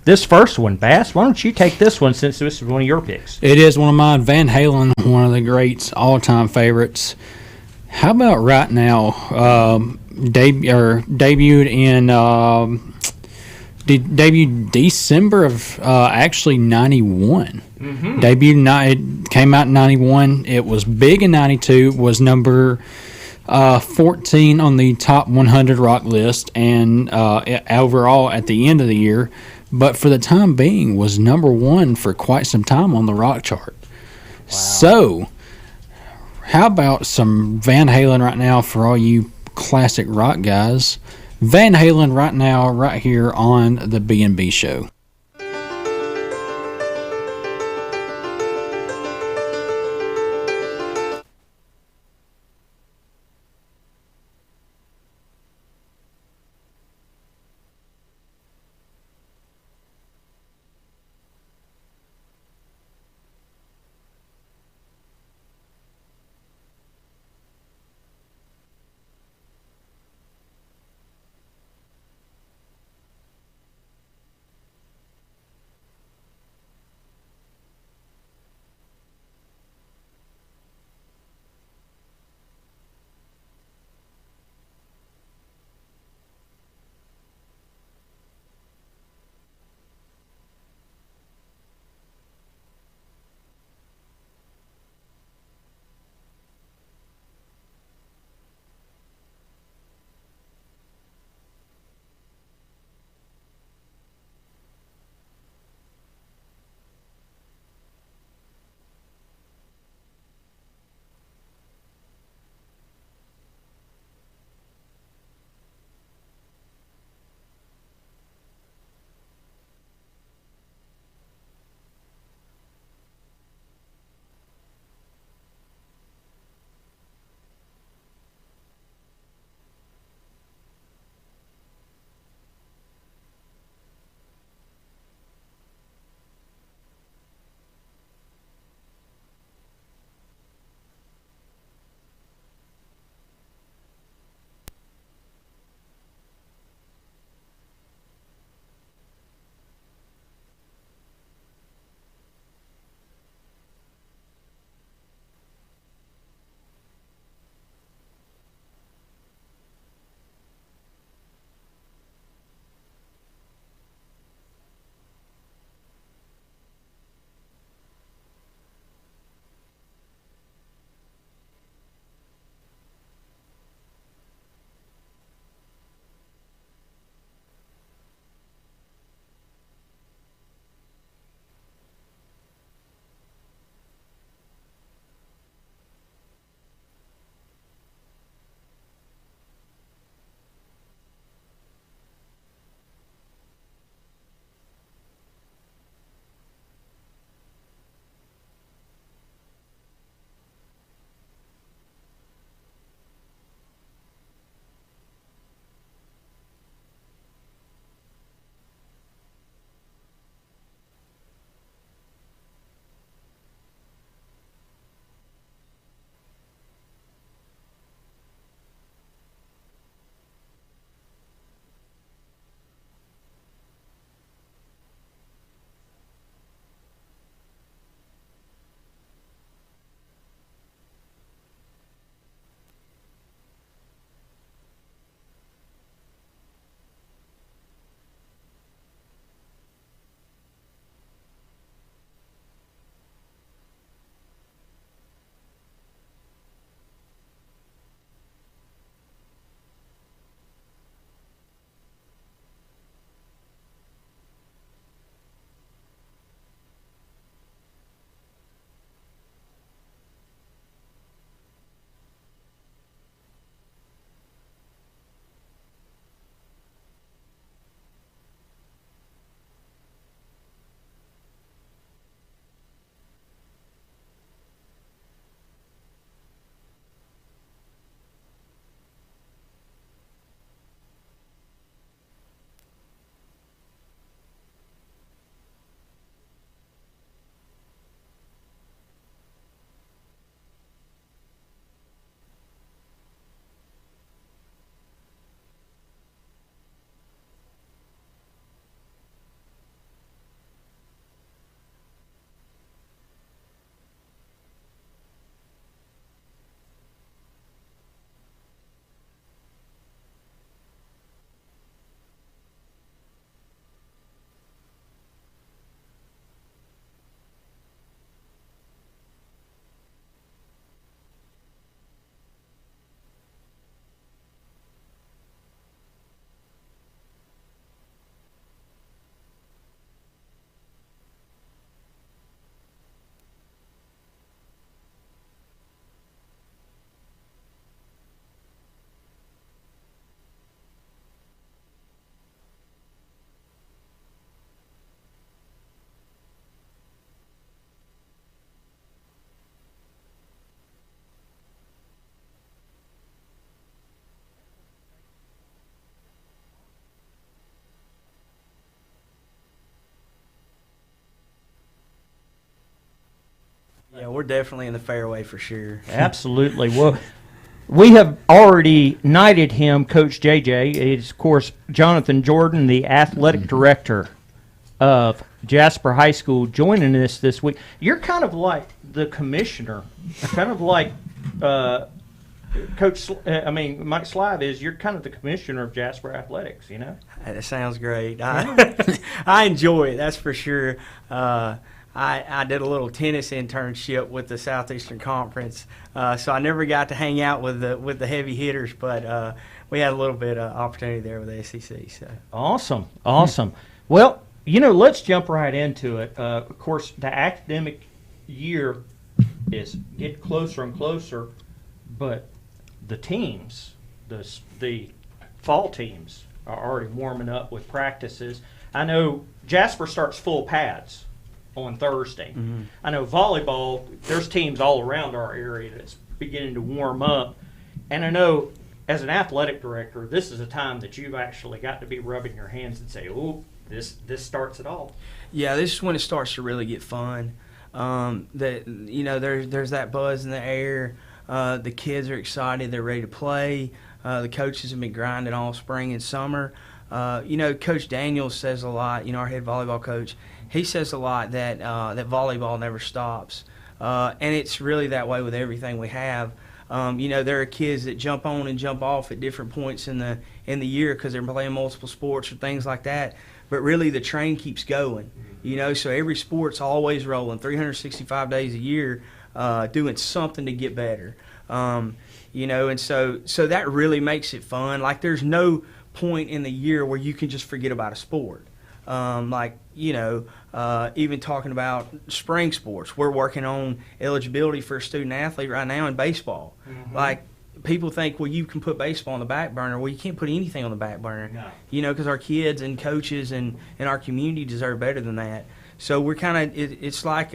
this first one, Bass. Why don't you take this one since this is one of your picks? It is one of mine. Van Halen, one of the greats, all-time favorites. How about right now? Debuted in debuted December of actually 91. Mm-hmm. It came out in 91. It was big in 92. Was number 14 on the top 100 rock list, and overall at the end of the year. But for the time being, was number 1 for quite some time on the rock chart. Wow. So, how about some Van Halen right now for all you classic rock guys? Van Halen right now, right here on the B&B Show. we're definitely in the fairway for sure. Absolutely. Well, we have already knighted him, Coach JJ. It's, of course, Jonathan Jordan, the athletic director of Jasper High School, joining us this week. You're kind of like the commissioner, kind of like Mike Slive is. You're kind of the commissioner of Jasper Athletics, you know? That sounds great. I enjoy it, that's for sure. I did a little tennis internship with the Southeastern Conference, so I never got to hang out with the heavy hitters, but we had a little bit of opportunity there with the SEC. So Awesome. Well, let's jump right into it. Of course, the academic year is getting closer and closer, but the teams, the fall teams, are already warming up with practices. I know Jasper starts full pads on Thursday. Mm-hmm. I know volleyball, there's teams all around our area that's beginning to warm up. And I know as an athletic director, this is a time that you've actually got to be rubbing your hands and say, oh, this starts it all. Yeah, this is when it starts to really get fun. There's that buzz in the air. The kids are excited. They're ready to play. The coaches have been grinding all spring and summer. Coach Daniels says a lot, our head volleyball coach. He says a lot that volleyball never stops. And it's really that way with everything we have. There are kids that jump on and jump off at different points in the year because they're playing multiple sports or things like that. But really the train keeps going, so every sport's always rolling 365 days a year, doing something to get better. And so that really makes it fun. Like there's no point in the year where you can just forget about a sport. Even talking about spring sports, we're working on eligibility for a student athlete right now in baseball. Mm-hmm. Like people think, well, you can put baseball on the back burner. Well, you can't put anything on the back burner. No. Because our kids and coaches and our community deserve better than that. So we're kind of it's like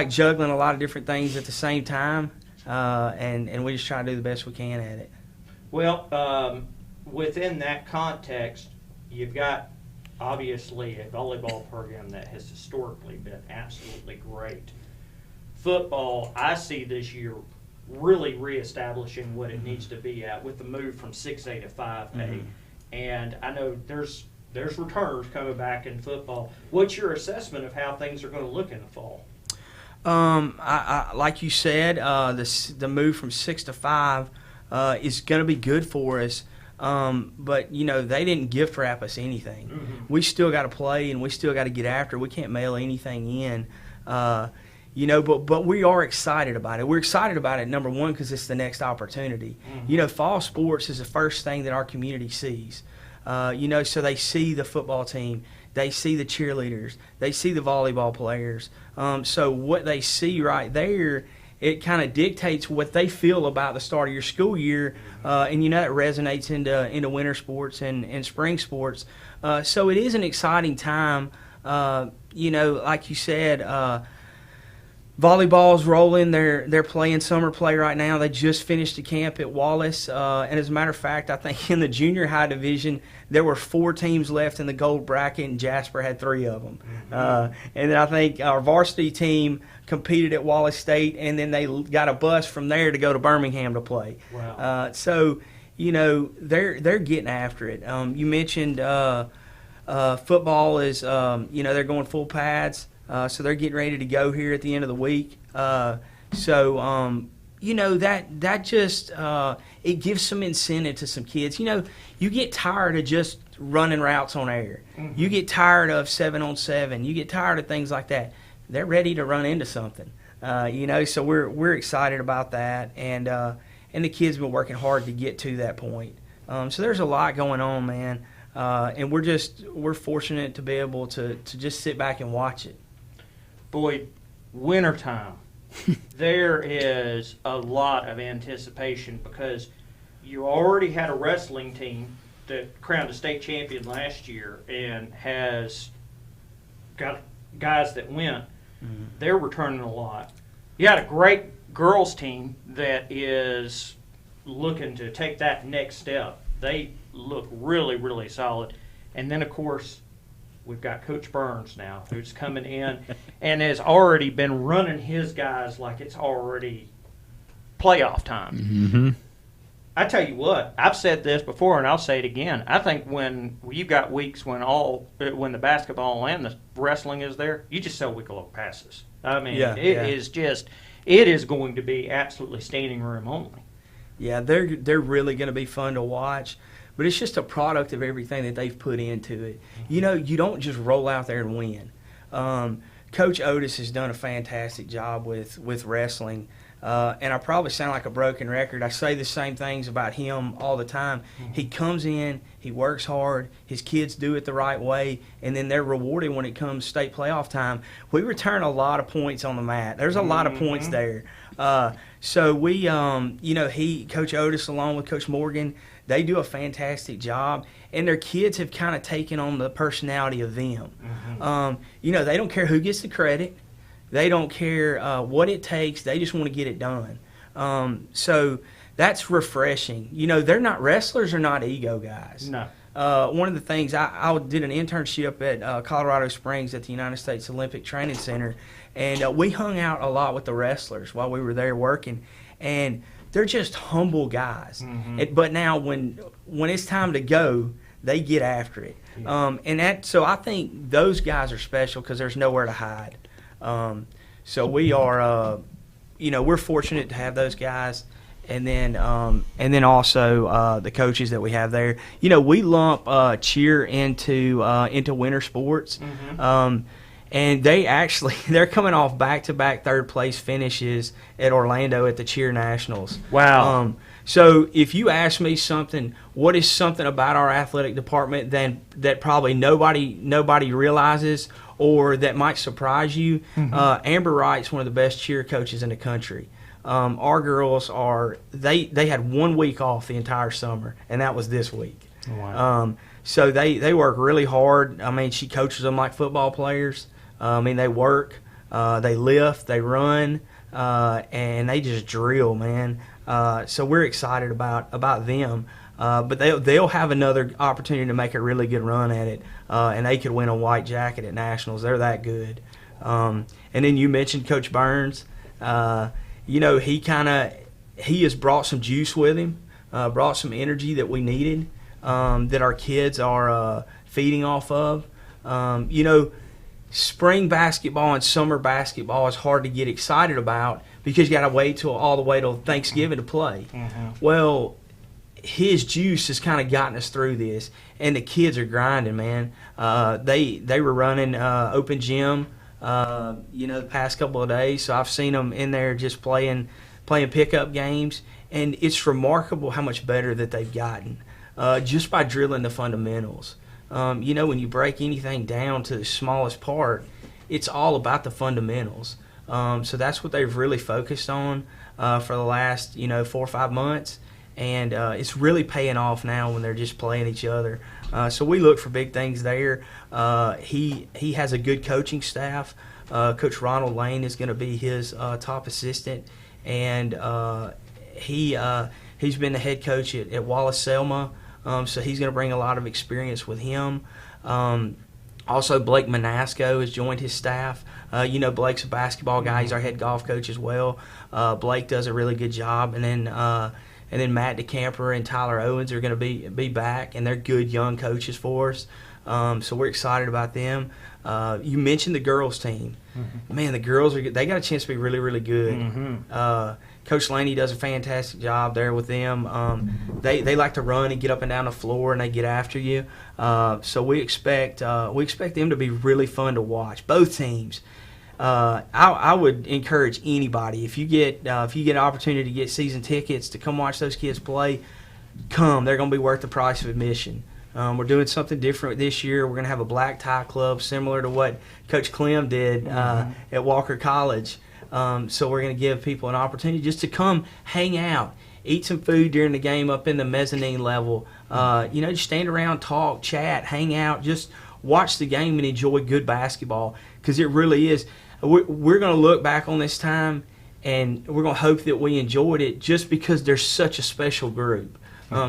juggling a lot of different things at the same time, and we just try to do the best we can at it. Well, within that context, you've got obviously a volleyball program that has historically been absolutely great. Football, I see this year really reestablishing what it needs to be at with the move from 6A to 5A. Mm-hmm. And I know there's returners coming back in football. What's your assessment of how things are going to look in the fall? I like you said, the move from 6 to 5 is going to be good for us. But they didn't gift wrap us anything. Mm-hmm. We still got to play and we still got to get after it. We can't mail anything in. But we are excited about it. We're excited about it, number one, because it's the next opportunity. Mm-hmm. Fall sports is the first thing that our community sees. So they see the football team, they see the cheerleaders, they see the volleyball players. So what they see right there, it kind of dictates what they feel about the start of your school year, and that resonates into winter sports and spring sports. So it is an exciting time. Like you said, volleyball's rolling. They're playing summer play right now. They just finished a camp at Wallace, and as a matter of fact, I think in the junior high division there were 4 teams left in the gold bracket, and Jasper had 3 of them. Mm-hmm. And then I think our varsity team competed at Wallace State, and then they got a bus from there to go to Birmingham to play. Wow. So they're getting after it. You mentioned football is they're going full pads. So they're getting ready to go here at the end of the week. That just it gives some incentive to some kids. You get tired of just running routes on air. Mm-hmm. You get tired of 7-on-7. You get tired of things like that. They're ready to run into something. So we're excited about that, and the kids have been working hard to get to that point. So there's a lot going on, man, and we're fortunate to be able to just sit back and watch it. Boy, wintertime, there is a lot of anticipation because you already had a wrestling team that crowned a state champion last year and has got guys that went. Mm-hmm. They're returning a lot. You had a great girls team that is looking to take that next step. They look really, really solid. And then, of course, we've got Coach Burns now, who's coming in and has already been running his guys like it's already playoff time. Mm-hmm. I tell you what, I've said this before and I'll say it again. I think when you've got weeks when the basketball and the wrestling is there, you just sell week-long passes. I mean, it is going to be absolutely standing room only. Yeah, they're really going to be fun to watch, but it's just a product of everything that they've put into it. You know, you don't just roll out there and win. Coach Otis has done a fantastic job with wrestling, and I probably sound like a broken record. I say the same things about him all the time. He comes in, he works hard, his kids do it the right way, and then they're rewarded when it comes state playoff time. We return a lot of points on the mat. There's a lot of points there. So we, Coach Otis along with Coach Morgan, they do a fantastic job, and their kids have kind of taken on the personality of them. They don't care who gets the credit. They don't care what it takes. They just want to get it done. So that's refreshing. You know, wrestlers are not ego guys. No. One of the things, I did an internship at Colorado Springs at the United States Olympic Training Center, and we hung out a lot with the wrestlers while we were there working, and they're just humble guys. But now when it's time to go, they get after it. Yeah. So I think those guys are special because there's nowhere to hide. So we are, we're fortunate to have those guys. And then also the coaches that we have there. You know, we lump cheer into winter sports, and they're coming off back-to-back third place finishes at Orlando at the Cheer Nationals. Wow. So if you ask me what is something about our athletic department that probably nobody realizes or that might surprise you, Amber Wright's one of the best cheer coaches in the country. Our girls they had 1 week off the entire summer, and that was this week. Wow. So they work really hard. I mean, she coaches them like football players. I mean, they work, they lift, they run, and they just drill, man. So we're excited about them. But they'll have another opportunity to make a really good run at it, and they could win a white jacket at nationals. They're that good. And then you mentioned Coach Burns. He has brought some juice with him, brought some energy that we needed, that our kids are feeding off of. Spring basketball and summer basketball is hard to get excited about because you got to wait all the way till Thanksgiving to play. Well, his juice has kind of gotten us through this, and the kids are grinding, man. They were running open gym, the past couple of days, so I've seen them in there just playing pickup games, and it's remarkable how much better that they've gotten just by drilling the fundamentals. When you break anything down to the smallest part, it's all about the fundamentals. So that's what they've really focused on for the last 4 or 5 months. And it's really paying off now when they're just playing each other. So we look for big things there. He has a good coaching staff. Coach Ronald Lane is going to be his top assistant, and he's been the head coach at Wallace-Selma. So he's going to bring a lot of experience with him. Also, Blake Manasco has joined his staff. Blake's a basketball guy. He's our head golf coach as well. Blake does a really good job, and then Matt DeCamper and Tyler Owens are going to be back, and they're good young coaches for us. So we're excited about them. You mentioned the girls team. Man, the girls they got a chance to be really, really good. Coach Laney does a fantastic job there with them. They like to run and get up and down the floor, and they get after you. So we expect them to be really fun to watch. Both teams. I would encourage anybody, if you get an opportunity to get season tickets to come watch those kids play, come. They're going to be worth the price of admission. We're doing something different this year. We're going to have a black tie club similar to what Coach Clem did at Walker College. So we're going to give people an opportunity just to come hang out, eat some food during the game up in the mezzanine level. Just stand around, talk, chat, hang out, just watch the game and enjoy good basketball, because it really is. We're going to look back on this time, and we're going to hope that we enjoyed it just because there's such a special group.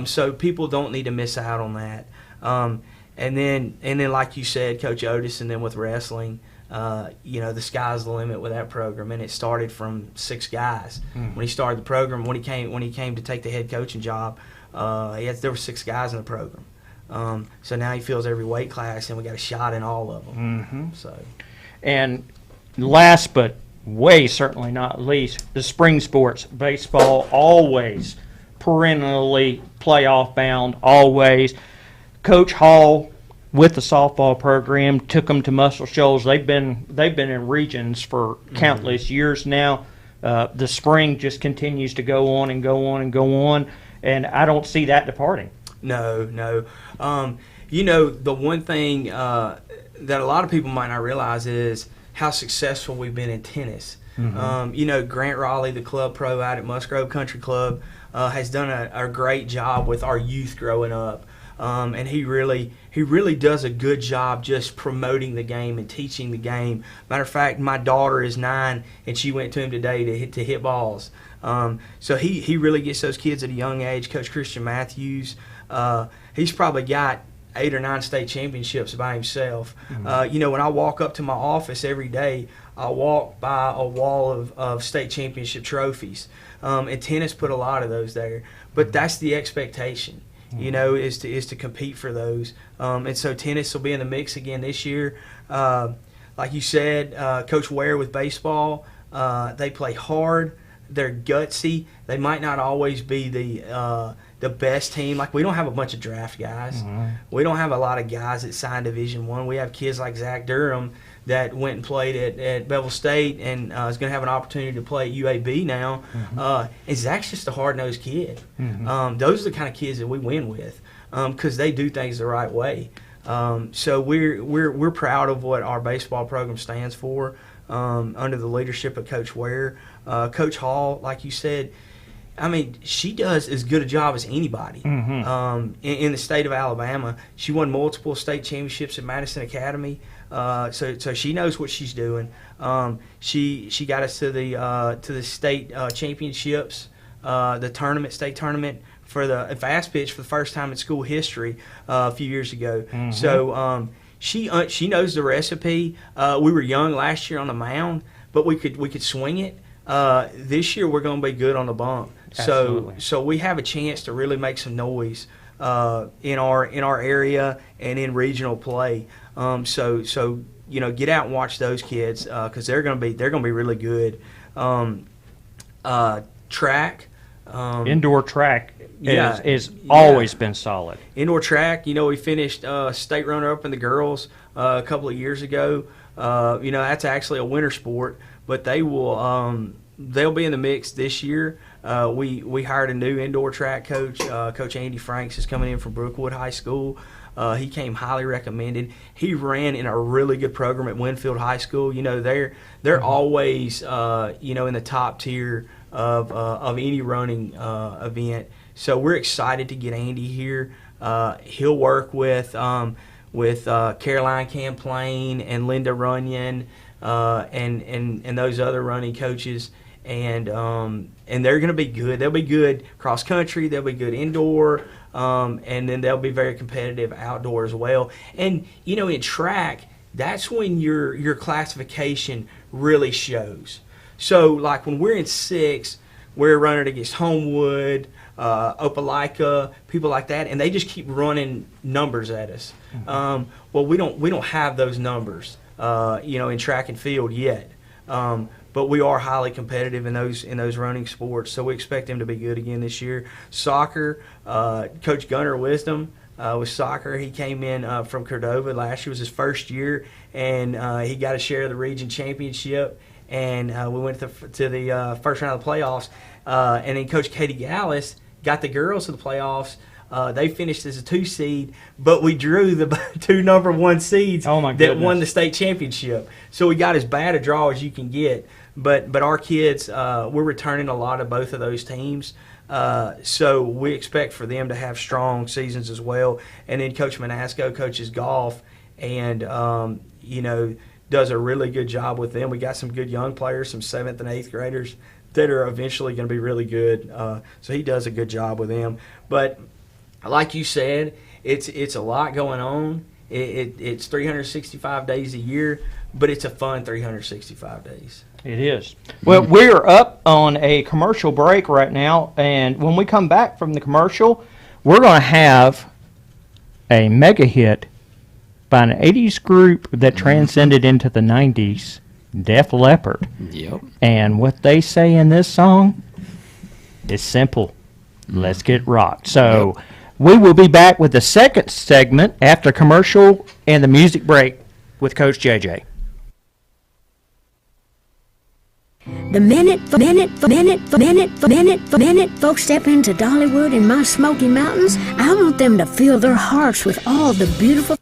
So people don't need to miss out on that. And then like you said, Coach Otis, and then with wrestling, the sky's the limit with that program. And it started from 6 guys when he started the program. When he came to take the head coaching job, there were 6 guys in the program. So now he fills every weight class, and we got a shot in all of them. Mm-hmm. So, and last but certainly not least, the spring sports. Baseball, always perennially playoff bound, always. Coach Hall with the softball program took them to Muscle Shoals. They've been in regions for countless years now. The spring just continues to go on and go on and go on, and I don't see that departing. No. The one thing that a lot of people might not realize is how successful we've been in tennis. Mm-hmm. Grant Raleigh, the club pro out at Musgrove Country Club, has done a great job with our youth growing up. And he really does a good job just promoting the game and teaching the game. Matter of fact, my daughter is 9, and she went to him today to hit balls. So he really gets those kids at a young age. Coach Christian Matthews, he's probably got 8 or 9 state championships by himself. Mm-hmm. When I walk up to my office every day, I walk by a wall of state championship trophies. And tennis put a lot of those there. But that's the expectation, is to compete for those. And so tennis will be in the mix again this year. Like you said, Coach Ware with baseball, they play hard. They're gutsy. They might not always be the best team. Like, we don't have a bunch of draft guys. Mm-hmm. We don't have a lot of guys that signed Division I. We have kids like Zach Durham that went and played at Bevel State and is going to have an opportunity to play at UAB now. Mm-hmm. And Zach's just a hard-nosed kid. Mm-hmm. Those are the kind of kids that we win with because they do things the right way. So we're proud of what our baseball program stands for under the leadership of Coach Ware. Coach Hall, like you said, she does as good a job as anybody in the state of Alabama. She won multiple state championships at Madison Academy, so she knows what she's doing. She got us to the state championships, the state tournament for the fast pitch for the first time in school history a few years ago. Mm-hmm. So she knows the recipe. We were young last year on the mound, but we could swing it. This year we're going to be good on the bump. So we have a chance to really make some noise in our area and in regional play. So get out and watch those kids because they're going to be really good. Track, indoor track is always been solid. Indoor track, we finished state runner-up in the girls a couple of years ago. That's actually a winter sport, but they'll be in the mix this year. We hired a new indoor track coach. Coach Andy Franks is coming in from Brookwood High School. He came highly recommended. He ran in a really good program at Winfield High School. They're always in the top tier of any running event. So we're excited to get Andy here. He'll work with Caroline Camplain and Linda Runyon and those other running coaches. And they're going to be good. They'll be good cross country. They'll be good indoor, and then they'll be very competitive outdoor as well. And in track, that's when your classification really shows. So like when we're in 6, we're running against Homewood, Opelika, people like that, and they just keep running numbers at us. Mm-hmm. Well, we don't have those numbers, in track and field yet. But we are highly competitive in those running sports, so we expect them to be good again this year. Soccer, Coach Gunnar Wisdom with soccer, he came in from Cordova. Last year was his first year, and he got a share of the region championship. And we went to the first round of the playoffs. And then Coach Katie Gallus got the girls to the playoffs. They finished as a 2 seed, but we drew the 2 number 1 seeds that won the state championship. So we got as bad a draw as you can get. But our kids, we're returning a lot of both of those teams. So we expect for them to have strong seasons as well. And then Coach Manasco coaches golf and, does a really good job with them. We got some good young players, some 7th and 8th graders that are eventually going to be really good. So he does a good job with them. But like you said, it's a lot going on. It's 365 days a year, but it's a fun 365 days. It is. Well, we're up on a commercial break right now, and when we come back from the commercial, we're going to have a mega hit by an 80s group that transcended into the 90s, Def Leppard. Yep. And what they say in this song is simple. Let's get rocked. So we will be back with the second segment after commercial and the music break with Coach JJ. The minute folks step into Dollywood in my Smoky Mountains, I want them to fill their hearts with all the beautiful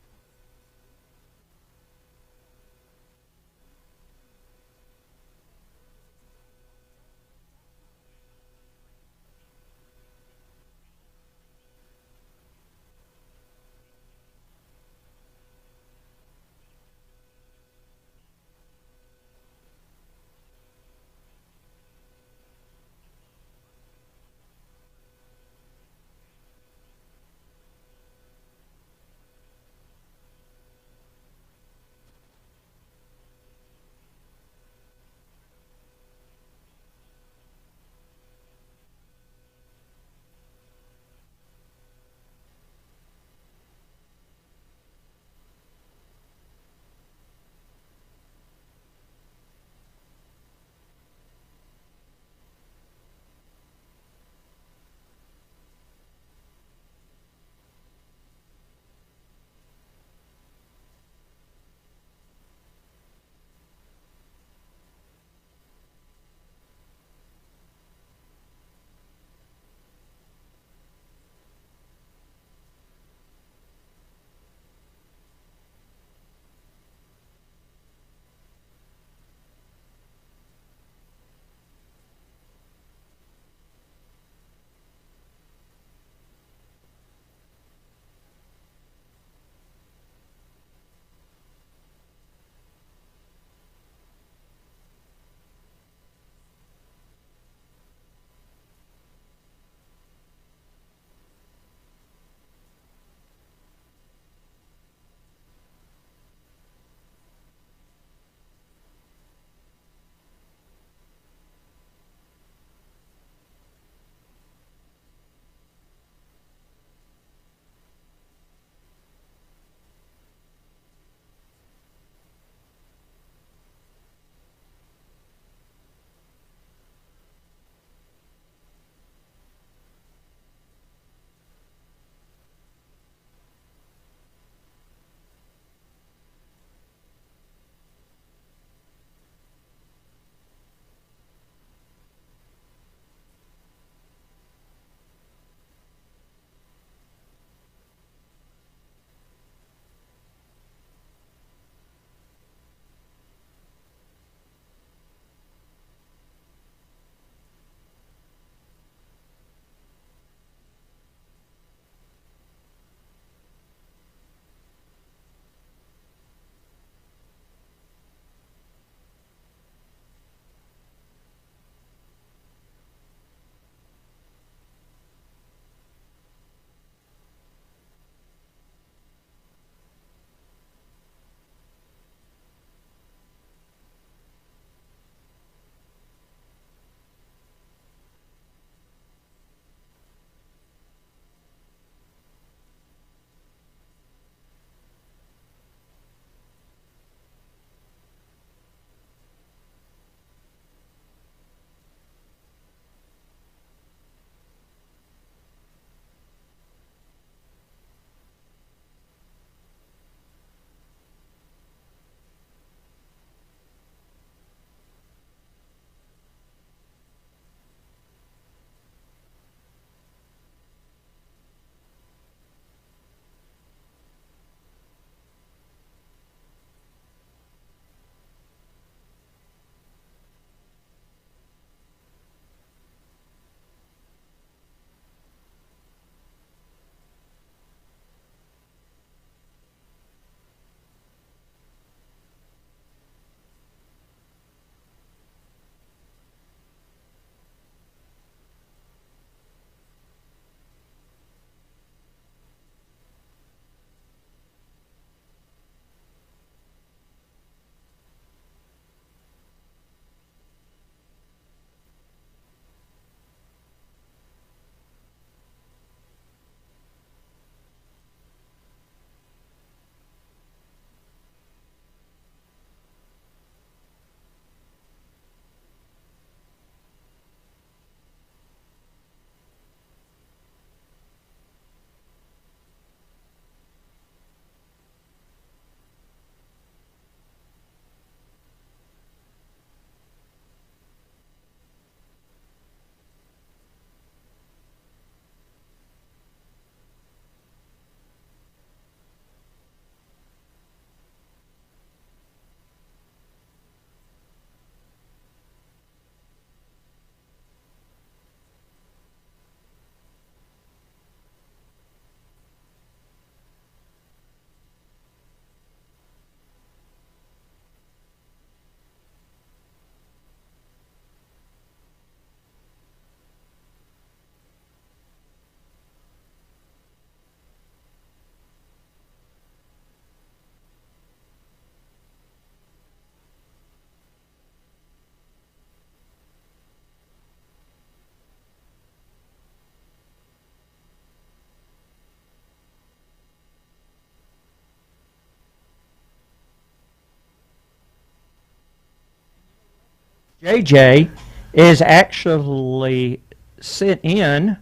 JJ is actually sent in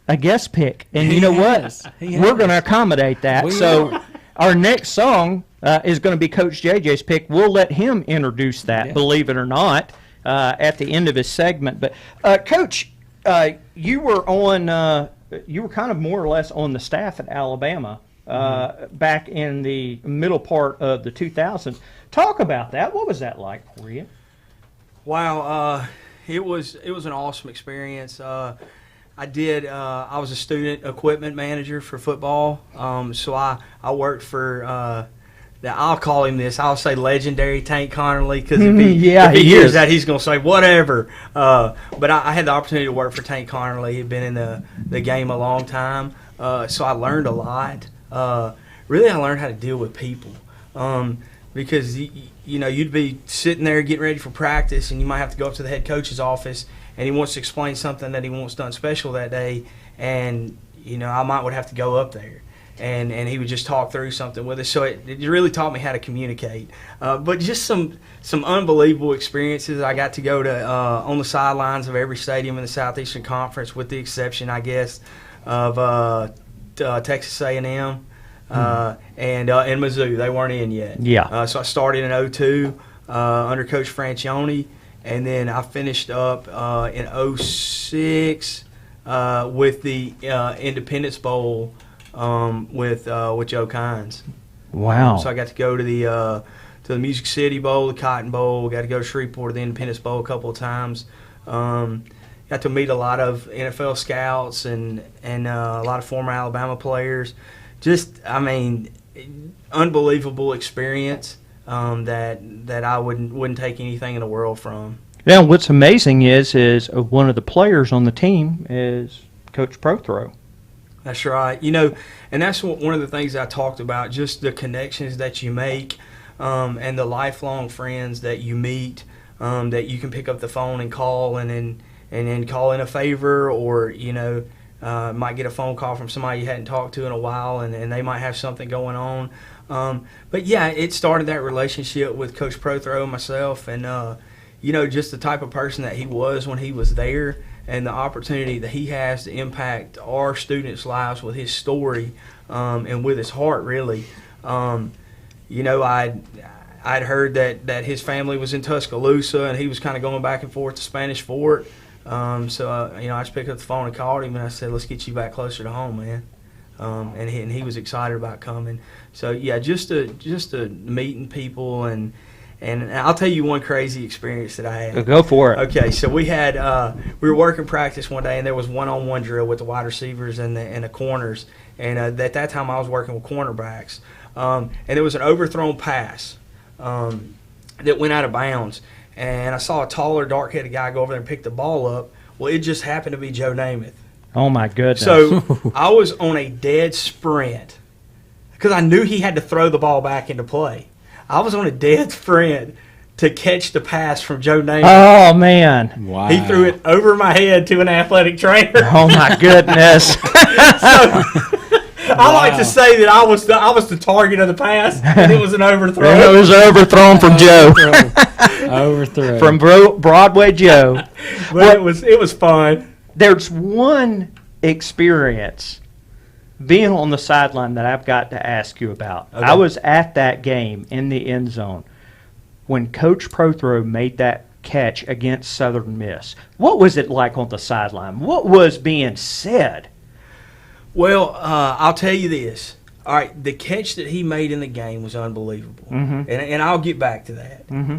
a guest pick, and you know what? We're going to accommodate that. So our next song is going to be Coach JJ's pick. We'll let him introduce that, believe it or not, at the end of his segment. But Coach, you were on. You were kind of more or less on the staff at Alabama back in the middle part of the 2000s. Talk about that. What was that like for you? Wow, it was an awesome experience. I was a student equipment manager for football, so I worked for. I'll call him this. I'll say legendary Tank Connerly because if he hears that, he's going to say whatever. But I had the opportunity to work for Tank Connerly. He'd been in the game a long time, so I learned a lot. Really, I learned how to deal with people because you'd be sitting there getting ready for practice, and you might have to go up to the head coach's office, and he wants to explain something that he wants done special that day, and I would have to go up there. And he would just talk through something with us. So it really taught me how to communicate. But just some unbelievable experiences. I got to go to on the sidelines of every stadium in the Southeastern Conference, with the exception, I guess, of Texas A&M and Mizzou. They weren't in yet. Yeah. So I started in 2002 under Coach Francione, and then I finished up in 2006 with the Independence Bowl. With Joe Kynes. Wow. So I got to go to the Music City Bowl, the Cotton Bowl. Got to go to Shreveport, the Independence Bowl a couple of times. Got to meet a lot of NFL scouts and a lot of former Alabama players. Just, unbelievable experience that I wouldn't take anything in the world from. Now, what's amazing is one of the players on the team is Coach Prothro. That's right. And that's one of the things I talked about, just the connections that you make and the lifelong friends that you meet that you can pick up the phone and call and then call in a favor, or, might get a phone call from somebody you hadn't talked to in a while and they might have something going on. But, yeah, it started that relationship with Coach Prothro and myself and, just the type of person that he was when he was there. And the opportunity that he has to impact our students' lives with his story and with his heart, really. I'd heard that his family was in Tuscaloosa, and he was kind of going back and forth to Spanish Fort. I just picked up the phone and called him, and I said, "Let's get you back closer to home, man." And he was excited about coming. So yeah, just to meeting people and I'll tell you one crazy experience that I had. Go for it. Okay, so we were working practice one day, and there was one-on-one drill with the wide receivers and the corners. And at that time, I was working with cornerbacks. And there was an overthrown pass that went out of bounds. And I saw a taller, dark-headed guy go over there and pick the ball up. Well, it just happened to be Joe Namath. Oh, my goodness. So I was on a dead sprint because I knew he had to throw the ball back into play. I was on a dead sprint to catch the pass from Joe Namath. Oh, man. Wow. He threw it over my head to an athletic trainer. Oh, my goodness. I like to say that I was the target of the pass, and it was an overthrow. It was overthrown from Joe. Overthrow. From Broadway Joe. But it was fun. There's one experience being on the sideline that I've got to ask you about. Okay. I was at that game in the end zone when Coach Prothro made that catch against Southern Miss. What was it like on the sideline? What was being said? Well, I'll tell you this. All right, the catch that he made in the game was unbelievable. Mm-hmm. And I'll get back to that. Mm-hmm.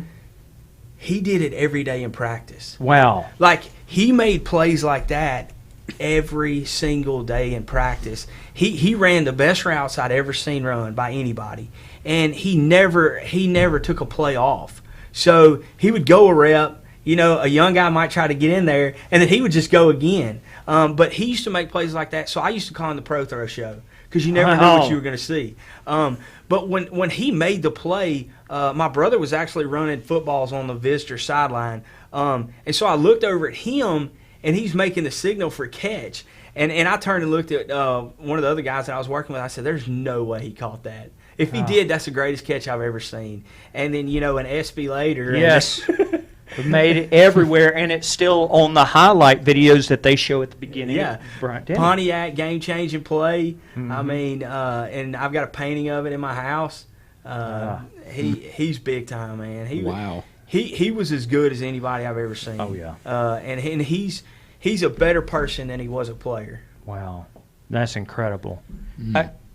He did it every day in practice. Wow. Like, he made plays like that every single day in practice. He ran the best routes I'd ever seen run by anybody, and he never took a play off. So he would go a rep. A young guy might try to get in there, and then he would just go again. But he used to make plays like that, so I used to call him the Prothro Show because you never knew what you were going to see. But when he made the play, my brother was actually running footballs on the visitor sideline, and so I looked over at him, and he's making the signal for catch. And I turned and looked at one of the other guys that I was working with. I said, "There's no way he caught that. If he did, that's the greatest catch I've ever seen." And then, an SB later. Yes. Made it everywhere, and it's still on the highlight videos that they show at the beginning. Yeah, Pontiac game-changing play. I mean, and I've got a painting of it in my house. He's big time, man. Wow. He was as good as anybody I've ever seen. Oh, yeah. And he's a better person than he was a player. Wow, that's incredible.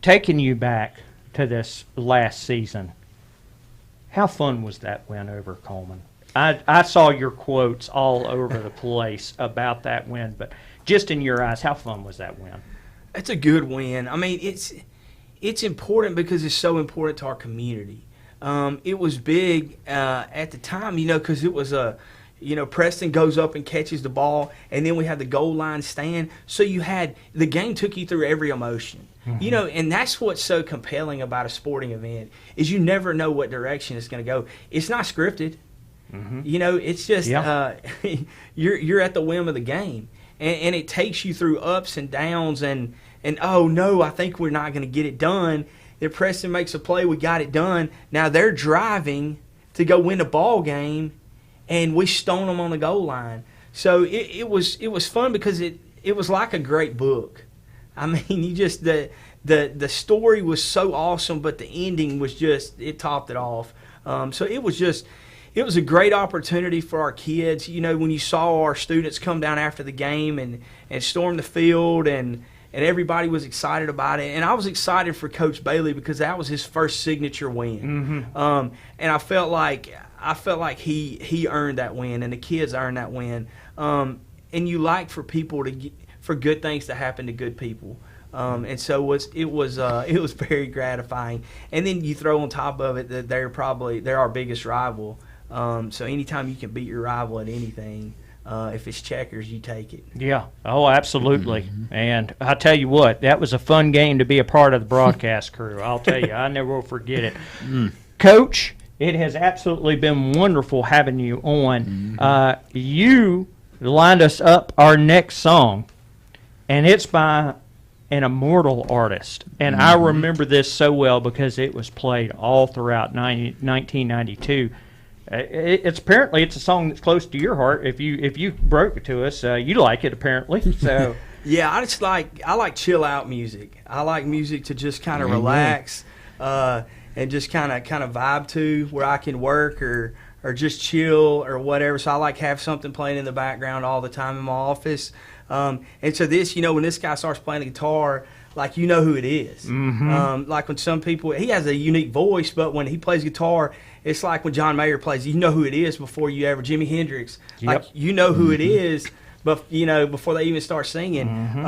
Taking you back to this last season, how fun was that win over Coleman? I saw your quotes all over the place about that win, but just in your eyes, how fun was that win? It's a good win. I mean, it's important because it's so important to our community. It was big at the time, because it was Preston goes up and catches the ball, and then we had the goal line stand. So the game took you through every emotion. And that's what's so compelling about a sporting event is you never know what direction it's going to go. It's not scripted. It's just you're at the whim of the game, and it takes you through ups and downs, and oh no, I think we're not going to get it done. If Preston makes a play, we got it done. Now they're driving to go win the ball game, and we stone them on the goal line. So it was fun because it was like a great book. I mean, the story was so awesome, but the ending was it topped it off. So it was a great opportunity for our kids. When you saw our students come down after the game and storm the field, and everybody was excited about it. And I was excited for Coach Bailey because that was his first signature win. And I felt like he earned that win, and the kids earned that win. And you like for people for good things to happen to good people. And so it was very gratifying. And then you throw on top of it that they're our biggest rival. So anytime you can beat your rival at anything, if it's checkers, you take it. Yeah. Oh, absolutely. And I tell you what, that was a fun game to be a part of the broadcast crew. I'll tell you, I never will forget it. Coach, it has absolutely been wonderful having you on. You lined us up our next song, and it's by an immortal artist. And I remember this so well because it was played all throughout 1992. It's a song that's close to your heart. If you broke it to us, you like it apparently. So yeah, I like chill out music. I like music to just kind of relax and just kind of vibe to, where I can work or just chill or whatever. So I like have something playing in the background all the time in my office. And so this, when this guy starts playing the guitar, like who it is. Like when some people, he has a unique voice, but when he plays guitar, it's like when John Mayer plays, you know who it is before you ever, Jimi Hendrix, like who it is, but before they even start singing.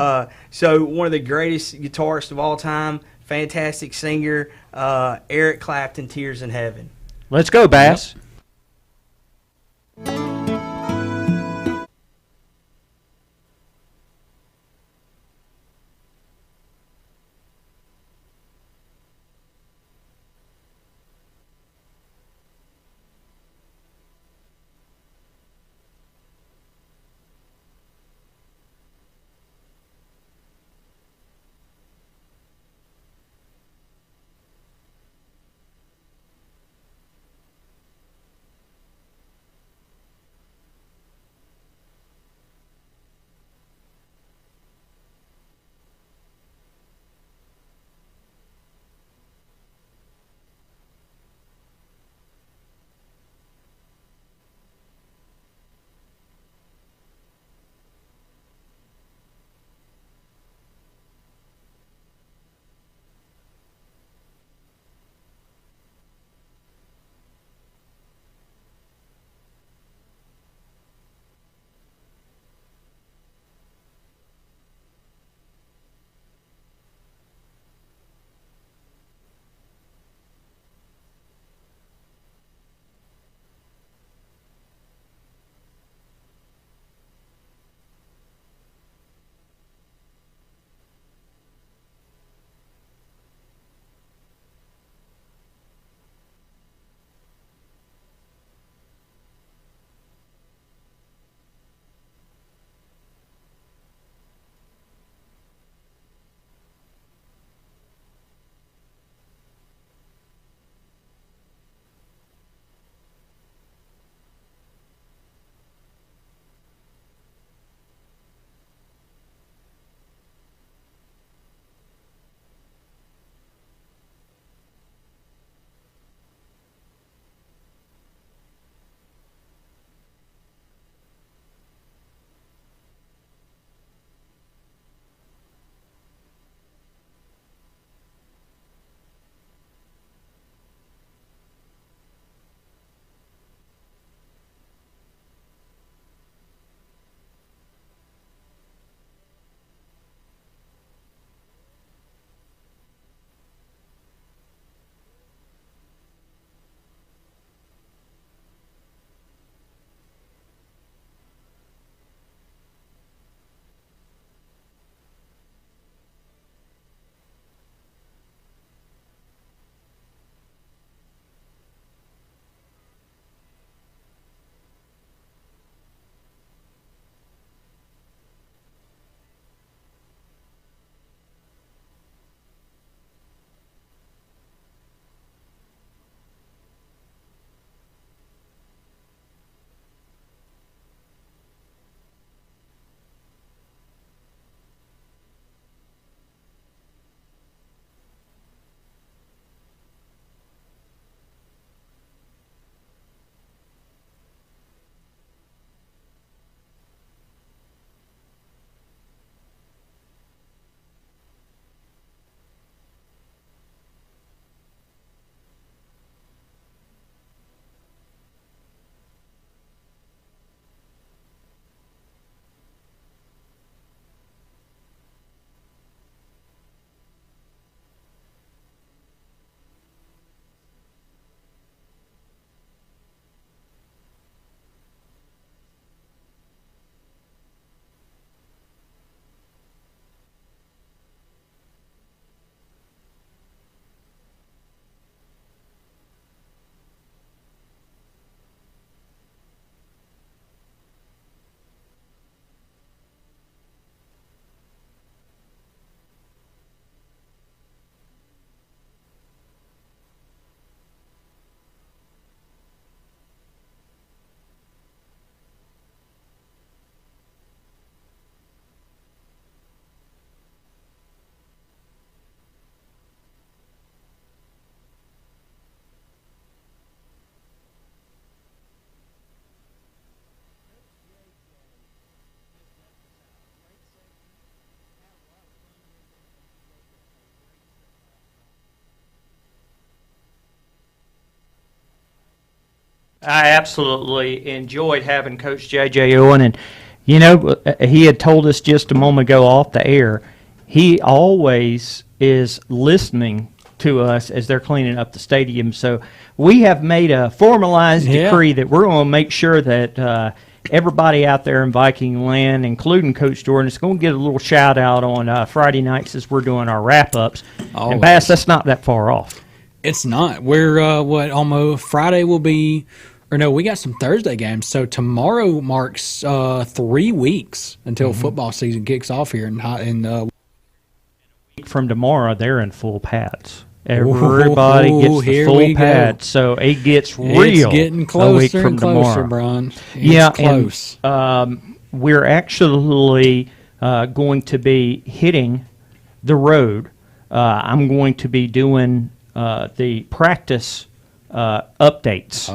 So one of the greatest guitarists of all time, fantastic singer, Eric Clapton, Tears in Heaven. Let's go, Bass. I absolutely enjoyed having Coach J.J. Owen, and he had told us just a moment ago off the air, he always is listening to us as they're cleaning up the stadium. So we have made a formalized decree that we're going to make sure that everybody out there in Viking land, including Coach Jordan, is going to get a little shout out on Friday nights as we're doing our wrap ups. And Bass, that's not that far off. It's not. We're almost Friday will be, or no, we got some Thursday games. So tomorrow marks 3 weeks until football season kicks off here in from tomorrow, they're in full pads. Everybody gets the full pads, so it gets real. It's getting closer a week from and closer, tomorrow. Brian. It's close. And, we're actually going to be hitting the road. I'm going to be doing the practice updates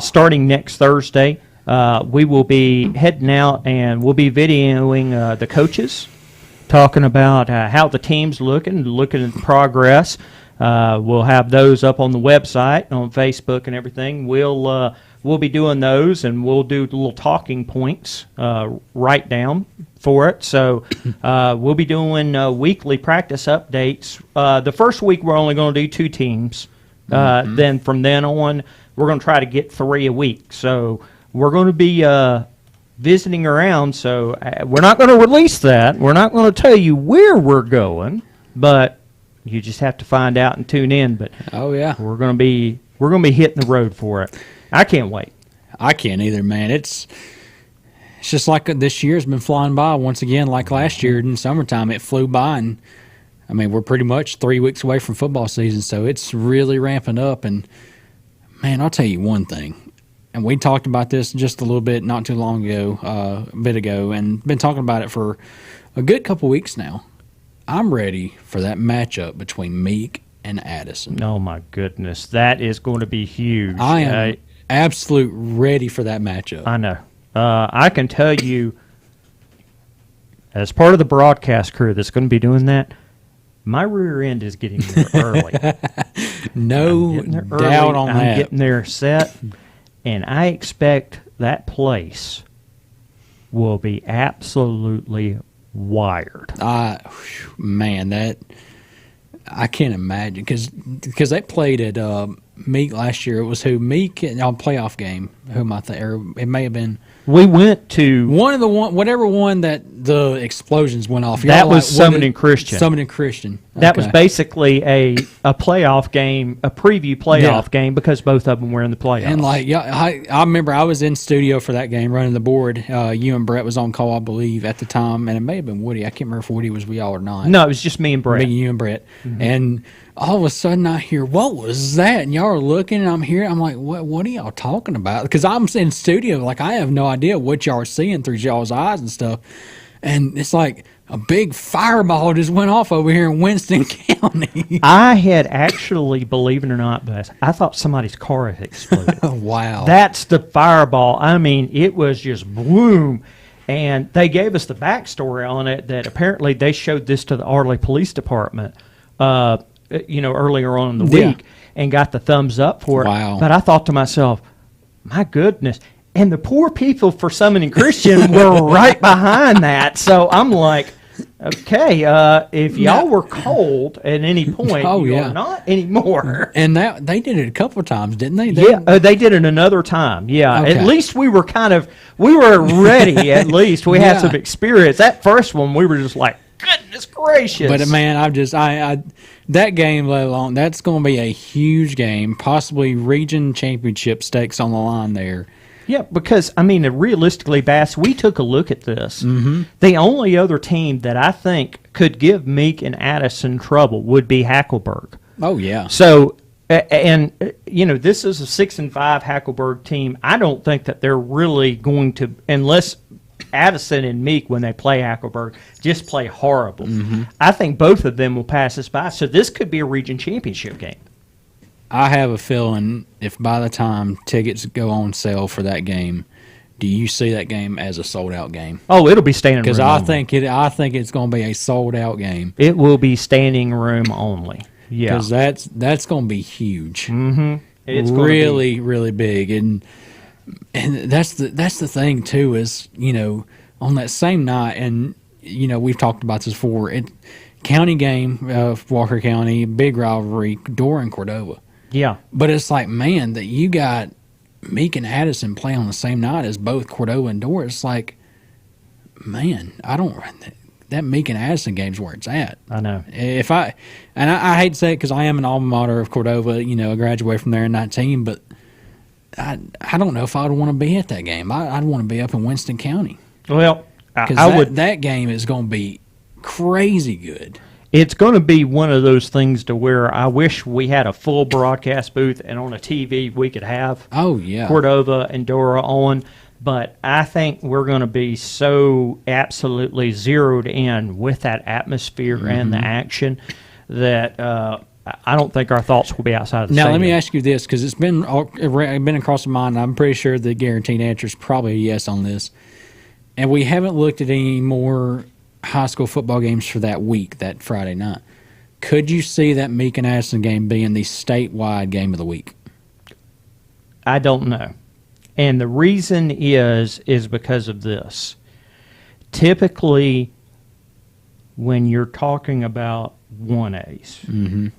starting next Thursday. We will be heading out and we'll be videoing the coaches, talking about how the team's looking at the progress. We'll have those up on the website, on Facebook and everything. We'll be doing those, and we'll do little talking points write down for it. So we'll be doing weekly practice updates. The first week we're only going to do 2 teams. Then from then on, we're going to try to get 3 a week. So we're going to be visiting around, so we're not going to release that. We're not going to tell you where we're going, but you just have to find out and tune in. But we're going to be hitting the road for it. I can't wait. I can't either, man. It's just like this year's been flying by once again. Like last year in summertime, it flew by, and I mean we're pretty much 3 weeks away from football season, so it's really ramping up. And man, I'll tell you one thing. And we talked about this just a little bit not too long ago, a bit ago, and been talking about it for a good couple weeks now. I'm ready for that matchup between Meek and Addison. Oh, my goodness. That is going to be huge. I am absolute ready for that matchup. I know. I can tell you, as part of the broadcast crew that's going to be doing that, my rear end is getting there early. No doubt on that. I'm getting there set. And I expect that place will be absolutely wired. Man, that I can't imagine because they played at Meek last year. It was Meek on playoff game. Who I think, or it may have been. We went to whatever one that the explosions went off. That was Summoning Christian. Summoning Christian. That was basically a playoff game, a preview playoff game, because both of them were in the playoffs. And I remember I was in studio for that game running the board. You and Brett was on call, I believe, at the time, and it may have been Woody. I can't remember if Woody was with y'all or not. No, it was just me and Brett. You and Brett. Mm-hmm. And all of a sudden I hear, what was that? And y'all are looking, and I'm here. I'm like, what are y'all talking about? Because I'm in studio, like I have no idea what y'all are seeing through y'all's eyes and stuff. And it's like a big fireball just went off over here in Winston County. I had actually, believe it or not, Bess, I thought somebody's car had exploded. Wow. That's the fireball. I mean, it was just boom. And they gave us the backstory on it, that apparently they showed this to the Arley Police Department, earlier on in the week, and got the thumbs up for it. Wow. But I thought to myself, my goodness. And the poor people for Summoning Christian were right behind that. So I'm like, okay, if y'all were cold at any point, you're not anymore. And they did it a couple of times, didn't they? They did it another time. Yeah, okay. At least we were ready. At least we had some experience. That first one, we were just like, goodness gracious. But man, that game, let alone, that's going to be a huge game, possibly region championship stakes on the line there. Yeah, because, I mean, realistically, Bass, we took a look at this. Mm-hmm. The only other team that I think could give Meek and Addison trouble would be Hackleburg. Oh, yeah. So, and, this is a 6-5 Hackleburg team. I don't think that they're really going to, unless Addison and Meek, when they play Hackleburg, just play horrible. Mm-hmm. I think both of them will pass us by. So this could be a region championship game. I have a feeling if by the time tickets go on sale for that game, do you see that game as a sold-out game? Oh, it'll be standing room because only. I think it's going to be a sold-out game. It will be standing room only. Yeah, because that's going to be huge. Mm-hmm. It's gonna really, really big, and that's the thing too is on that same night, and we've talked about this before. County game of Walker County, big rivalry, Dora and Cordova. Yeah. But it's like, man, that you got Meek and Addison play on the same night as both Cordova and Dora. It's like, man, that Meek and Addison game's where it's at. I know. I hate to say it because I am an alma mater of Cordova. I graduated from there in 19, but I don't know if I'd want to be at that game. I'd want to be up in Winston County. Well, because that game is going to be crazy good. It's going to be one of those things to where I wish we had a full broadcast booth and on a TV we could have Cordova and Dora on. But I think we're going to be so absolutely zeroed in with that atmosphere and the action that I don't think our thoughts will be outside of the stadium. Now, let me ask you this, because it's been across my mind. I'm pretty sure the guaranteed answer is probably a yes on this. And we haven't looked at any more high school football games for that week, that Friday night. Could you see that Meek and Addison game being the statewide game of the week? I don't know. And the reason is because of this. Typically, when you're talking about 1As,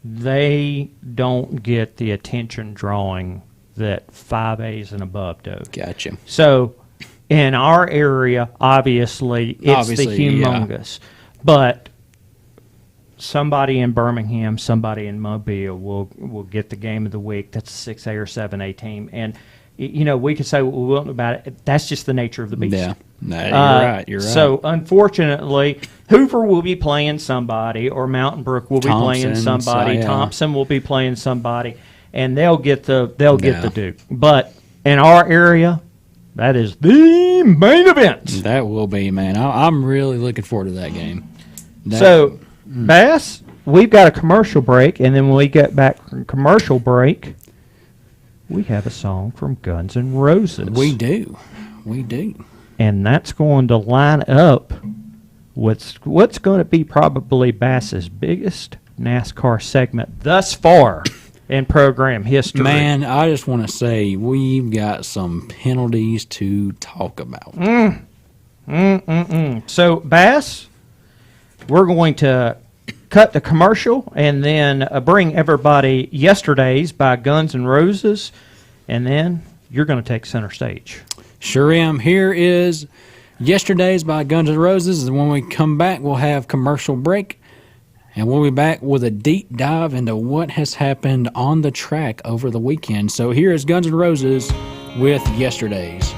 they don't get the attention drawing that 5As and above do. Gotcha. So, in our area, obviously, the humongous. Yeah. But somebody in Birmingham, somebody in Mobile will get the game of the week. That's a 6A or 7A team. And, we could say what we want about it. That's just the nature of the beast. Yeah, no, you're right. So, unfortunately, Hoover will be playing somebody, or Mountain Brook will be playing somebody. Thompson will be playing somebody, and they'll get the Duke. But in our area, that is the main event. That will be, man. I'm really looking forward to that game. Bass, we've got a commercial break, and then when we get back from commercial break, we have a song from Guns N' Roses. We do. And that's going to line up with what's going to be probably Bass's biggest NASCAR segment thus far in program history. Man, I just want to say we've got some penalties to talk about. So, Bass, we're going to cut the commercial and then bring everybody Yesterdays by Guns N' Roses, and then you're going to take center stage. Sure am. Here is Yesterdays by Guns N' Roses, and when we come back, we'll have commercial break, and we'll be back with a deep dive into what has happened on the track over the weekend. So here is Guns N' Roses with Yesterdays.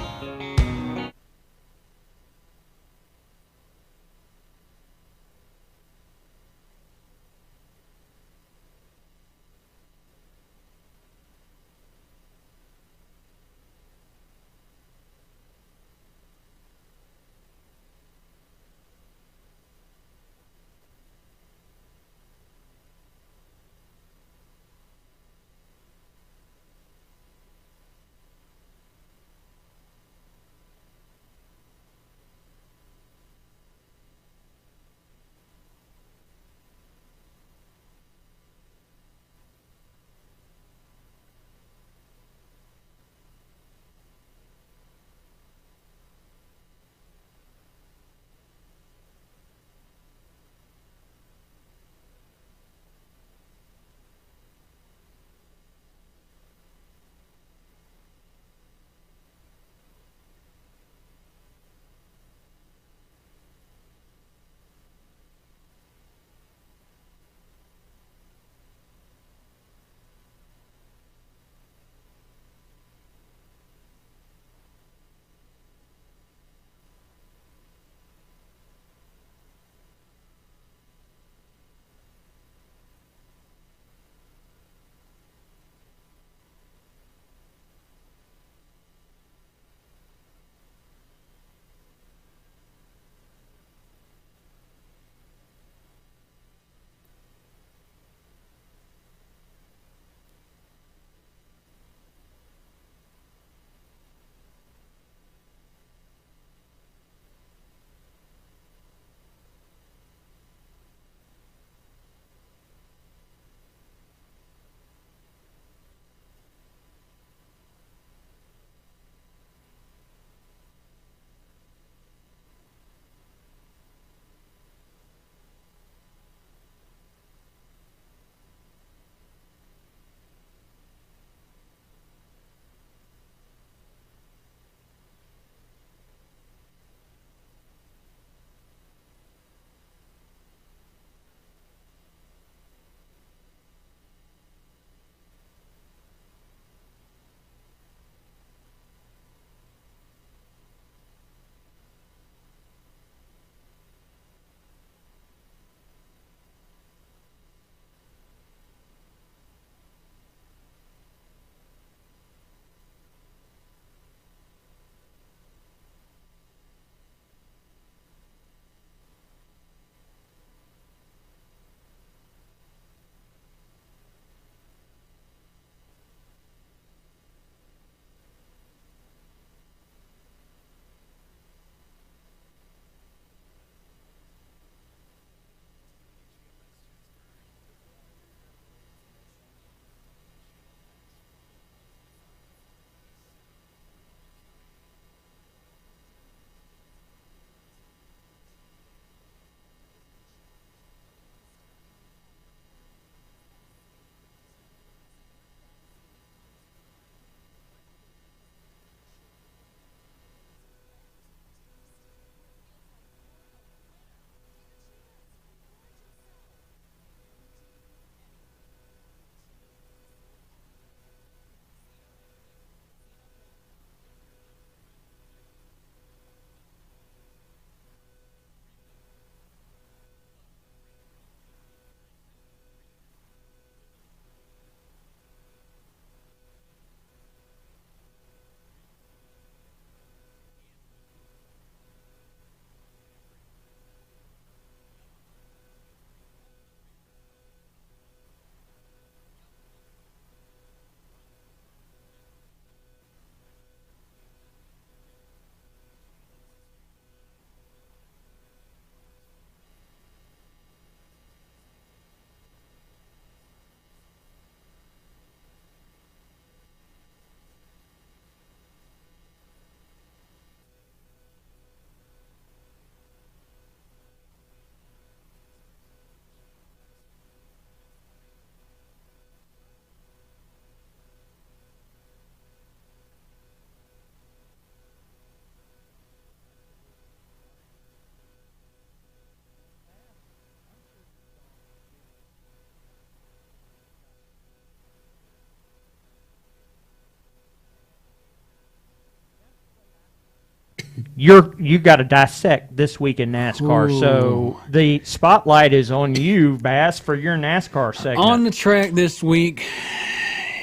you got to dissect this week in NASCAR. So the spotlight is on you, Bass, for your NASCAR segment. On the track this week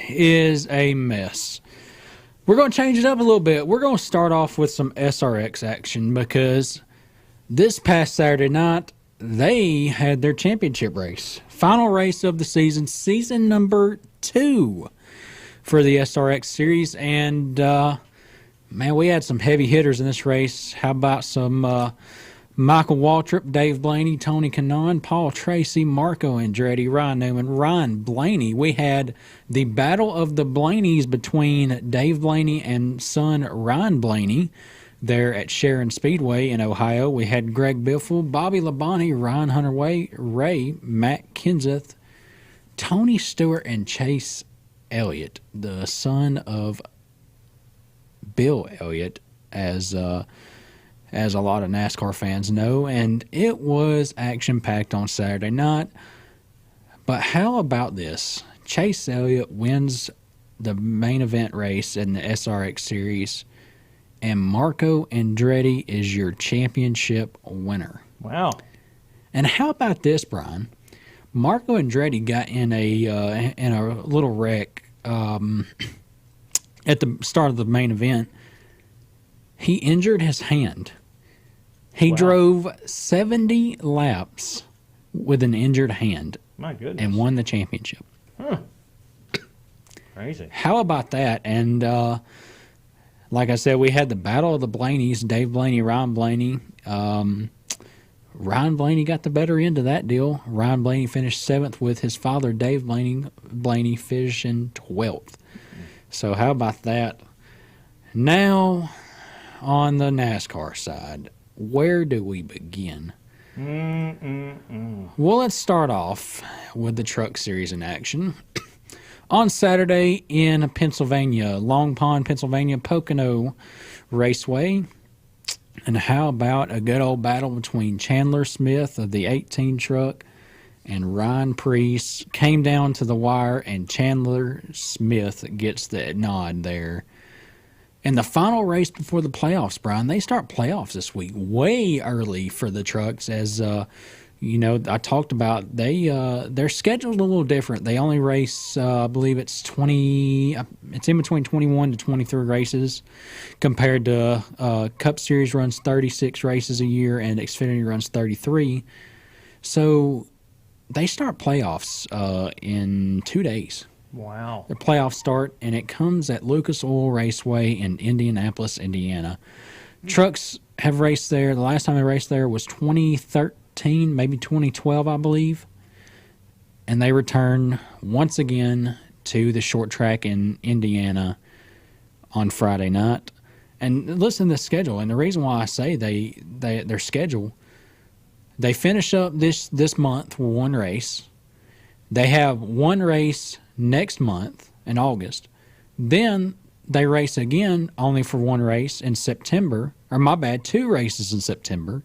is a mess. We're going to change it up a little bit. We're going to start off with some SRX action because this past Saturday night, they had their championship race. Final race of the season number 2 for the SRX series. And, man, we had some heavy hitters in this race. How about some Michael Waltrip, Dave Blaney, Tony Kanaan, Paul Tracy, Marco Andretti, Ryan Newman, Ryan Blaney. We had the battle of the Blaneys between Dave Blaney and son Ryan Blaney there at Sharon Speedway in Ohio. We had Greg Biffle, Bobby Labonte, Ryan Hunter Ray, Matt Kenseth, Tony Stewart, and Chase Elliott, the son of Bill Elliott, as a lot of NASCAR fans know. And it was action-packed on Saturday night. But how about this? Chase Elliott wins the main event race in the SRX Series, and Marco Andretti is your championship winner. Wow. And how about this, Brian? Marco Andretti got in a little wreck at the start of the main event. He injured his hand. He drove 70 laps with an injured hand. My goodness. And won the championship. Huh. Crazy. How about that? And like I said, we had the battle of the Blaneys, Dave Blaney, Ryan Blaney. Ryan Blaney got the better end of that deal. Ryan Blaney finished 7th with his father, Dave Blaney finishing 12th. So how about that? Now, on the NASCAR side, where do we begin? Well, let's start off with the Truck Series in action. On Saturday in Pennsylvania, Long Pond, Pennsylvania, Pocono Raceway. And how about a good old battle between Chandler Smith of the 18 truck and Ryan Preece? Came down to the wire, and Chandler Smith gets the nod there. And the final race before the playoffs, Brian, they start playoffs this week way early for the trucks. As I talked about, their schedule's a little different. They only race, I believe it's in between 21 to 23 races, compared to Cup Series runs 36 races a year and Xfinity runs 33. So they start playoffs in 2 days. Wow. The playoffs start, and it comes at Lucas Oil Raceway in Indianapolis, Indiana. Trucks have raced there. The last time they raced there was 2013, maybe 2012, I believe. And they return once again to the short track in Indiana on Friday night. And listen to the schedule. And the reason why I say their schedule, they finish up this month with one race. They have one race next month in August. Then they race again only for one race in September. Or my bad, 2 races in September,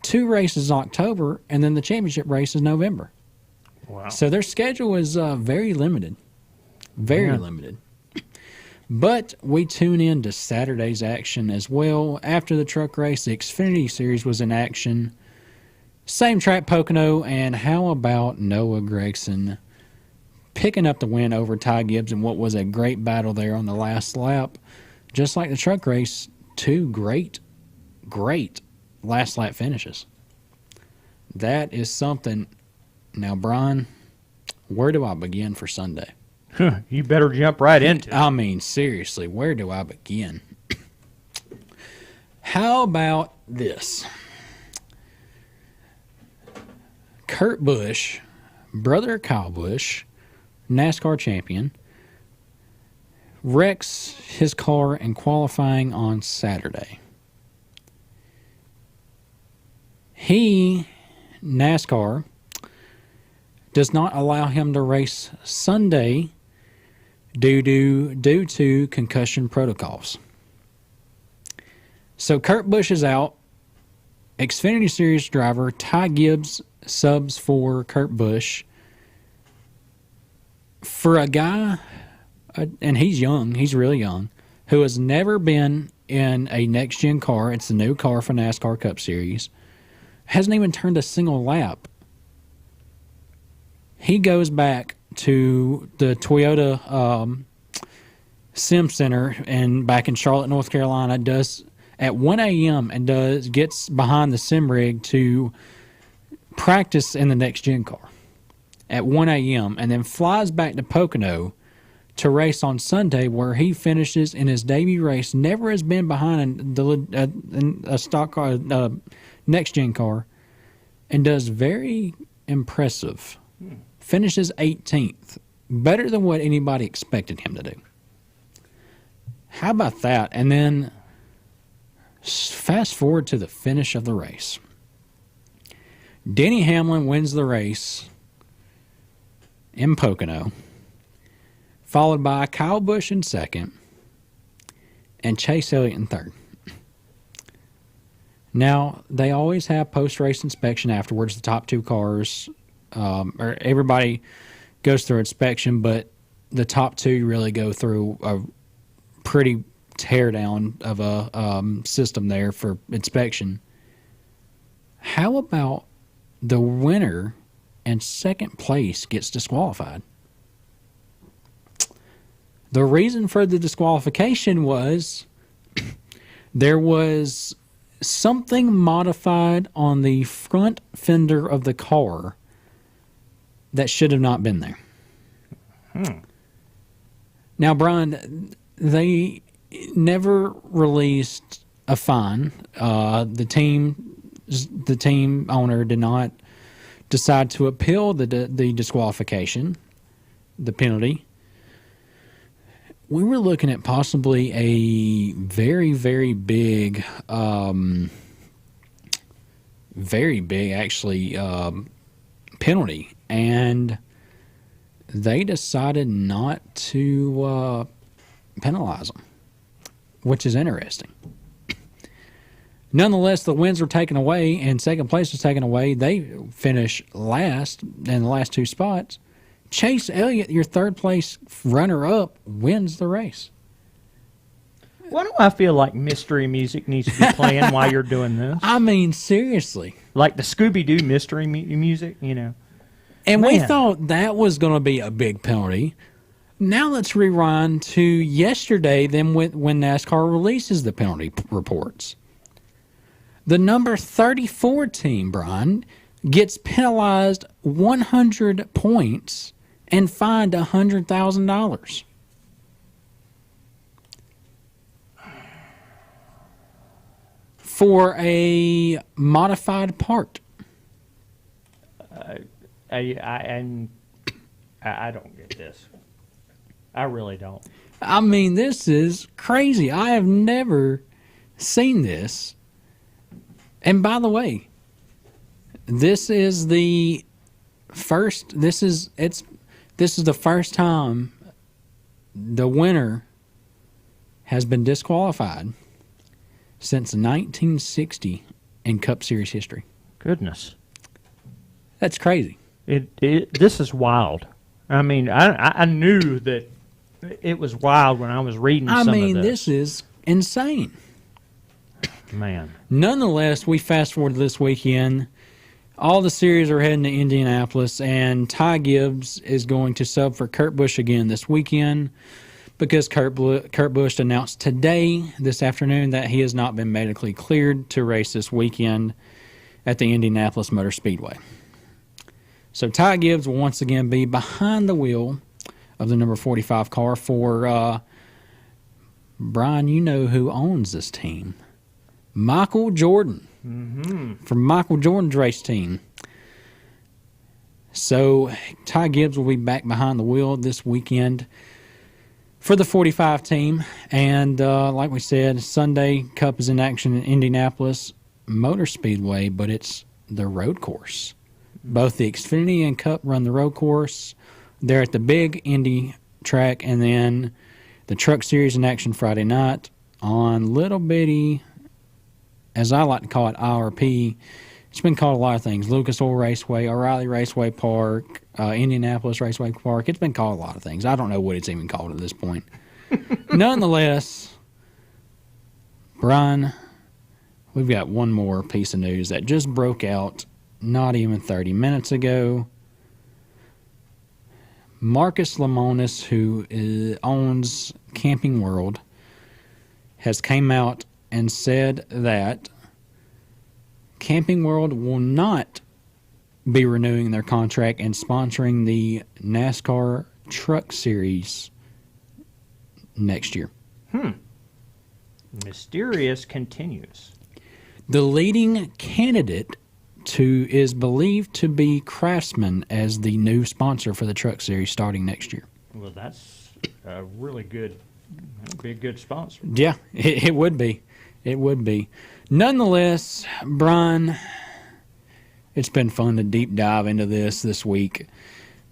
2 races in October, and then the championship race is November. Wow. So their schedule is very limited. Very limited. But we tune in to Saturday's action as well. After the truck race, the Xfinity Series was in action. Same track, Pocono, and how about Noah Gragson picking up the win over Ty Gibbs in what was a great battle there on the last lap. Just like the truck race, 2 great last lap finishes. That is something. Now, Brian, where do I begin for Sunday? You better jump right into it. I mean, seriously, where do I begin? How about this? Kurt Busch, brother Kyle Busch, NASCAR champion, wrecks his car in qualifying on Saturday. NASCAR, does not allow him to race Sunday due to concussion protocols. So Kurt Busch is out. Xfinity Series driver Ty Gibbs subs for Kurt Busch. For a guy, and he's young, he's really young, who has never been in a next-gen car. It's the new car for NASCAR Cup Series. Hasn't even turned a single lap. He goes back to the Toyota Sim Center and back in Charlotte, North Carolina, does at 1 a.m. and gets behind the sim rig to practice in the next-gen car at 1 a.m. and then flies back to Pocono to race on Sunday, where he finishes in his debut race. Never has been behind a stock car, next-gen car, and does very impressive. Finishes 18th. Better than what anybody expected him to do. How about that? And then fast forward to the finish of the race. Denny Hamlin wins the race in Pocono, followed by Kyle Busch in second and Chase Elliott in third. Now, they always have post-race inspection afterwards. The top two cars, or everybody goes through inspection, but the top two really go through a pretty teardown of a system there for inspection. How about the winner and second place gets disqualified? The reason for the disqualification was there was something modified on the front fender of the car that should have not been there. Now, Brian, they never released a fine. The team owner did not decide to appeal the disqualification, the penalty. We were looking at possibly a very, very big, actually, penalty. And they decided not to penalize them, which is interesting. Nonetheless, the wins were taken away and second place was taken away. They finish last in the last two spots. Chase Elliott, your third place runner-up, wins the race. Why do I feel like mystery music needs to be playing while you're doing this? I mean, seriously. Like the Scooby-Doo mystery music, you know. And we thought that was going to be a big penalty. Now let's rewind to yesterday, then when NASCAR releases the penalty reports. The number 34 team, Brian, gets penalized 100 points and fined $100,000. For a modified part. I don't get this. I really don't. I mean, this is crazy. I have never seen this. And by the way, this is the first. This is the first time the winner has been disqualified since 1960 in Cup Series history. Goodness, that's crazy. This is wild. I mean, I knew that it was wild when I was reading some of this. I mean, this is insane. Man. Nonetheless, we fast forward to this weekend. All the series are heading to Indianapolis, and Ty Gibbs is going to sub for Kurt Busch again this weekend because Kurt Busch announced this afternoon, that he has not been medically cleared to race this weekend at the Indianapolis Motor Speedway. So Ty Gibbs will once again be behind the wheel of the number 45 car for Brian, you know who owns this team. Michael Jordan. From Michael Jordan's race team. So Ty Gibbs will be back behind the wheel this weekend for the 45 team. And like we said, Sunday Cup is in action in Indianapolis Motor Speedway, but it's the road course. Both the Xfinity and Cup run the road course. They're at the big Indy track, and then the Truck Series in action Friday night on little bitty, as I like to call it, IRP. It's been called a lot of things. Lucas Oil Raceway, O'Reilly Raceway Park, Indianapolis Raceway Park. It's been called a lot of things. I don't know what it's even called at this point. Nonetheless, Brian, we've got one more piece of news that just broke out not even 30 minutes ago. Marcus Lemonis, who owns Camping World, has came out and said that Camping World will not be renewing their contract and sponsoring the NASCAR Truck Series next year. Mysterious continues. The leading candidate is believed to be Craftsman as the new sponsor for the Truck Series starting next year. Well, that's a really good. That'd be a good sponsor. Yeah, it would be. It would be. Nonetheless, Brian, it's been fun to deep dive into this week.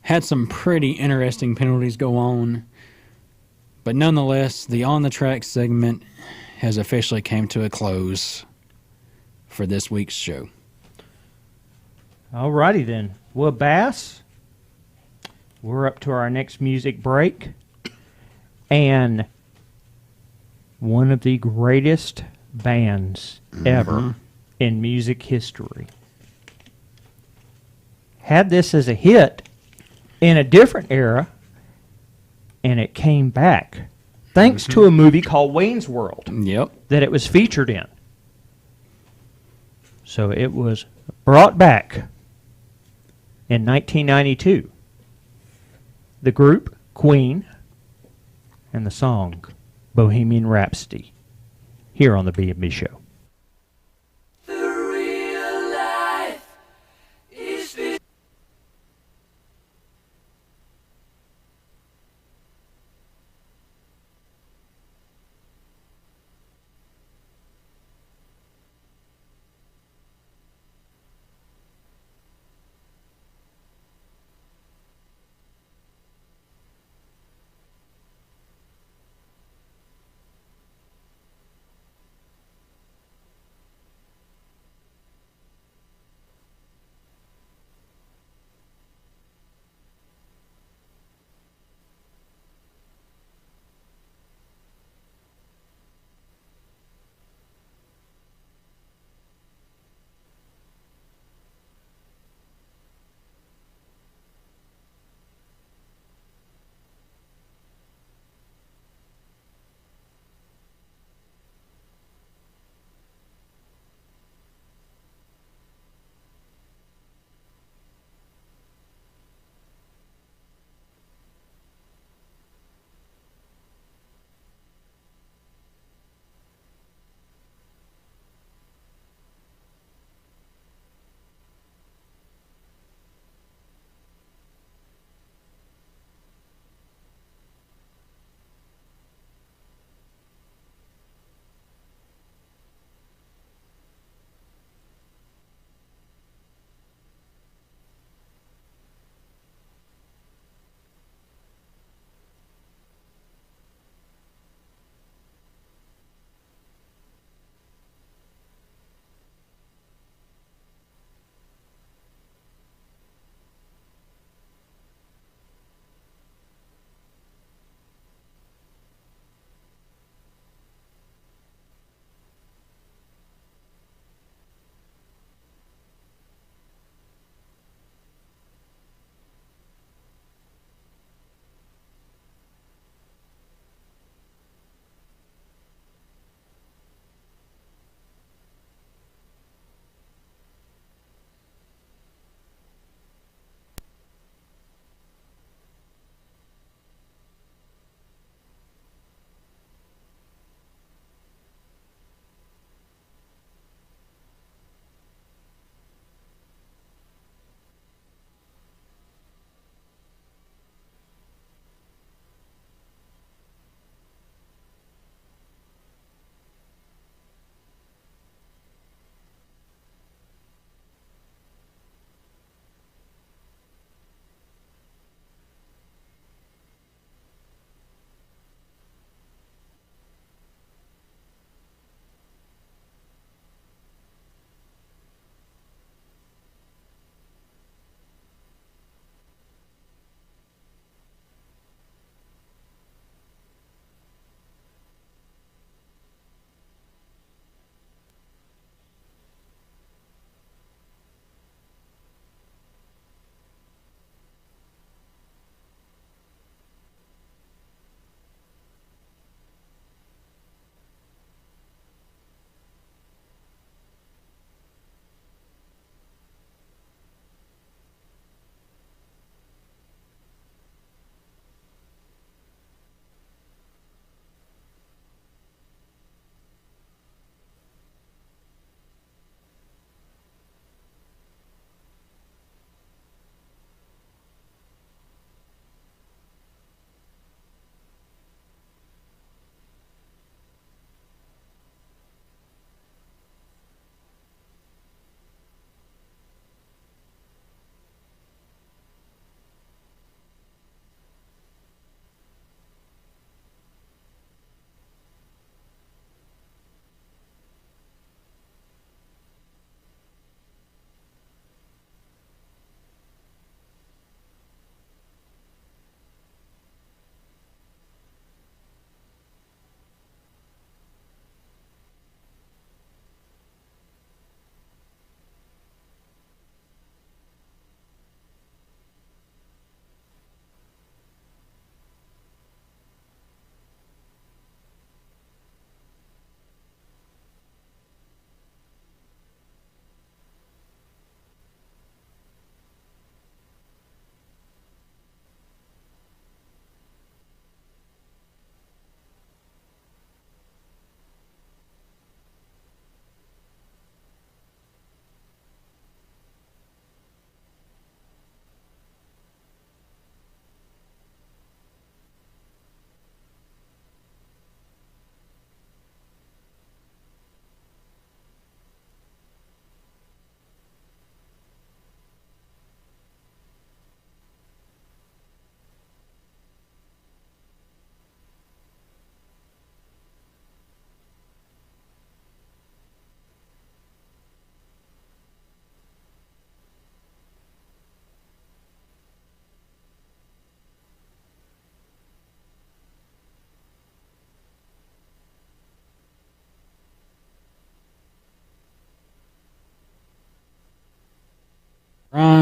Had some pretty interesting penalties go on. But nonetheless, the On the Track segment has officially came to a close for this week's show. Alrighty then. Well, Bass, we're up to our next music break. And one of the greatest bands ever in music history had this as a hit in a different era, and it came back thanks to a movie called Wayne's World that it was featured in. So it was brought back in 1992. The group, Queen, and the song, Bohemian Rhapsody, here on the B&B Show.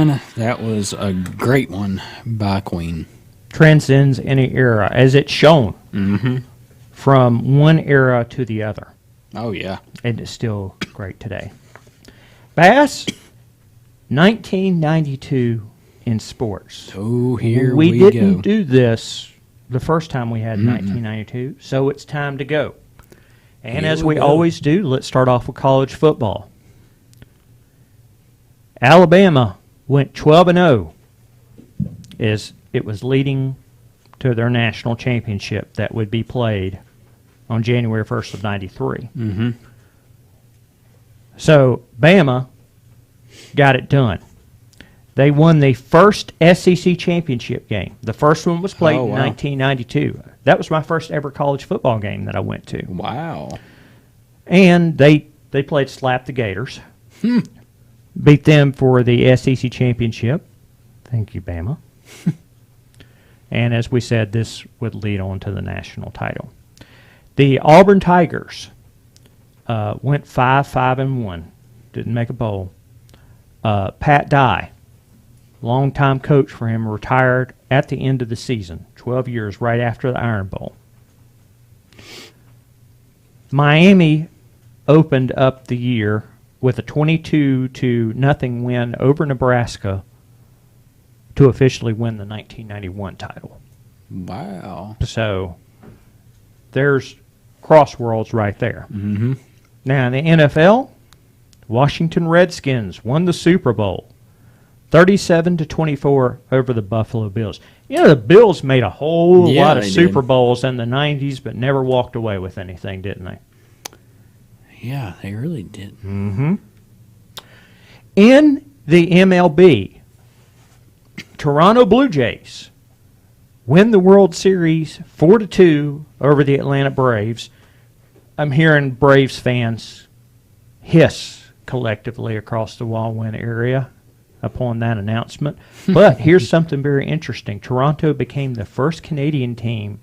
line. That was a great one by Queen. Transcends any era, as it's shown from one era to the other. Oh, yeah. And it's still great today. Bass, 1992 in sports. Oh, here we go. didn't do this the first time we had 1992, so it's time to go. And Here as we we go. always do, let's start off with college football. Alabama went 12-0 as it was leading to their national championship that would be played on January 1st of 93. So Bama got it done. They won the first SEC championship game. The first one was played Oh, in wow. 1992. That was my first ever college football game that I went to. Wow. And they played Slap the Gators. Beat them for the SEC championship. Thank you, Bama. And as we said, this would lead on to the national title. The Auburn Tigers went 5-1. Didn't make a bowl. Pat Dye, longtime coach for him, retired at the end of the season, 12 years right after the Iron Bowl. Miami opened up the year with a 22-0 win over Nebraska to officially win the 1991 title. Wow. So there's crossworlds right there. Now in the NFL, Washington Redskins won the Super Bowl 37-24 over the Buffalo Bills. You know, the Bills made a whole lot of they Super did. Bowls in the 90s, but never walked away with anything, didn't they? Yeah, they really did. In the MLB, Toronto Blue Jays win the World Series 4-2 over the Atlanta Braves. I'm hearing Braves fans hiss collectively across the Wallwin area upon that announcement. But here's something very interesting. Toronto became the first Canadian team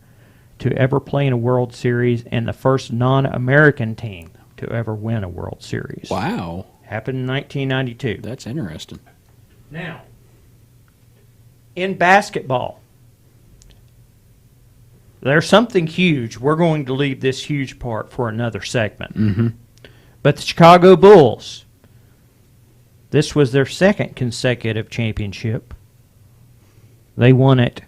to ever play in a World Series and the first non-American team to ever win a World Series. Wow. Happened in 1992. That's interesting. Now, in basketball, there's something huge. We're going to leave this huge part for another segment. But the Chicago Bulls, this was their second consecutive championship. They won it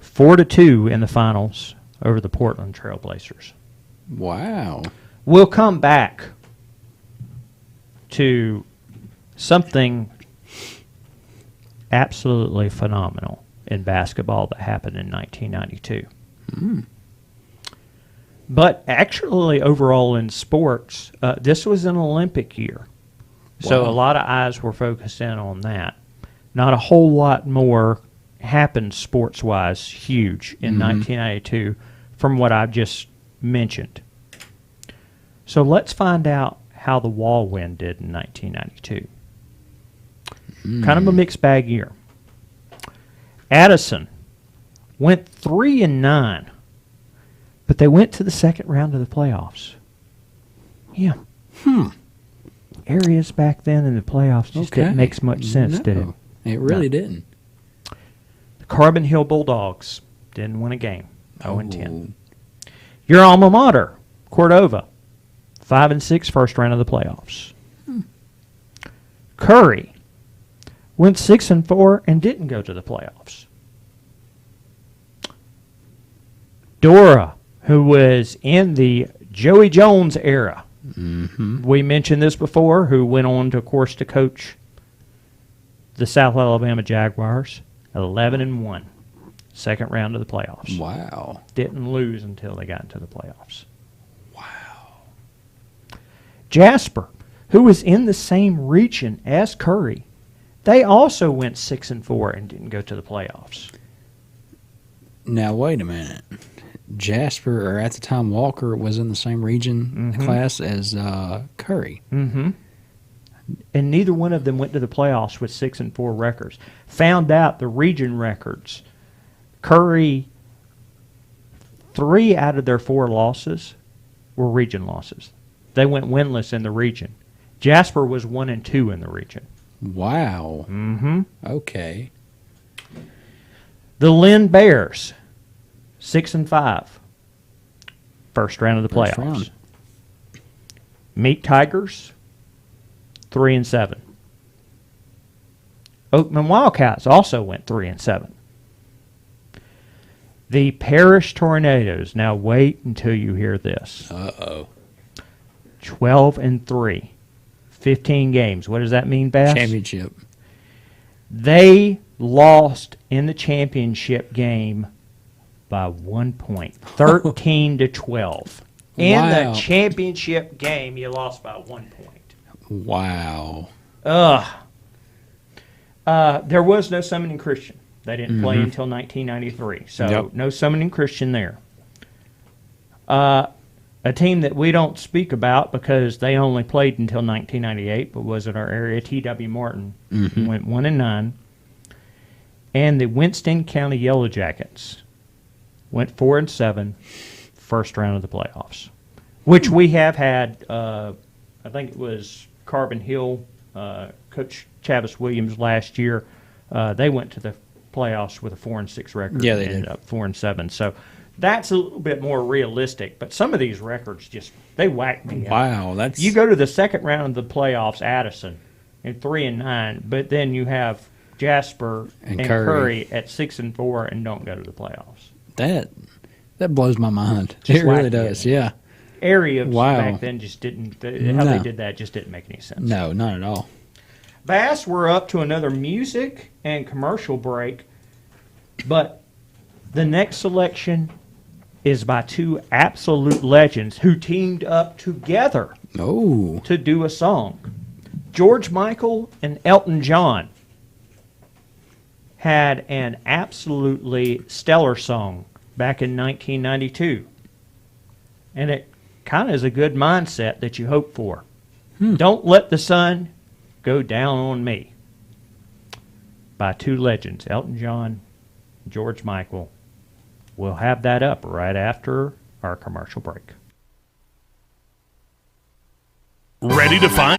4-2 in the finals over the Portland Trail Blazers. Wow. We'll come back to something absolutely phenomenal in basketball that happened in 1992. But actually, overall in sports, this was an Olympic year. So Wow. a lot of eyes were focused in on that. Not a whole lot more happened sports-wise huge in 1992 from what I've just mentioned. So let's find out how the Wallwin did in 1992. Kind of a mixed bag year. Addison went 3-9, but they went to the second round of the playoffs. Yeah. Areas back then in the playoffs just didn't make much sense, did it? No, it really didn't. The Carbon Hill Bulldogs didn't win a game. 0-10. Your alma mater, Cordova, 5-6, first round of the playoffs. Curry went 6-4 and didn't go to the playoffs. Dora, who was in the Joey Jones era, we mentioned this before, who went on to, of course, to coach the South Alabama Jaguars, 11-1, second round of the playoffs. Wow. Didn't lose until they got into the playoffs. Wow. Jasper, who was in the same region as Curry, they also went 6-4 and didn't go to the playoffs. Now, wait a minute. Jasper, or at the time Walker, was in the same region class as Curry. And neither one of them went to the playoffs with 6-4 records. Found out the region records. Curry, 3 out of their 4 losses were region losses. They went winless in the region. Jasper was 1-2 in the region. Wow. Mm-hmm. Okay. The Lynn Bears, 6-5. First round of the First playoffs. round. Meat Tigers, 3-7. Oakman Wildcats also went 3-7. The Parish Tornadoes. Now wait until you hear this. 12-3. 15 games. What does that mean, Bass? Championship. They lost in the championship game by 1 point, 13-12. In Wow. the championship game, you lost by 1 point. Wow. There was no Summoning Christian. They didn't play until 1993, so Yep. no Summoning Christian there. A team that we don't speak about because they only played until 1998, but was in our area, T.W. Martin, went 1-9. And the Winston County Yellow Jackets went 4-7, first round of the playoffs, which we have had. I think it was Carbon Hill, Coach Chavis Williams last year. They went to the playoffs with a 4-6 record. Yeah, they ended did. up 4-7. So that's a little bit more realistic. But some of these records they whack me out. Wow. That's You go to the second round of the playoffs, Addison, at 3-9, but then you have Jasper And and Curry. Curry at 6-4 and don't go to the playoffs. that blows my mind. Just It really wacky, does. isn't it? Yeah. Area Wow. back then just didn't. How they No. did that just didn't make any sense. No, not at all. Bass, we're up to another music and commercial break, but the next selection is by two absolute legends who teamed up together Oh. to do a song. George Michael and Elton John had an absolutely stellar song back in 1992. And it kind of is a good mindset that you hope for. Don't let the sun go down on me. By two legends, Elton John, George Michael. We'll have that up right after our commercial break. Ready to find?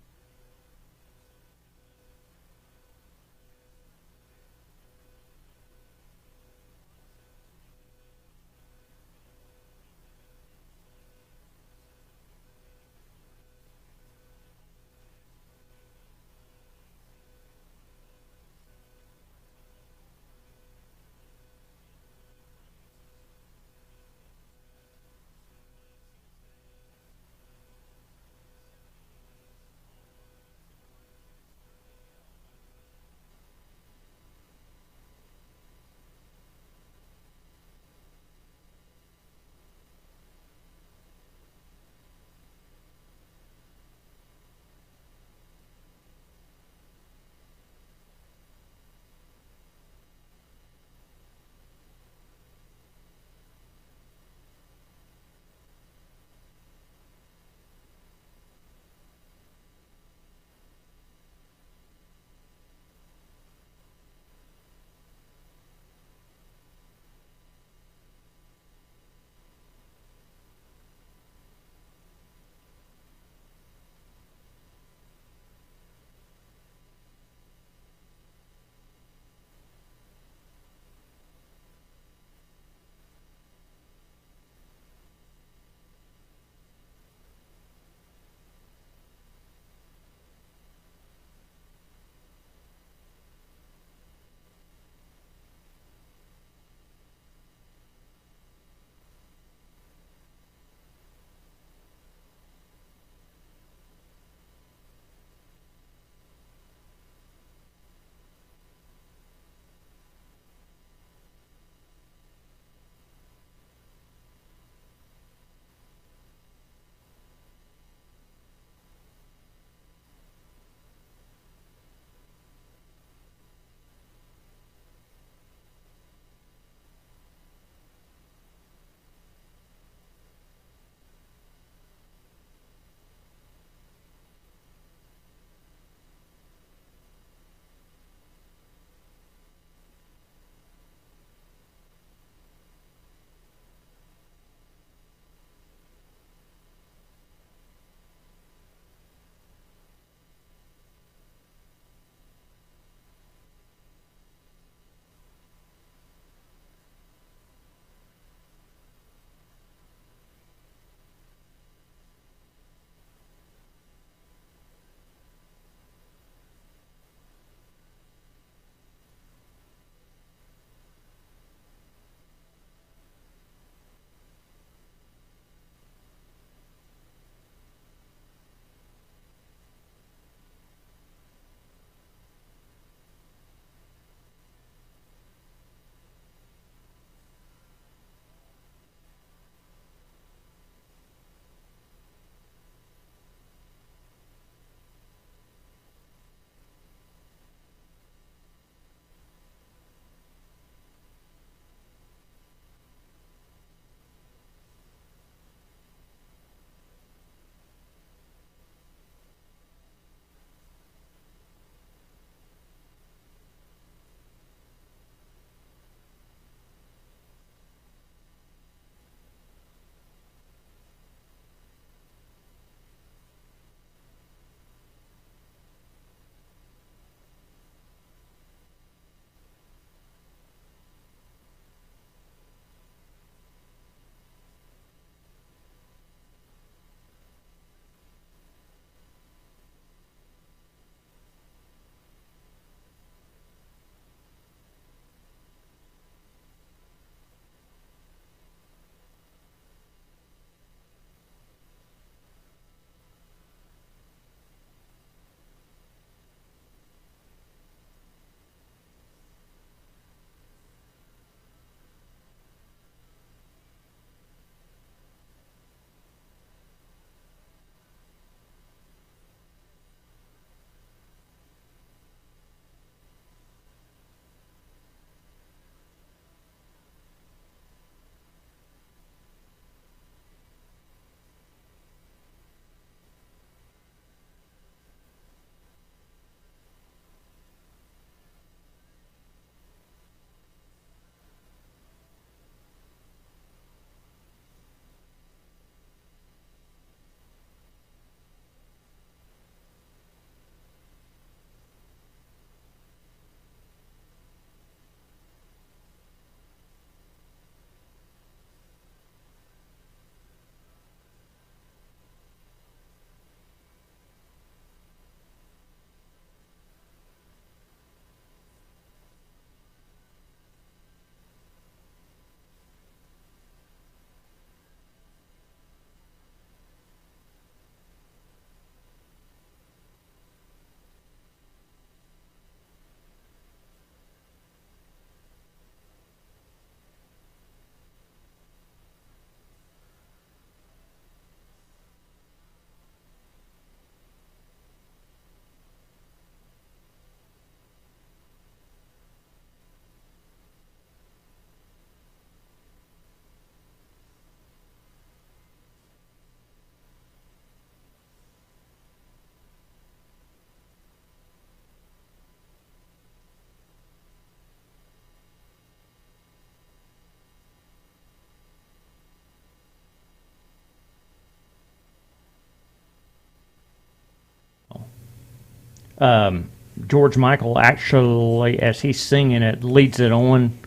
George Michael actually, as he's singing it, leads it on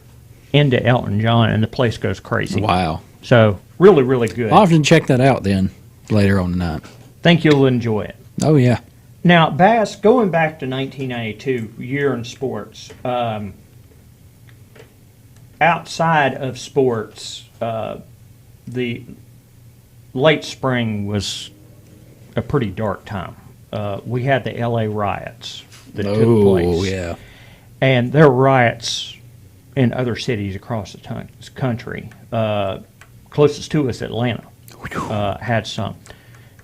into Elton John, and the place goes crazy. Wow. So really, really good. I'll have to check that out then later on tonight. Think you'll enjoy it. Oh, yeah. Now, Bass, going back to 1992, year in sports, outside of sports, the late spring was a pretty dark time. We had the L.A. riots that took place. Oh, yeah. And there were riots in other cities across the country. Closest to us, Atlanta, had some.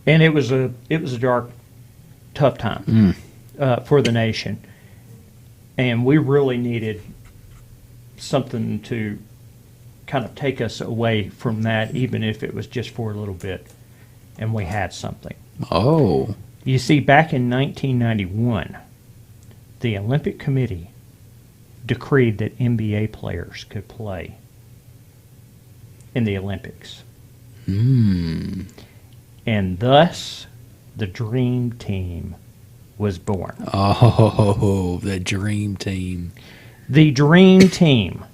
And it was a dark, tough time for the nation. And we really needed something to kind of take us away from that, even if it was just for a little bit. And we had something. Oh. You see, back in 1991, the Olympic Committee decreed that NBA players could play in the Olympics. And thus, the Dream Team was born. Oh, the Dream Team. The Dream Team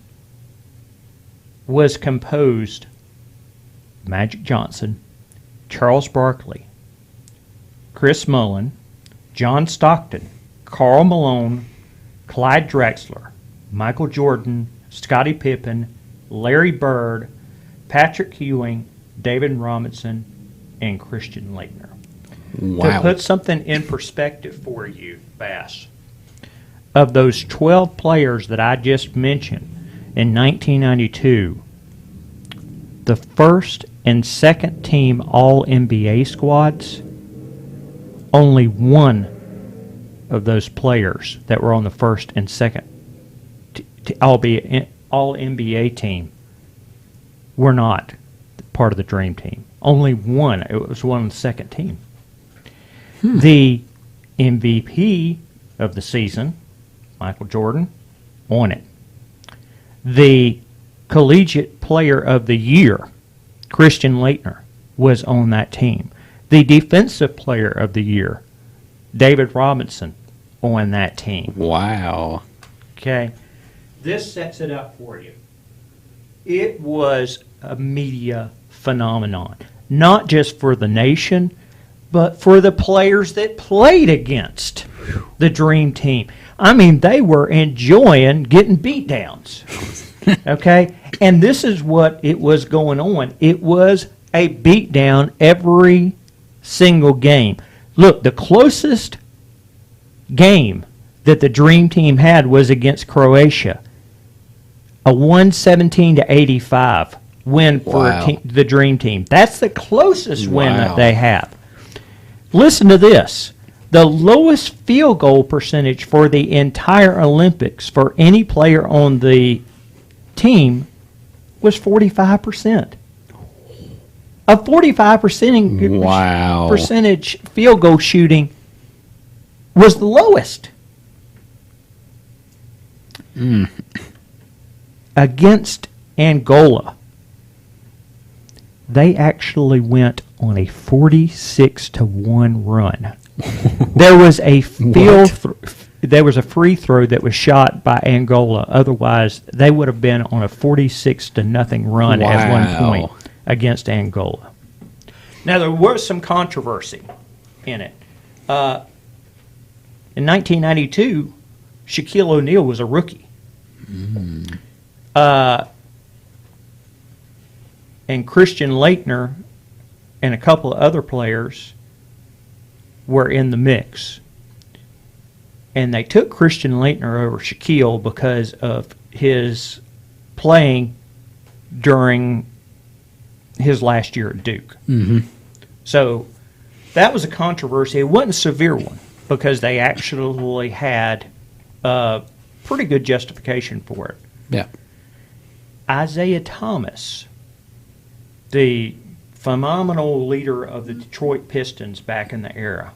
was composed Magic Johnson, Charles Barkley, Chris Mullin, John Stockton, Karl Malone, Clyde Drexler, Michael Jordan, Scottie Pippen, Larry Bird, Patrick Ewing, David Robinson, and Christian Laettner. Wow. To put something in perspective for you, Bass, of those 12 players that I just mentioned in 1992, the first and second team All-NBA squads, only one of those players that were on the first and second All-NBA team were not part of the Dream Team. Only one. It was one on the second team. The MVP of the season, Michael Jordan, on it. The Collegiate Player of the Year, Christian Laettner, was on that team. The Defensive Player of the Year, David Robinson, on that team. Wow. Okay. This sets it up for you. It was a media phenomenon, not just for the nation, but for the players that played against the Dream Team. I mean, they were enjoying getting beat downs. Okay? And this is what it was going on. It was a beat down every single game. Look, the closest game that the Dream Team had was against Croatia. A 117-85 win for the Dream Team. That's the closest win that they have. Listen to this. The lowest field goal percentage for the entire Olympics for any player on the team was 45%. A 45% percentage field goal shooting was the lowest. Against Angola, they actually went on a 46-1 run. There was a there was a free throw that was shot by Angola. Otherwise, they would have been on a 46-0 run at one point against Angola. Now, there was some controversy in it. In 1992, Shaquille O'Neal was a rookie. And Christian Laettner and a couple of other players were in the mix. And they took Christian Laettner over Shaquille because of his playing during his last year at Duke. So that was a controversy. It wasn't a severe one because they actually had a pretty good justification for it. Yeah. Isaiah Thomas, the phenomenal leader of the Detroit Pistons back in the era,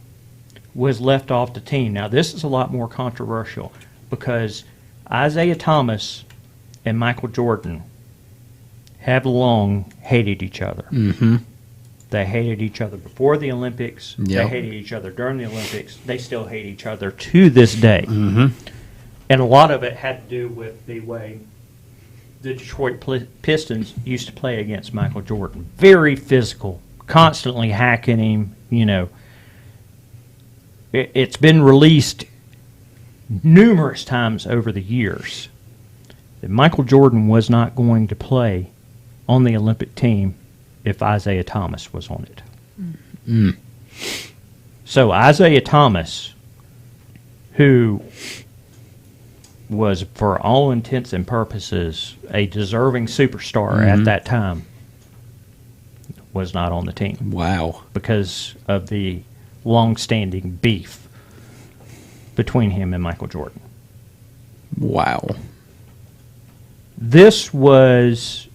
was left off the team. Now, this is a lot more controversial because Isaiah Thomas and Michael Jordan have long hated each other. They hated each other before the Olympics. Yep. They hated each other during the Olympics. They still hate each other to this day. Mm-hmm. And a lot of it had to do with the way the Detroit Pistons used to play against Michael Jordan. Very physical, constantly hacking him. You know, it's been released numerous times over the years that Michael Jordan was not going to play on the Olympic team if Isaiah Thomas was on it. Mm. So Isaiah Thomas, who was, for all intents and purposes, a deserving superstar at that time, was not on the team Wow. because of the long-standing beef between him and Michael Jordan. Wow. This was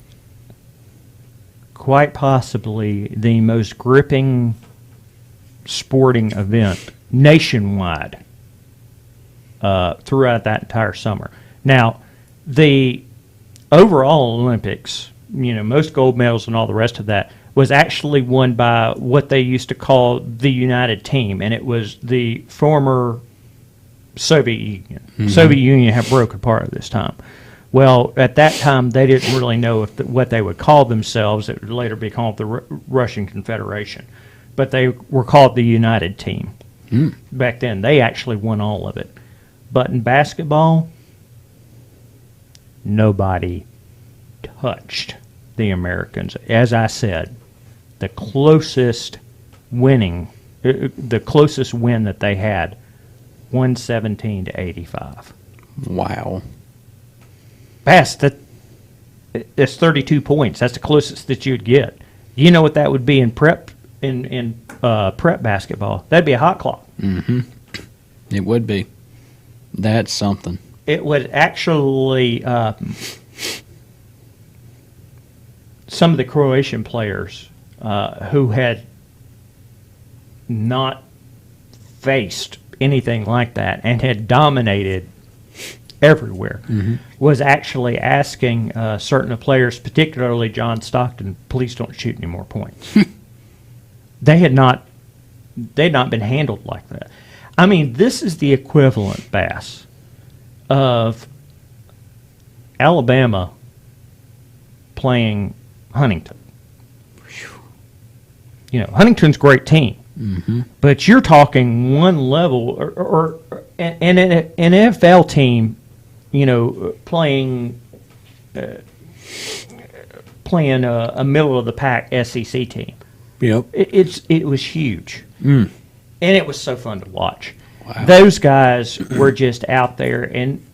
quite possibly the most gripping sporting event nationwide throughout that entire summer. Now, the overall Olympics, you know, most gold medals and all the rest of that, was actually won by what they used to call the United Team, and it was the former Soviet Union. Mm-hmm. Soviet Union had broke apart at this time. Well, at that time, they didn't really know if what they would call themselves. It would later be called the Russian Confederation. But they were called the United Team. Mm. Back then, they actually won all of it. But in basketball, nobody touched the Americans. As I said, the closest win that they had, 117 to 85. Wow. That's 32 points. That's the closest that you'd get. You know what that would be in prep basketball? That'd be a hot clock. Mm-hmm. It would be. That's something. It would actually some of the Croatian players who had not faced anything like that and had dominated everywhere, was actually asking certain players, particularly John Stockton, please don't shoot any more points. They'd not been handled like that. I mean, this is the equivalent, Bass, of Alabama playing Huntington. You know, Huntington's a great team. But you're talking one level, or an NFL team, you know, playing a middle of the pack SEC team. Yep. It was huge, and it was so fun to watch. Wow. Those guys were just out there, and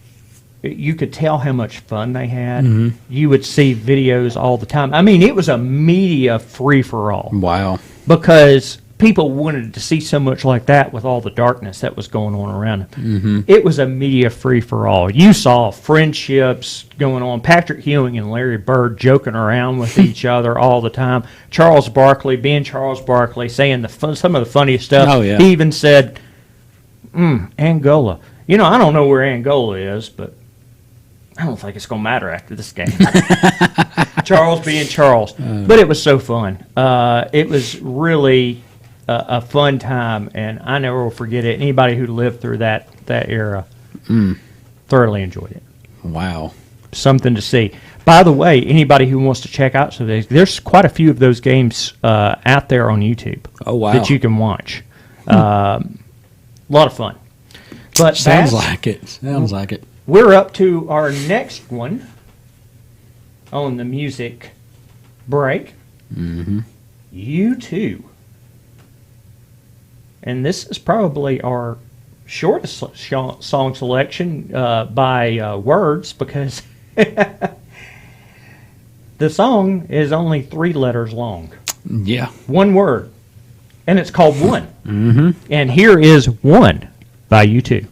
you could tell how much fun they had. You would see videos all the time. I mean, it was a media free-for-all. Wow. Because people wanted to see so much like that with all the darkness that was going on around them. It was a media free-for-all. You saw friendships going on. Patrick Ewing and Larry Bird joking around with each other all the time. Charles Barkley, being Charles Barkley, saying some of the funniest stuff. Oh, yeah. He even said, Angola. You know, I don't know where Angola is, but I don't think it's going to matter after this game. Charles being Charles. But it was so fun. It was really a fun time, and I never will forget it. Anybody who lived through that era thoroughly enjoyed it. Wow. Something to see. By the way, anybody who wants to check out some of these, there's quite a few of those games out there on YouTube. Oh, wow. That you can watch. A lot of fun. But Sounds like it. we're up to our next one on the music break. U2. And this is probably our shortest song selection by words, because the song is only 3 letters long. Yeah. One word. And it's called One. And here is One by U2.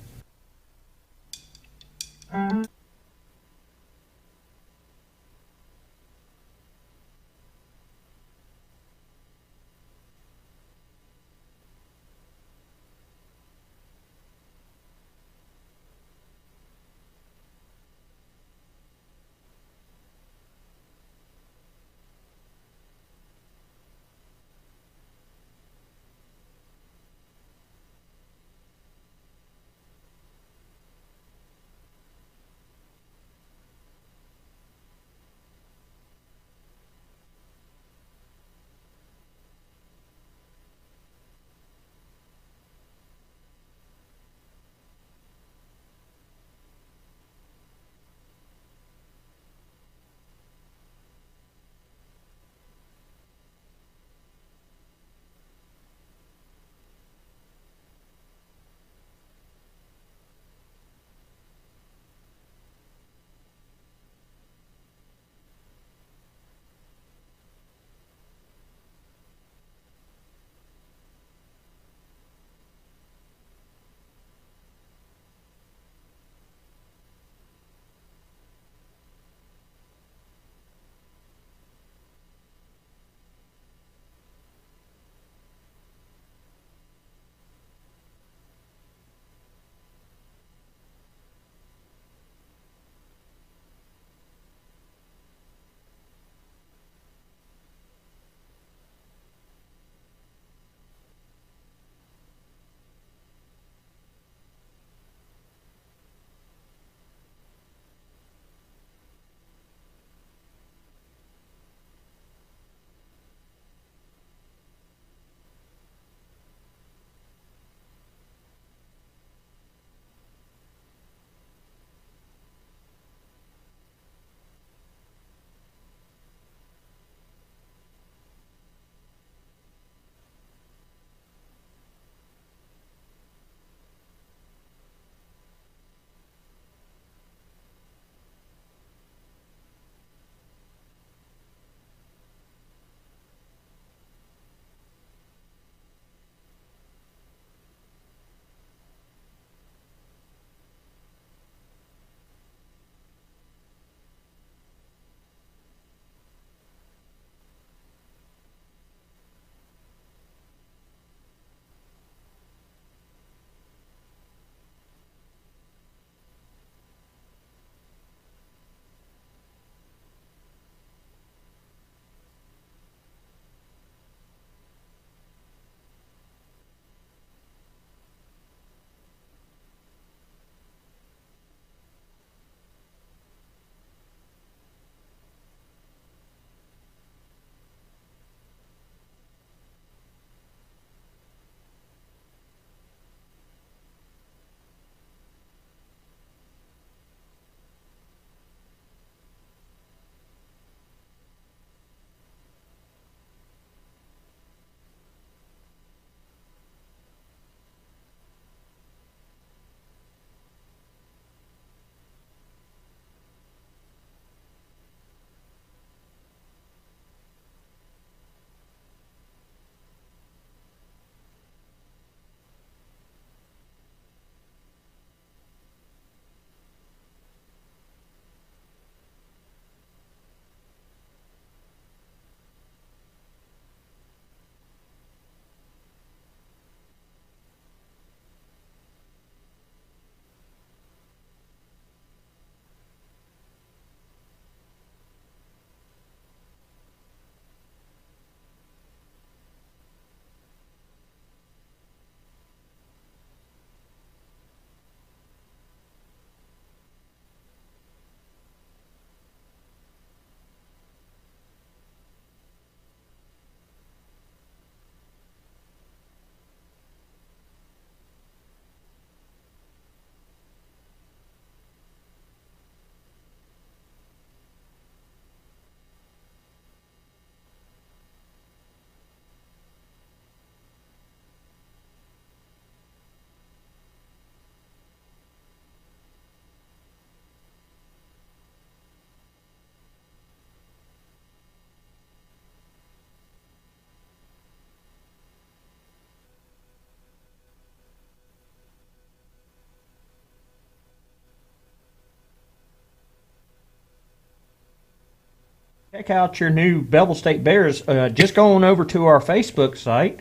Check out your new Bevel State Bears. Just go on over to our Facebook site.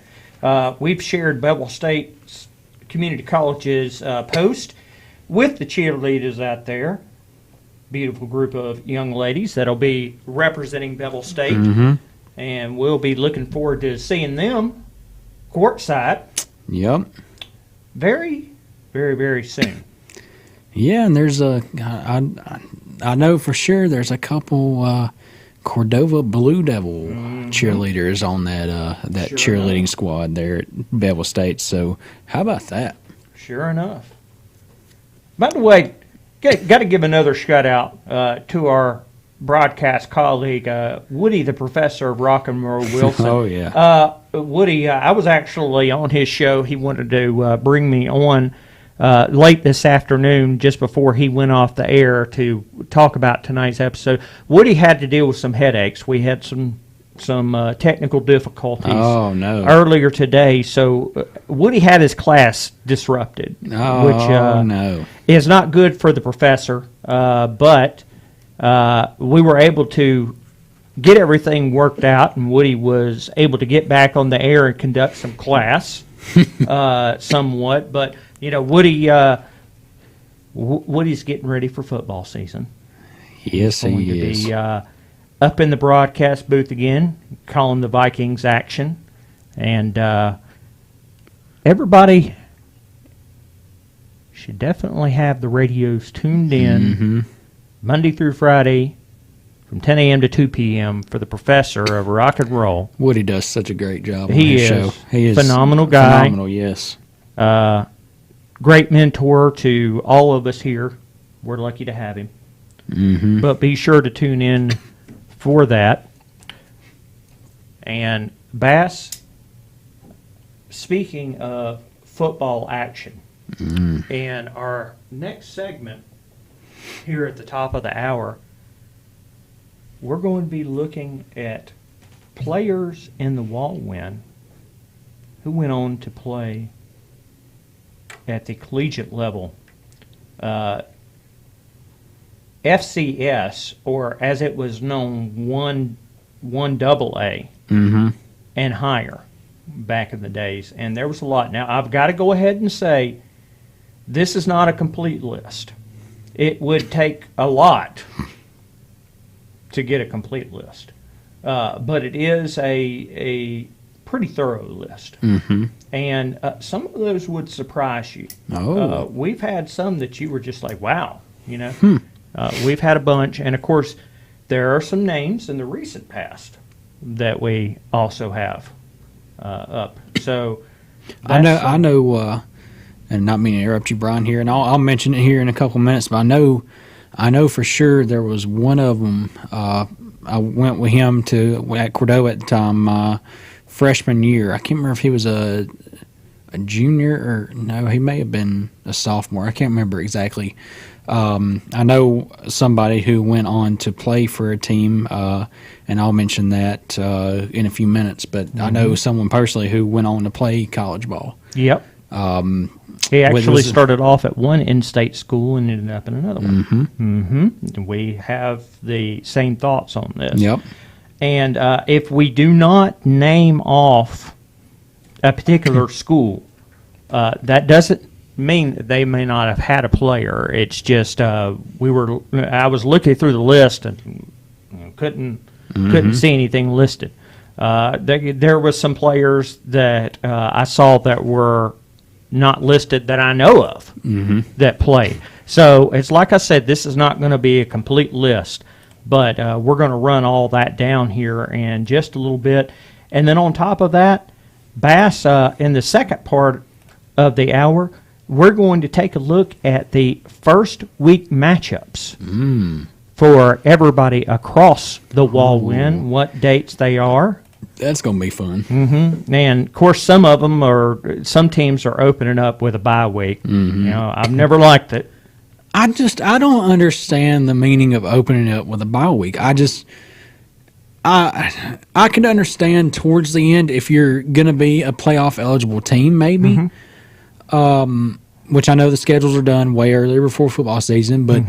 We've shared Bevel State Community College's post with the cheerleaders out there. Beautiful group of young ladies that'll be representing Bevel State. And we'll be looking forward to seeing them courtside. Yep. Very, very, very soon. Yeah, and there's I know for sure there's a couple Cordova Blue Devil cheerleaders on that Sure cheerleading enough. squad there at Bevel State. So how about that? Sure enough. By the way, got to give another shout out to our broadcast colleague, Woody, the professor of rock and roll Wilson. Oh, yeah. Woody, I was actually on his show. He wanted to bring me on late this afternoon, just before he went off the air, to talk about tonight's episode. Woody had to deal with some headaches. We had some technical difficulties earlier today, so Woody had his class disrupted, which is not good for the professor, but we were able to get everything worked out, and Woody was able to get back on the air and conduct some class somewhat. But, Woody's getting ready for football season. Yes, He's going to be up in the broadcast booth again, calling the Vikings action. And everybody should definitely have the radios tuned in Monday through Friday from 10 a.m. to 2 p.m. for the professor of rock and roll. Woody does such a great job on He his is. show. He is Phenomenal guy. Phenomenal, yes. Great mentor to all of us here. We're lucky to have him. But be sure to tune in for that. And Bass, speaking of football action, and our next segment here at the top of the hour, we're going to be looking at players in the Whirlwind who went on to play at the collegiate level. FCS, or as it was known, 1AA and higher back in the days. And there was a lot. Now, I've got to go ahead and say this is not a complete list. It would take a lot to get a complete list. But it is a pretty thorough list. And some of those would surprise you. We've had some that you were just like, wow, we've had a bunch. And, of course, there are some names in the recent past that we also have up. So I know, and not meaning to interrupt you, Brian, here, and I'll mention it here in a couple minutes, but I know for sure there was one of them. I went with him at Cordova at the time, freshman year. I can't remember if he was a junior or no, he may have been a sophomore. I can't remember exactly. I know somebody who went on to play for a team, and I'll mention that in a few minutes, but I know someone personally who went on to play college ball. Yep. He actually started off at one in-state school and ended up in another one. We have the same thoughts on this. Yep. And if we do not name off a particular school, that doesn't mean that they may not have had a player. It's just I was looking through the list and couldn't see anything listed. There was some players that I saw that were not listed that I know of that played. So it's like I said, this is not going to be a complete list, but we're going to run all that down here in just a little bit. And then on top of that, Bass, in the second part of the hour, we're going to take a look at the first week matchups for everybody across the Whirlwind, what dates they are. That's going to be fun. And, of course, some teams are opening up with a bye week. I've never liked it. I don't understand the meaning of opening up with a bye week. I can understand towards the end if you're going to be a playoff eligible team, maybe. Which I know the schedules are done way earlier before football season, but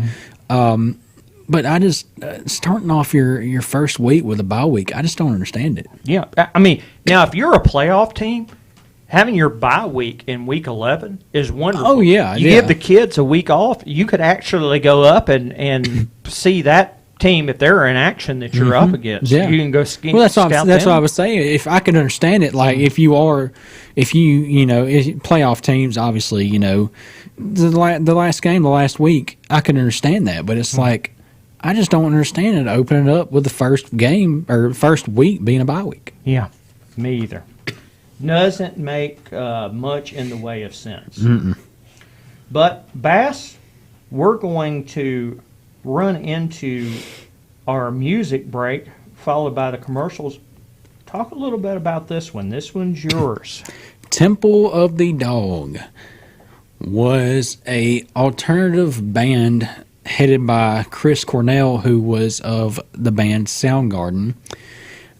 But I just starting off your first week with a bye week, I just don't understand it. Yeah, I mean, now if you're a playoff team, having your bye week in week 11 is wonderful. Oh, yeah, you yeah. give the kids a week off. You could actually go up and see that team if they're in action that you're up against. Yeah. You can go Well, that's what scout that's them. what I was saying. If I could understand it, like if playoff teams, obviously, the last game, the last week, I can understand that. But it's like I just don't understand it. Open it up with the first game or first week being a bye week. Yeah, me either. Doesn't make much in the way of sense. But Bass, we're going to run into our music break, followed by the commercials. Talk a little bit about this one. This one's yours. Temple of the Dog was a alternative band headed by Chris Cornell, who was of the band Soundgarden.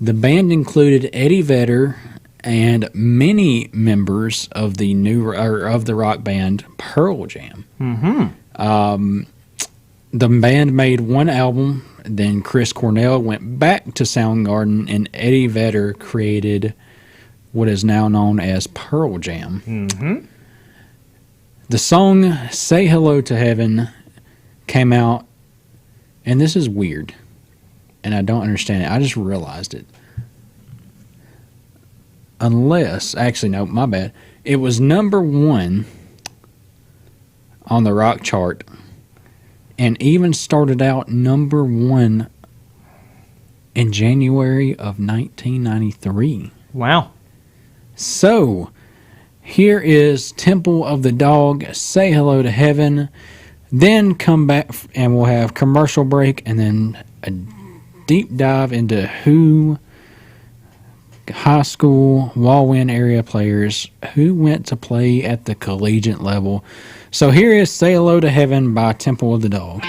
The band included Eddie Vedder and many members of the rock band Pearl Jam. The band made one album, then Chris Cornell went back to Soundgarden, and Eddie Vedder created what is now known as Pearl Jam. The song Say Hello to Heaven came out, and this is weird, and I don't understand it. I just realized it. Actually, no, my bad. It was number 1 on the rock chart, and even started out number 1 in January of 1993. Wow. So, here is Temple of the Dog, Say Hello to Heaven, then come back and we'll have commercial break, and then a deep dive into who high school Wallwin area players who went to play at the collegiate level. So here is Say Hello to Heaven by Temple of the Dog.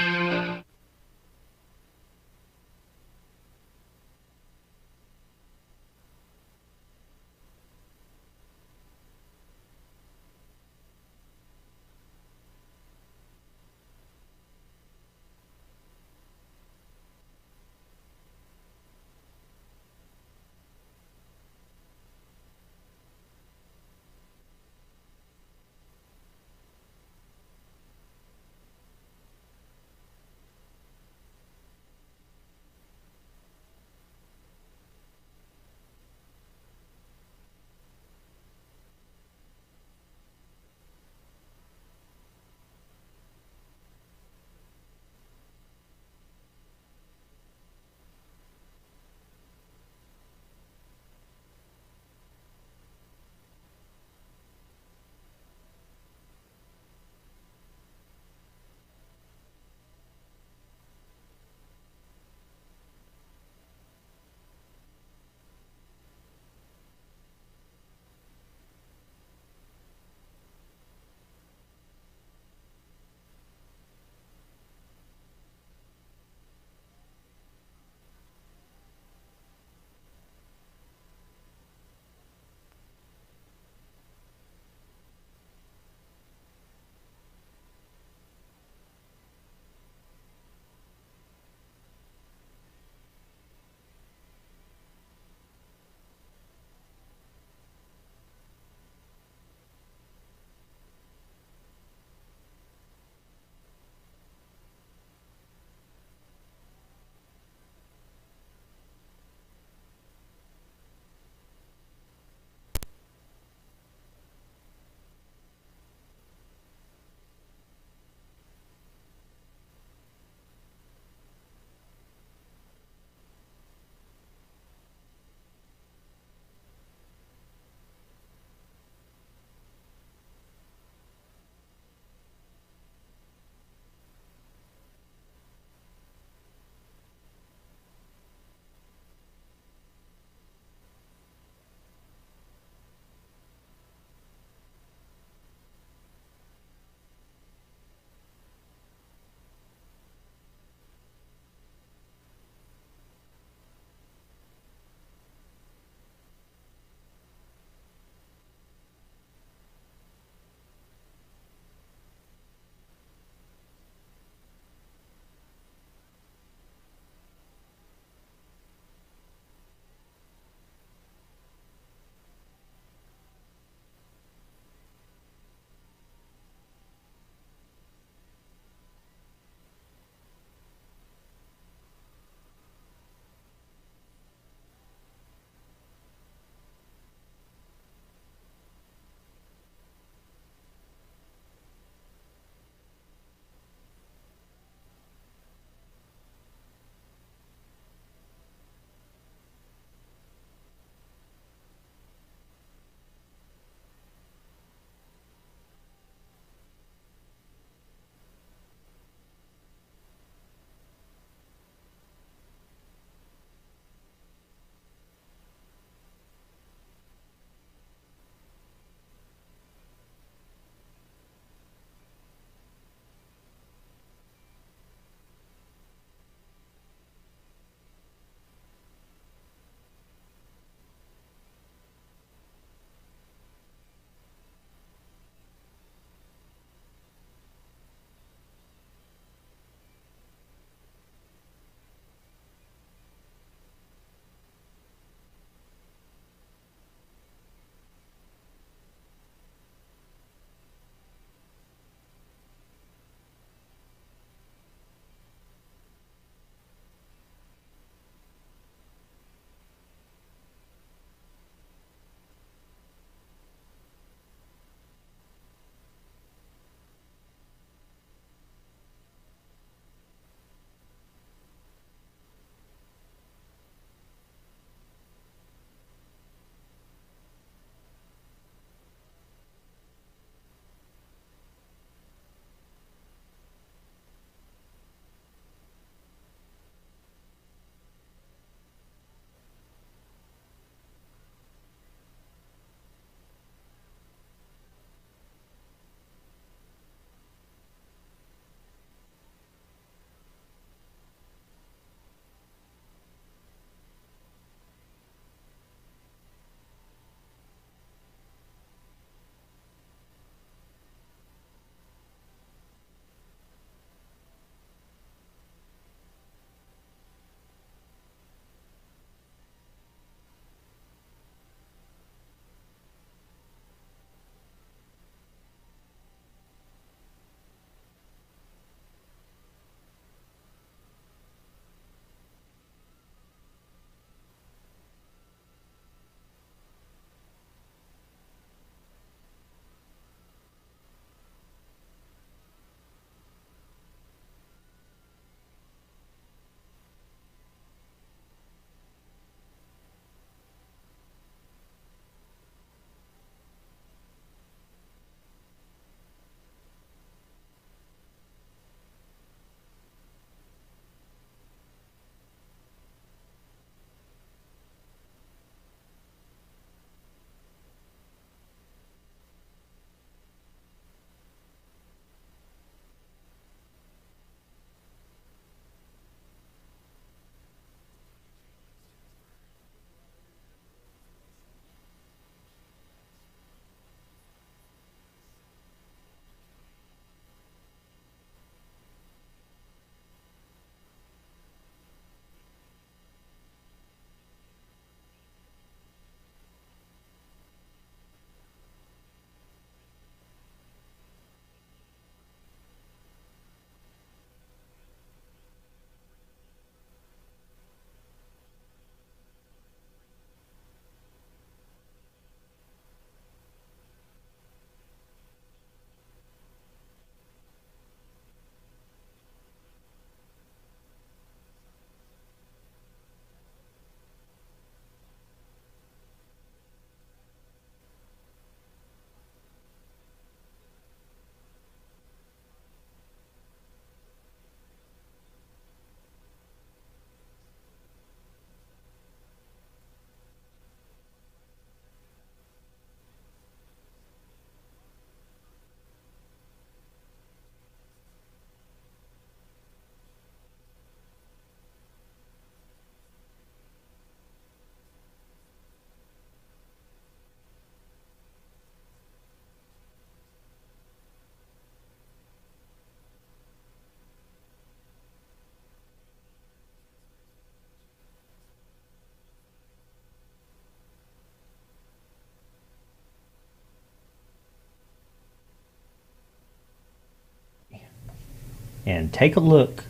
and take a look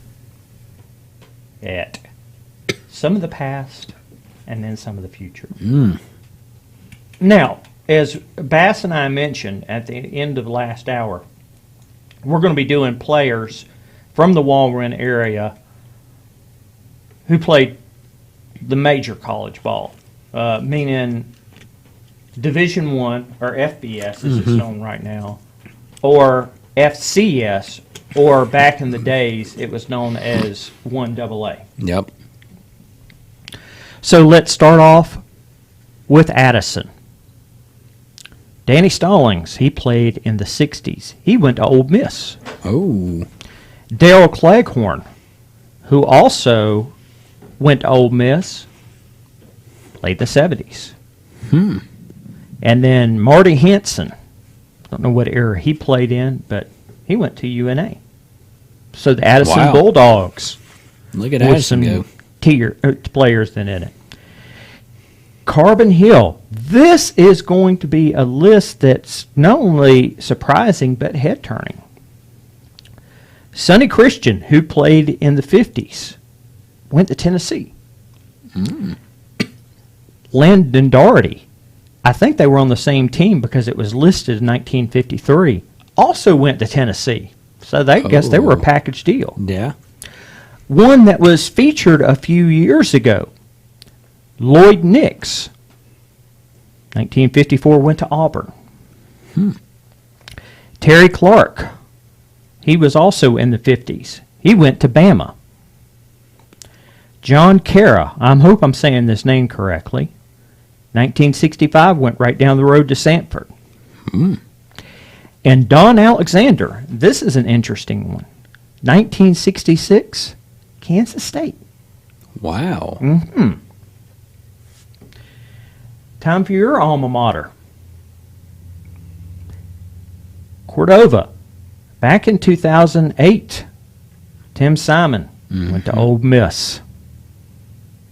at some of the past and then some of the future. Now, as Bass and I mentioned at the end of last hour, we're going to be doing players from the Walren area who played the major college ball, meaning Division One or FBS as it's known right now, or FCS, or back in the days it was known as 1AA. Yep. So let's start off with Addison. Danny Stallings, he played in the 60s. He went to Ole Miss. Oh. Dale Cleghorn, who also went to Ole Miss, played the 70s. And then Marty Henson, don't know what era he played in, but he went to UNA. So the Addison Bulldogs. Look at with Addison some go. players in it. Carbon Hill. This is going to be a list that's not only surprising but head-turning. Sonny Christian, who played in the 50s, went to Tennessee. Landon Doherty, I think they were on the same team because it was listed in 1953, also went to Tennessee. So they guess they were a package deal. Yeah. One that was featured a few years ago, Lloyd Nix, 1954, went to Auburn. Terry Clark, he was also in the 50s. He went to Bama. John Cara, I hope I'm saying this name correctly, 1965, went right down the road to Sanford. And Don Alexander, this is an interesting one, 1966, Kansas State. Wow. Time for your alma mater. Cordova. Back in 2008, Tim Simon went to Ole Miss.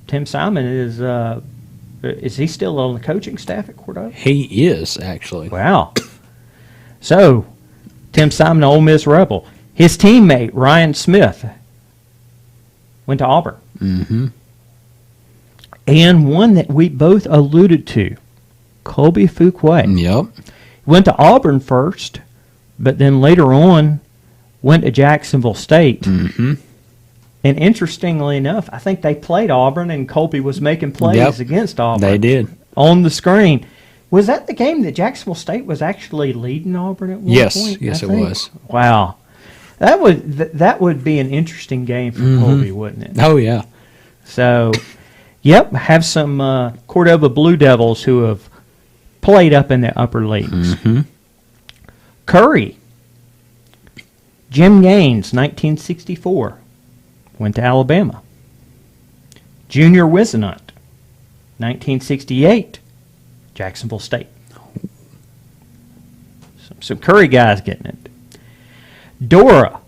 Tim Simon is he still on the coaching staff at Cordova? He is, actually. Wow. So, Tim Simon, Ole Miss Rebel. His teammate, Ryan Smith, went to Auburn. And one that we both alluded to, Colby Fuquay. Yep. Went to Auburn first, but then later on went to Jacksonville State. And interestingly enough, I think they played Auburn, and Colby was making plays against Auburn. They did. On the screen. Was that the game that Jacksonville State was actually leading Auburn at one point? Yes, it was. Wow. That would be an interesting game for Colby, wouldn't it? Oh, yeah. So, yep, have some Cordova Blue Devils who have played up in the upper leagues. Curry. Jim Gaines, 1964, went to Alabama. Junior Wisenant, 1968, Jacksonville State. Some Curry guys getting it. Dora.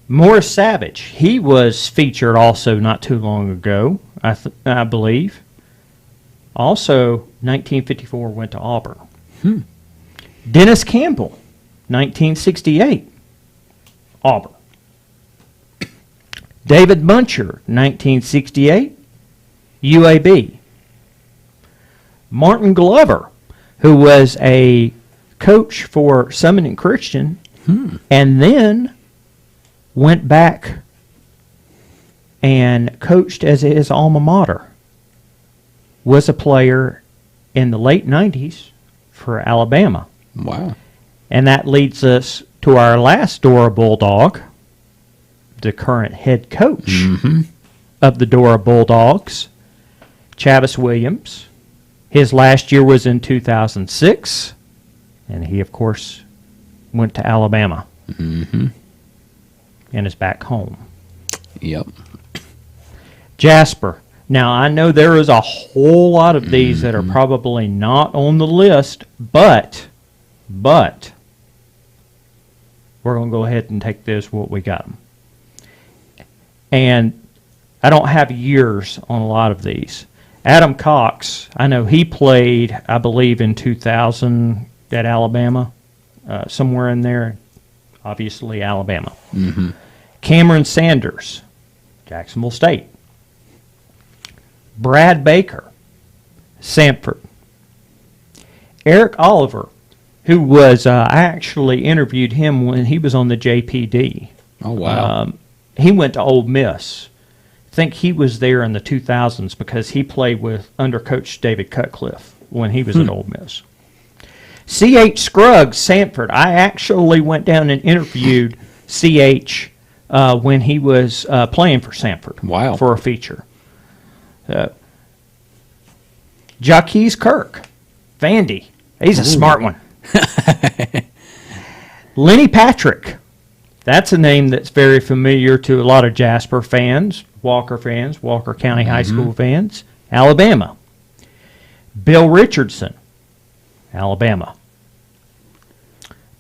Morris Savage. He was featured also not too long ago, I believe. Also, 1954, went to Auburn. Dennis Campbell, 1968, Auburn. David Muncher, 1968, UAB. Martin Glover, who was a coach for Summoning Christian, and then went back and coached as his alma mater, was a player in the late 90s for Alabama. Wow. And that leads us to our last Dora Bulldog, the current head coach of the Dora Bulldogs, Chavis Williams. His last year was in 2006, and he, of course, went to Alabama and is back home. Yep. Jasper. Now, I know there is a whole lot of these that are probably not on the list, but we're going to go ahead and take this what we got them. And I don't have years on a lot of these. Adam Cox, I know he played, I believe, in 2000 at Alabama, somewhere in there, obviously Alabama. Cameron Sanders, Jacksonville State. Brad Baker, Samford. Eric Oliver, who was, I actually interviewed him when he was on the JPD. Oh, wow. He went to Ole Miss. I think he was there in the 2000s because he played under Coach David Cutcliffe when he was at Ole Miss. C.H. Scruggs, Samford. I actually went down and interviewed C.H. When he was playing for Samford. Wow. For a feature. Jaquez Kirk, Vandy. He's a smart one. Lenny Patrick. That's a name that's very familiar to a lot of Jasper fans, Walker County High School fans. Alabama. Bill Richardson, Alabama.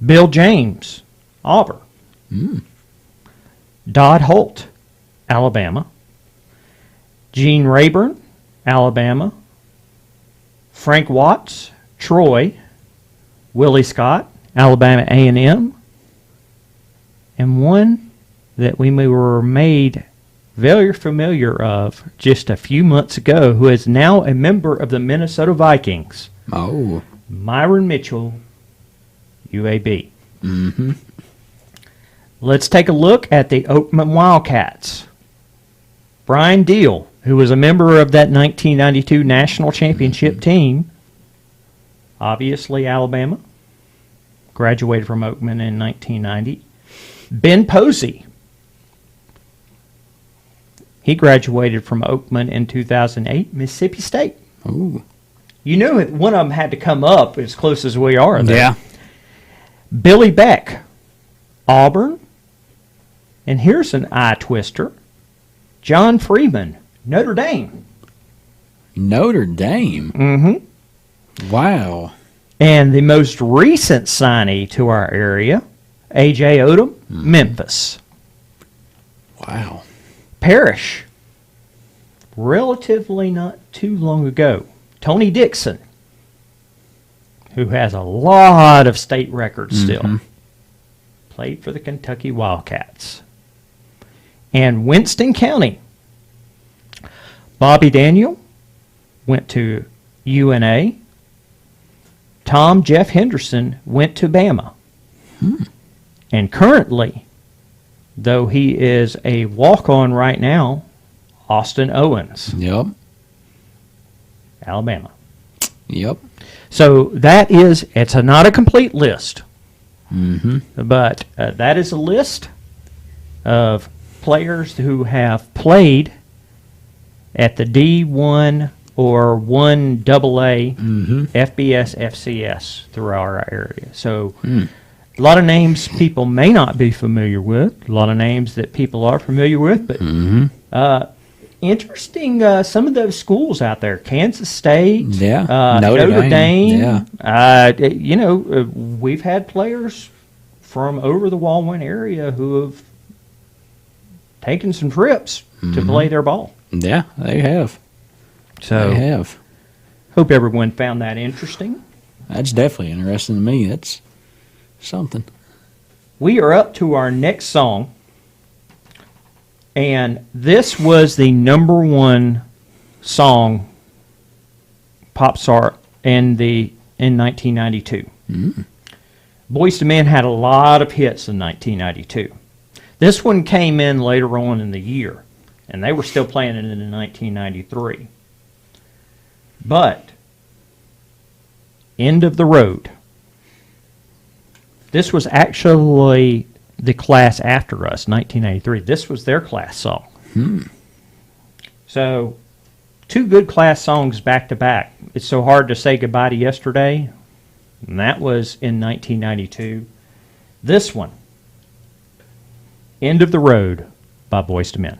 Bill James, Auburn. Dodd Holt, Alabama. Gene Rayburn, Alabama. Frank Watts, Troy. Willie Scott, Alabama A&M. And one that we were made very familiar of just a few months ago, who is now a member of the Minnesota Vikings. Oh. Myron Mitchell, UAB. Mm-hmm. Let's take a look at the Oakman Wildcats. Brian Deal, who was a member of that 1992 national championship team, obviously Alabama, graduated from Oakman in 1990. Ben Posey, he graduated from Oakman in 2008, Mississippi State. Ooh. You knew one of them had to come up as close as we are there. Yeah. Billy Beck, Auburn. And here's an eye twister. John Freeman, Notre Dame. Notre Dame? Mm-hmm. Wow. And the most recent signee to our area, A.J. Odom, Memphis. Wow. Parrish, relatively not too long ago, Tony Dixon, who has a lot of state records still, played for the Kentucky Wildcats. And Winston County, Bobby Daniel went to UNA. Tom Jeff Henderson went to Bama. And currently, though he is a walk-on right now, Austin Owens, Yep. Alabama. Yep. So it's not a complete list, Mm-hmm. but that is a list of players who have played at the D1 or 1AA FBS, FCS throughout our area. So a lot of names people may not be familiar with, a lot of names that people are familiar with, but interesting, some of those schools out there, Kansas State, Yeah. Notre Dame. Yeah. We've had players from over the Walwyn area who have taken some trips to play their ball. Yeah, they have. So They have. hope everyone found that interesting. That's definitely interesting to me. That's something. We are up to our next song, and this was the number one song pop star in 1992. Boyz II Men had a lot of hits in 1992. This one came in later on in the year, and they were still playing it in 1993. But End of the Road. This was actually the class after us, 1993. This was their class song. So, two good class songs back to back. It's so hard to say goodbye to yesterday. And that was in 1992. This one, End of the Road by Boyz II Men.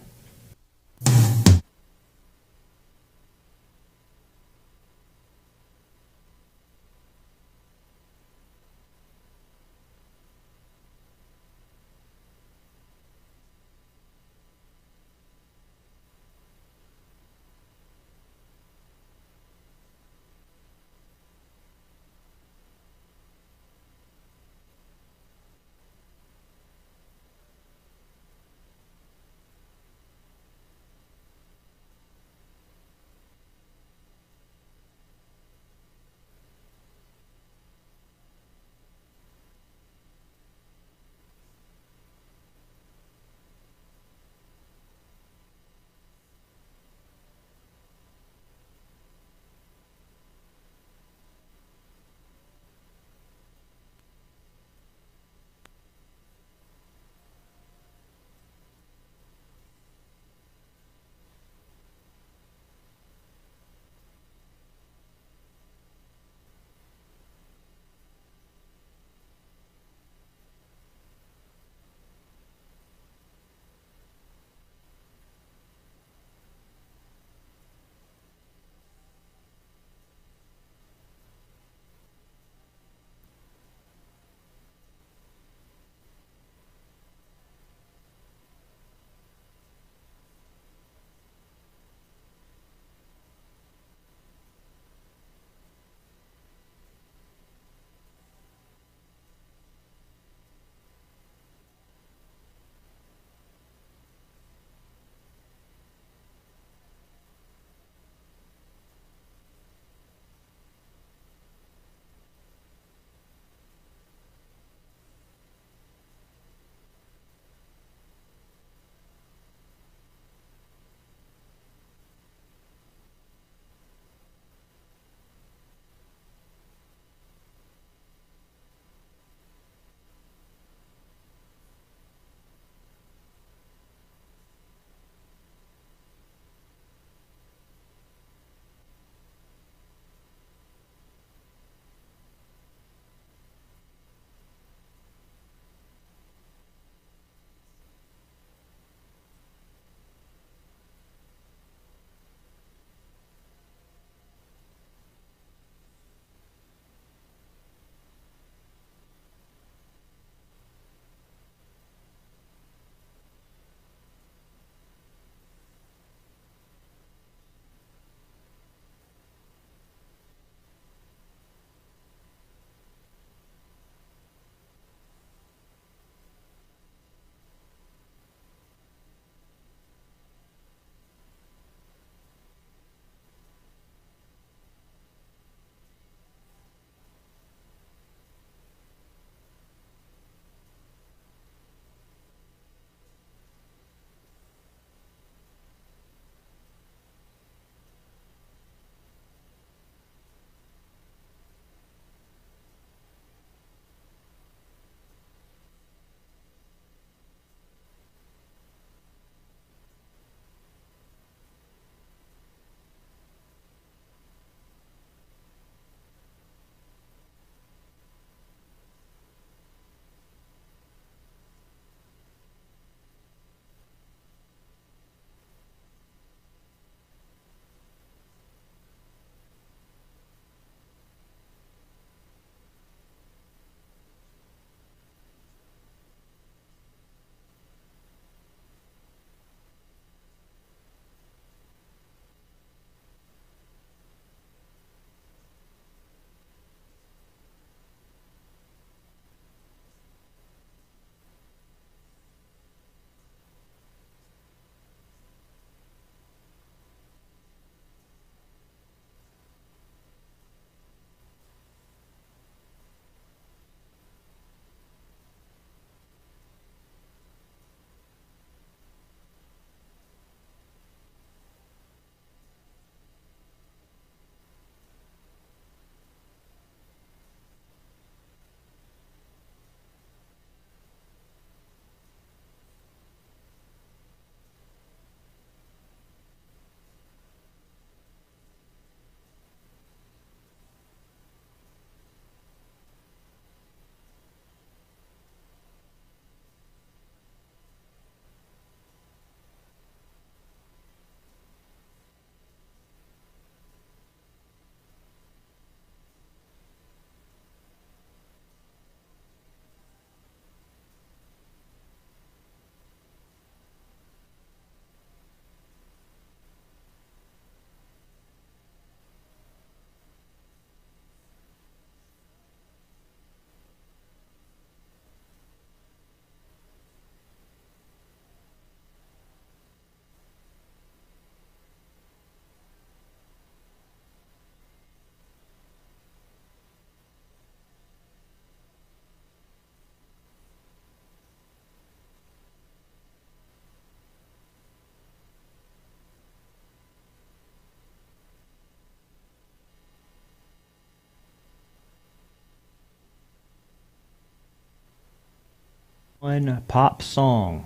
One pop song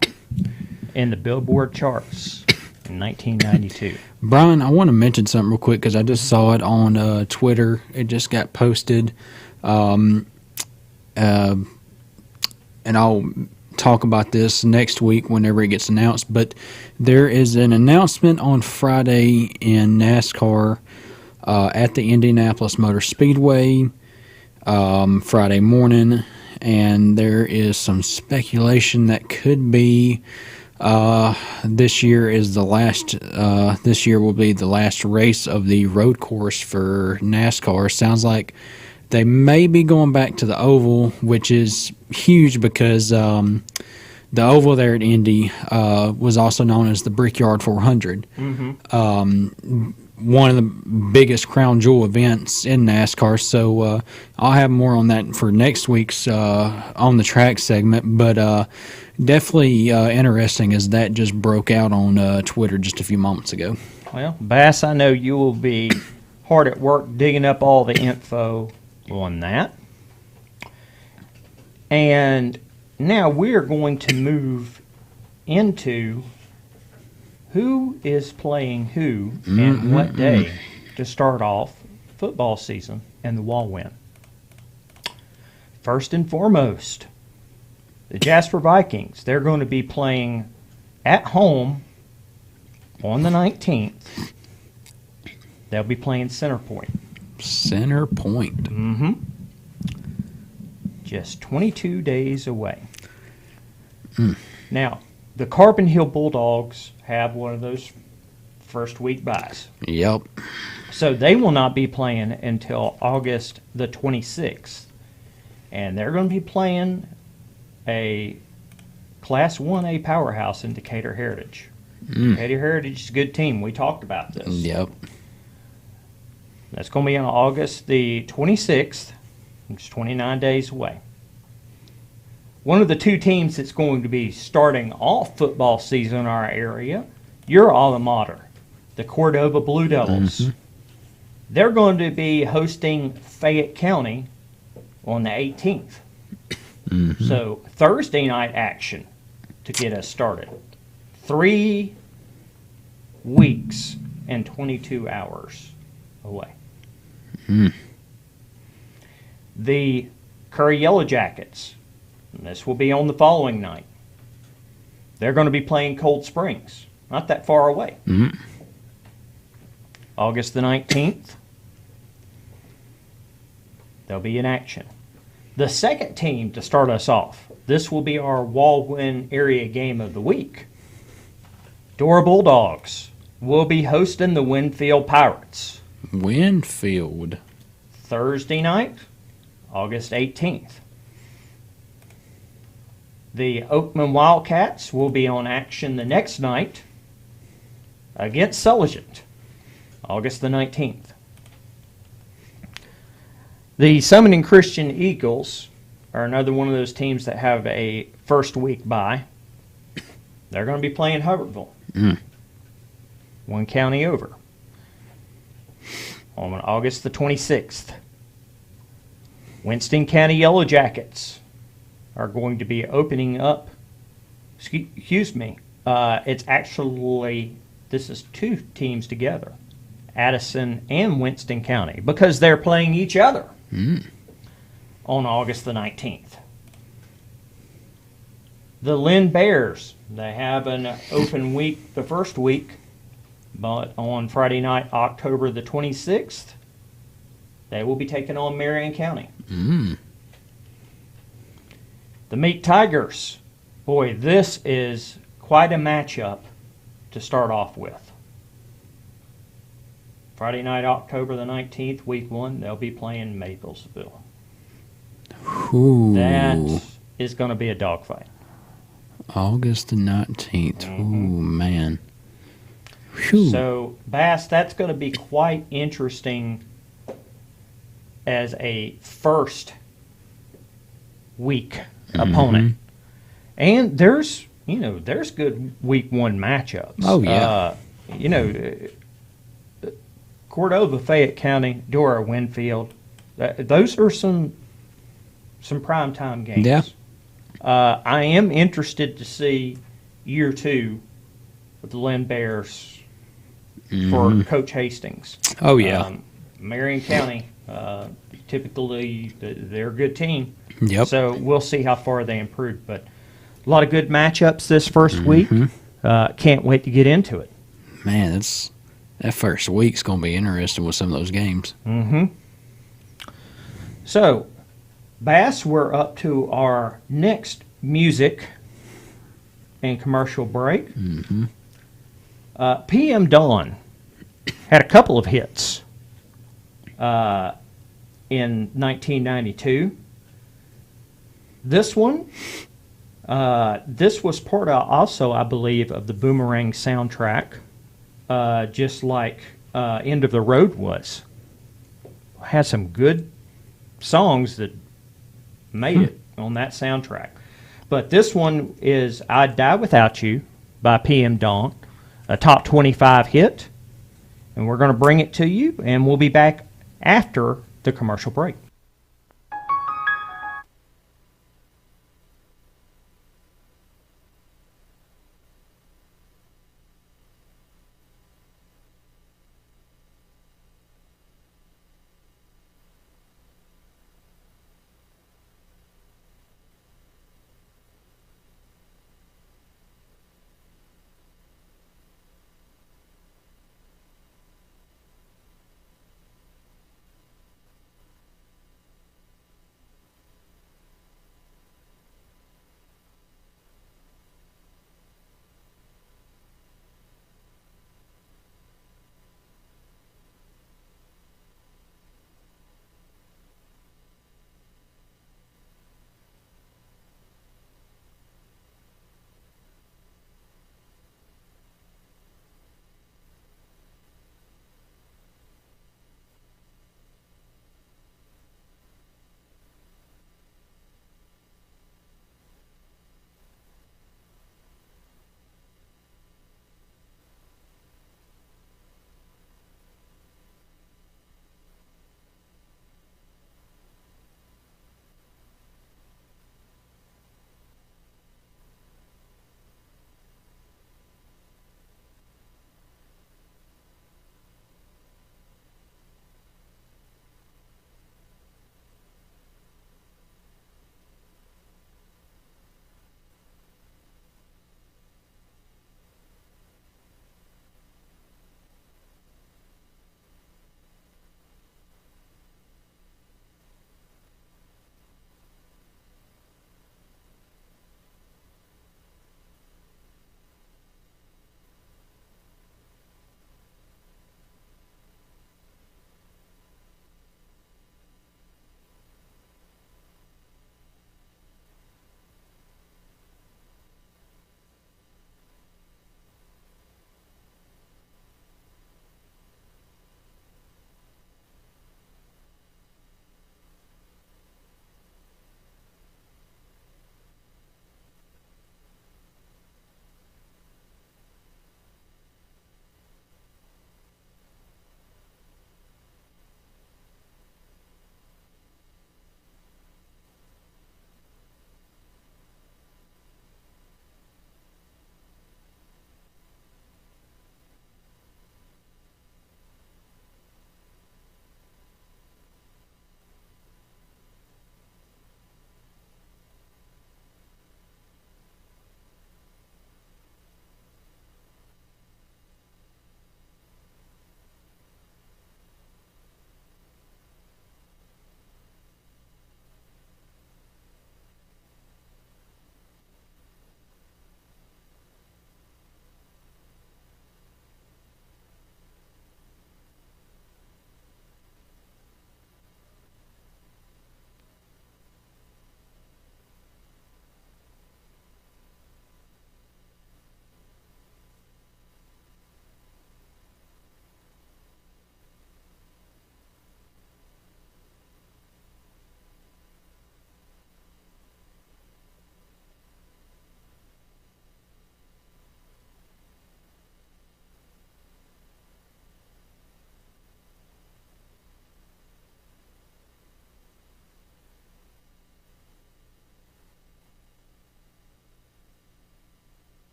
in the Billboard charts in 1992. Brian, I want to mention something real quick because I just saw it on Twitter. It just got posted. And I'll talk about this next week whenever it gets announced. But there is an announcement on Friday in NASCAR at the Indianapolis Motor Speedway Friday morning. And there is some speculation that could be this year is the last. This year will be the last race of the road course for NASCAR. Sounds like they may be going back to the oval, which is huge because the oval there at Indy was also known as the Brickyard 400. One of the biggest crown jewel events in NASCAR. So I'll have more on that for next week's on the track segment. But definitely interesting as that just broke out on Twitter just a few moments ago. Well, Bass, I know you will be hard at work digging up all the info on that. And now we're going to move into who is playing who and what day to start off football season and the Wallwin. First and foremost, the Jasper Vikings. They're going to be playing at home on the 19th. They'll be playing Center Point. Center Point. Just 22 days away. Now, the Carbon Hill Bulldogs have one of those first week byes. Yep. So they will not be playing until August the 26th. And they're going to be playing a Class 1A powerhouse in Decatur Heritage. Decatur Heritage is a good team. We talked about this. Yep. That's going to be on August the 26th, which is 29 days away. One of the two teams that's going to be starting off football season in our area, your alma mater, the Cordova Blue Devils. They're going to be hosting Fayette County on the 18th. So Thursday night action to get us started. 3 weeks and 22 hours away. The Curry Yellow Jackets. And this will be on the following night. They're going to be playing Cold Springs, not that far away. August the 19th, they'll be in action. The second team to start us off, this will be our Wallwin area game of the week. Dora Bulldogs will be hosting the Winfield Pirates. Winfield. Thursday night, August 18th. The Oakman Wildcats will be on action the next night against Sulligent, August the 19th. The Summoning Christian Eagles are another one of those teams that have a first week bye. They're going to be playing Hubbardsville, one county over, on August the 26th. Winston County Yellow Jackets are going to be opening up, excuse me, it's actually, this is two teams together, Addison and Winston County, because they're playing each other on August the 19th. The Lynn Bears, they have an open week the first week, but on Friday night, October the 26th, they will be taking on Marion County. The Meat Tigers. Boy, this is quite a matchup to start off with. Friday night, October the 19th, week 1, they'll be playing Maplesville. That is going to be a dogfight. August the 19th. Ooh, man. So, Bass, that's going to be quite interesting as a first week opponent. And there's good week 1 matchups. Oh, yeah. Cordova, Fayette County, Dora, Winfield. Those are some primetime games. Yeah. I am interested to see year 2 with the Lynn Bears for Coach Hastings. Oh, yeah. Marion County, typically they're a good team. Yep. So we'll see how far they improve. But a lot of good matchups this first week. Can't wait to get into it. Man, that first week's going to be interesting with some of those games. So, Bass, we're up to our next music and commercial break. PM Dawn had a couple of hits in 1992. This one, this was part of also, I believe, of the Boomerang soundtrack, just like End of the Road was. Had some good songs that made it on that soundtrack. But this one is I'd Die Without You by PM Dawn, a top 25 hit. And we're going to bring it to you, and we'll be back after the commercial break.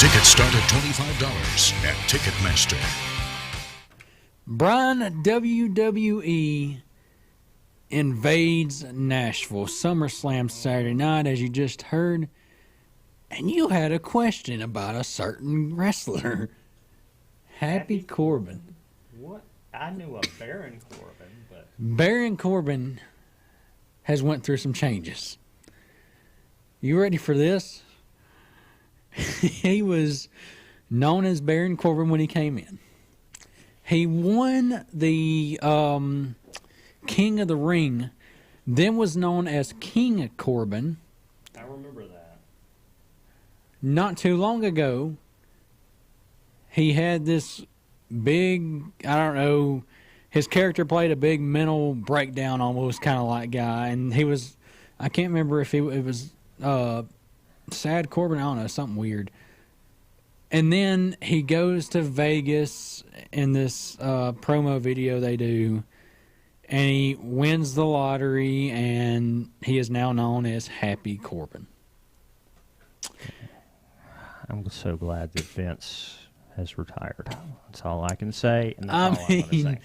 Tickets start at $25 at Ticketmaster. Brian, WWE invades Nashville. SummerSlam Saturday night, as you just heard. And you had a question about a certain wrestler. Happy Corbin. What? I knew a Baron Corbin, but Baron Corbin has went through some changes. You ready for this? He was known as Baron Corbin when he came in. He won the King of the Ring, then was known as King Corbin. I remember that. Not too long ago, he had this big, I don't know, his character played a big mental breakdown almost kind of like guy, and he was, I can't remember if it was Sad Corbin, I don't know, something weird. And then he goes to Vegas in this promo video they do, and he wins the lottery, and he is now known as Happy Corbin. I'm so glad that Vince has retired. That's all I can say, and that's all I'm going to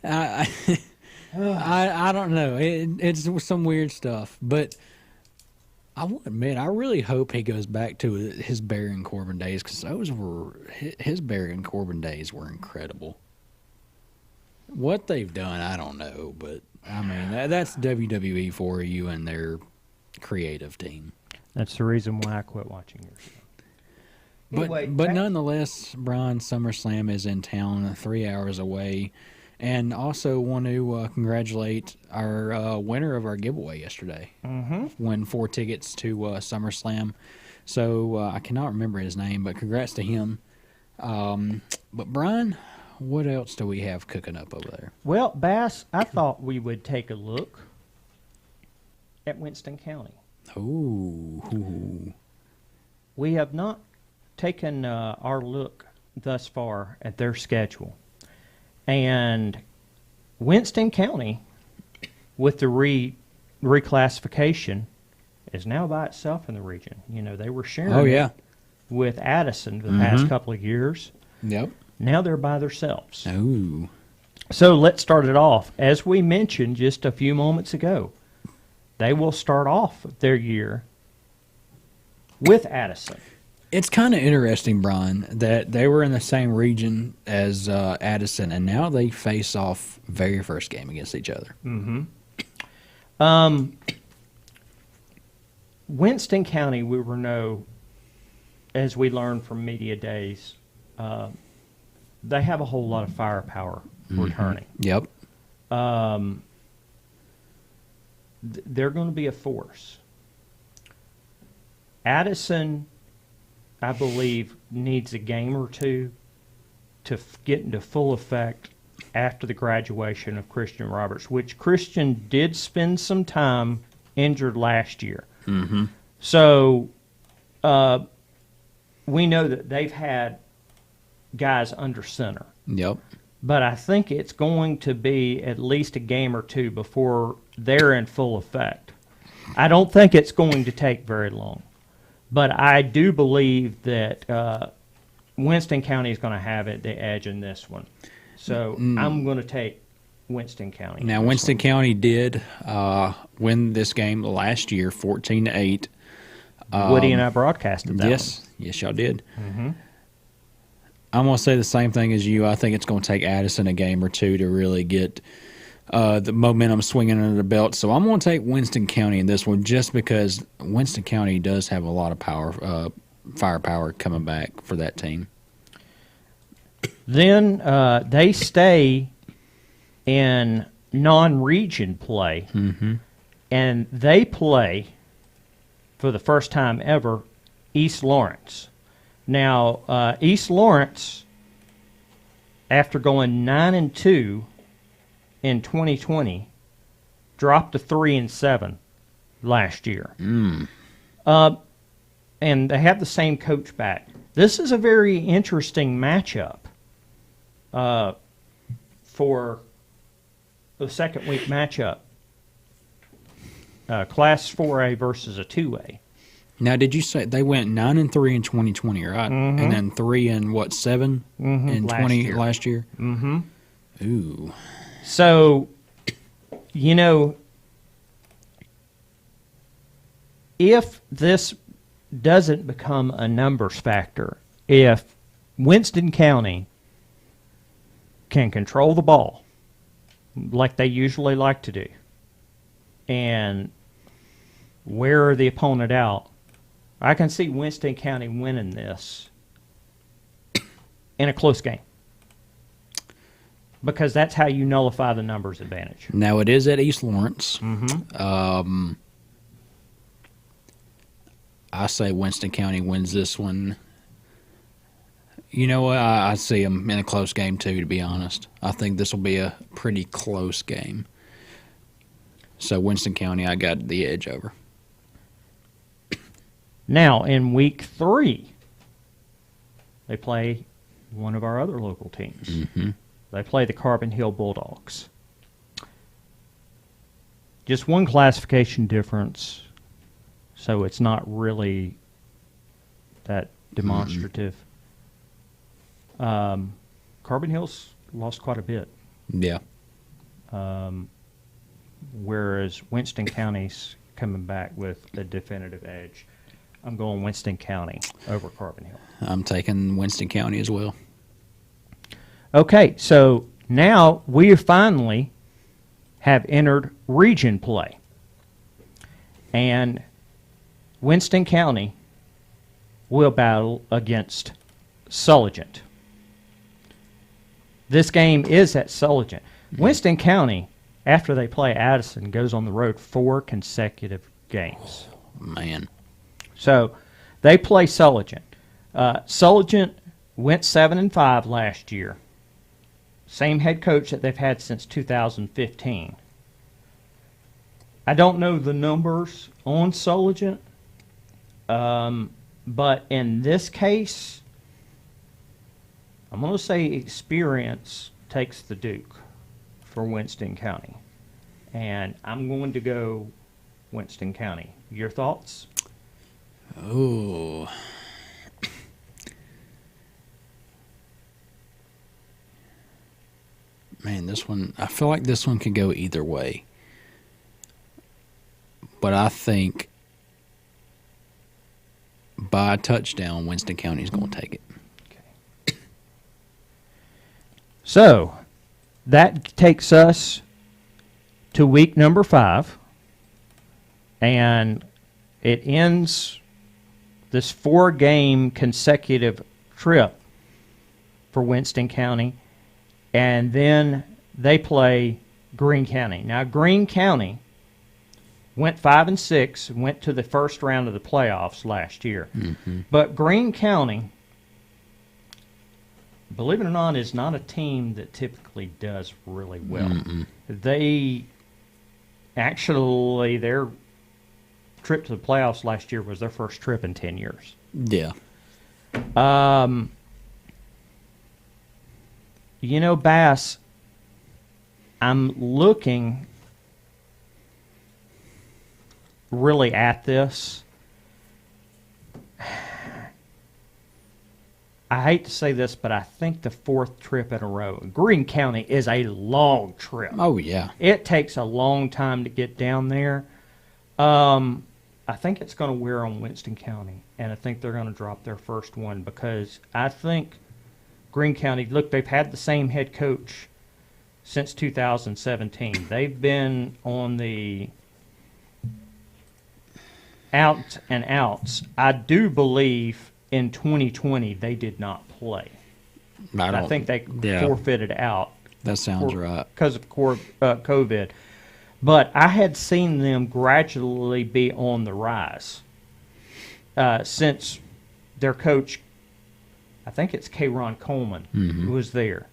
say. I don't know. It's some weird stuff, but I will admit, I really hope he goes back to his Baron Corbin days, because those were his Baron Corbin days were incredible. What they've done, I don't know, but I mean that's WWE for you and their creative team. That's the reason why I quit watching your show. But Anyway, nonetheless, Brian, SummerSlam is in town, 3 hours away. And also want to congratulate our winner of our giveaway yesterday. Won 4 tickets to SummerSlam. So I cannot remember his name, but congrats to him. But Brian, what else do we have cooking up over there? Well, Bass, I thought we would take a look at Winston County. Ooh. We have not taken our look thus far at their schedule. And Winston County, with the reclassification, is now by itself in the region. You know, they were sharing it with Addison the past couple of years. Yep. Now they're by themselves. Ooh. So let's start it off. As we mentioned just a few moments ago, they will start off their year with Addison. It's kind of interesting, Brian, that they were in the same region as Addison, and now they face off very first game against each other. Winston County, we were know, as we learned from media days, they have a whole lot of firepower returning. Yep. They're going to be a force. Addison, I believe, needs a game or two to get into full effect after the graduation of Christian Roberts, which Christian did spend some time injured last year. So we know that they've had guys under center. Yep. But I think it's going to be at least a game or two before they're in full effect. I don't think it's going to take very long. But I do believe that Winston County is going to have the edge in this one. So I'm going to take Winston County. Now, Winston County did win this game last year, 14-8. Woody and I broadcasted that one. Yes, y'all did. I'm going to say the same thing as you. I think it's going to take Addison a game or two to really get the momentum swinging under the belt. So I'm going to take Winston County in this one just because Winston County does have a lot of firepower coming back for that team. Then they stay in non-region play, and they play, for the first time ever, East Lawrence. Now, East Lawrence, after going 9-2 in 2020, dropped to 3-7 last year. And they have the same coach back. This is a very interesting matchup for the second week matchup. Class 4A versus a 2A. Now, did you say they went 9-3 in 2020, right? And then 3 in 7 in last year? Mm-hmm. Ooh. So, if this doesn't become a numbers factor, if Winston County can control the ball like they usually like to do and wear the opponent out, I can see Winston County winning this in a close game, because that's how you nullify the numbers advantage. Now, it is at East Lawrence. Mm-hmm. I say Winston County wins this one. You know what? I see them in a close game, too, to be honest. I think this will be a pretty close game. So, Winston County, I got the edge over. Now, in week 3, they play one of our other local teams. Mm-hmm. They play the Carbon Hill Bulldogs. Just one classification difference, so it's not really that demonstrative. Carbon Hill's lost quite a bit. Yeah. Whereas Winston County's coming back with a definitive edge. I'm going Winston County over Carbon Hill. I'm taking Winston County as well. Okay, so now we finally have entered region play. And Winston County will battle against Sulligent. This game is at Sulligent. Winston County, after they play Addison, goes on the road 4 consecutive games. Oh, man. So they play Sulligent. Sulligent went 7-5 last year. Same head coach that they've had since 2015. I don't know the numbers on Sulligent, but in this case, I'm going to say experience takes the Duke for Winston County. And I'm going to go Winston County. Your thoughts? Oh. Man, this one, I feel like this one could go either way. But I think by a touchdown, Winston County is going to take it. Okay. So, that takes us to week number 5. And it ends this 4-game consecutive trip for Winston County. And then they play Greene County. Now, Greene County went 5-6, went to the first round of the playoffs last year. Mm-hmm. But Greene County, believe it or not, is not a team that typically does really well. Mm-mm. They actually, their trip to the playoffs last year was their first trip in 10 years. Yeah. Bass, I'm looking really at this. I hate to say this, but I think the 4th trip in a row. Greene County is a long trip. Oh, yeah. It takes a long time to get down there. I think it's going to wear on Winston County, and I think they're going to drop their first one, because I think Greene County, look, they've had the same head coach since 2017. They've been on the outs and outs. I do believe in 2020 they did not play. I think they forfeited out. That sounds right. Because of COVID. But I had seen them gradually be on the rise since their coach, I think it's K-Ron Coleman, who was there.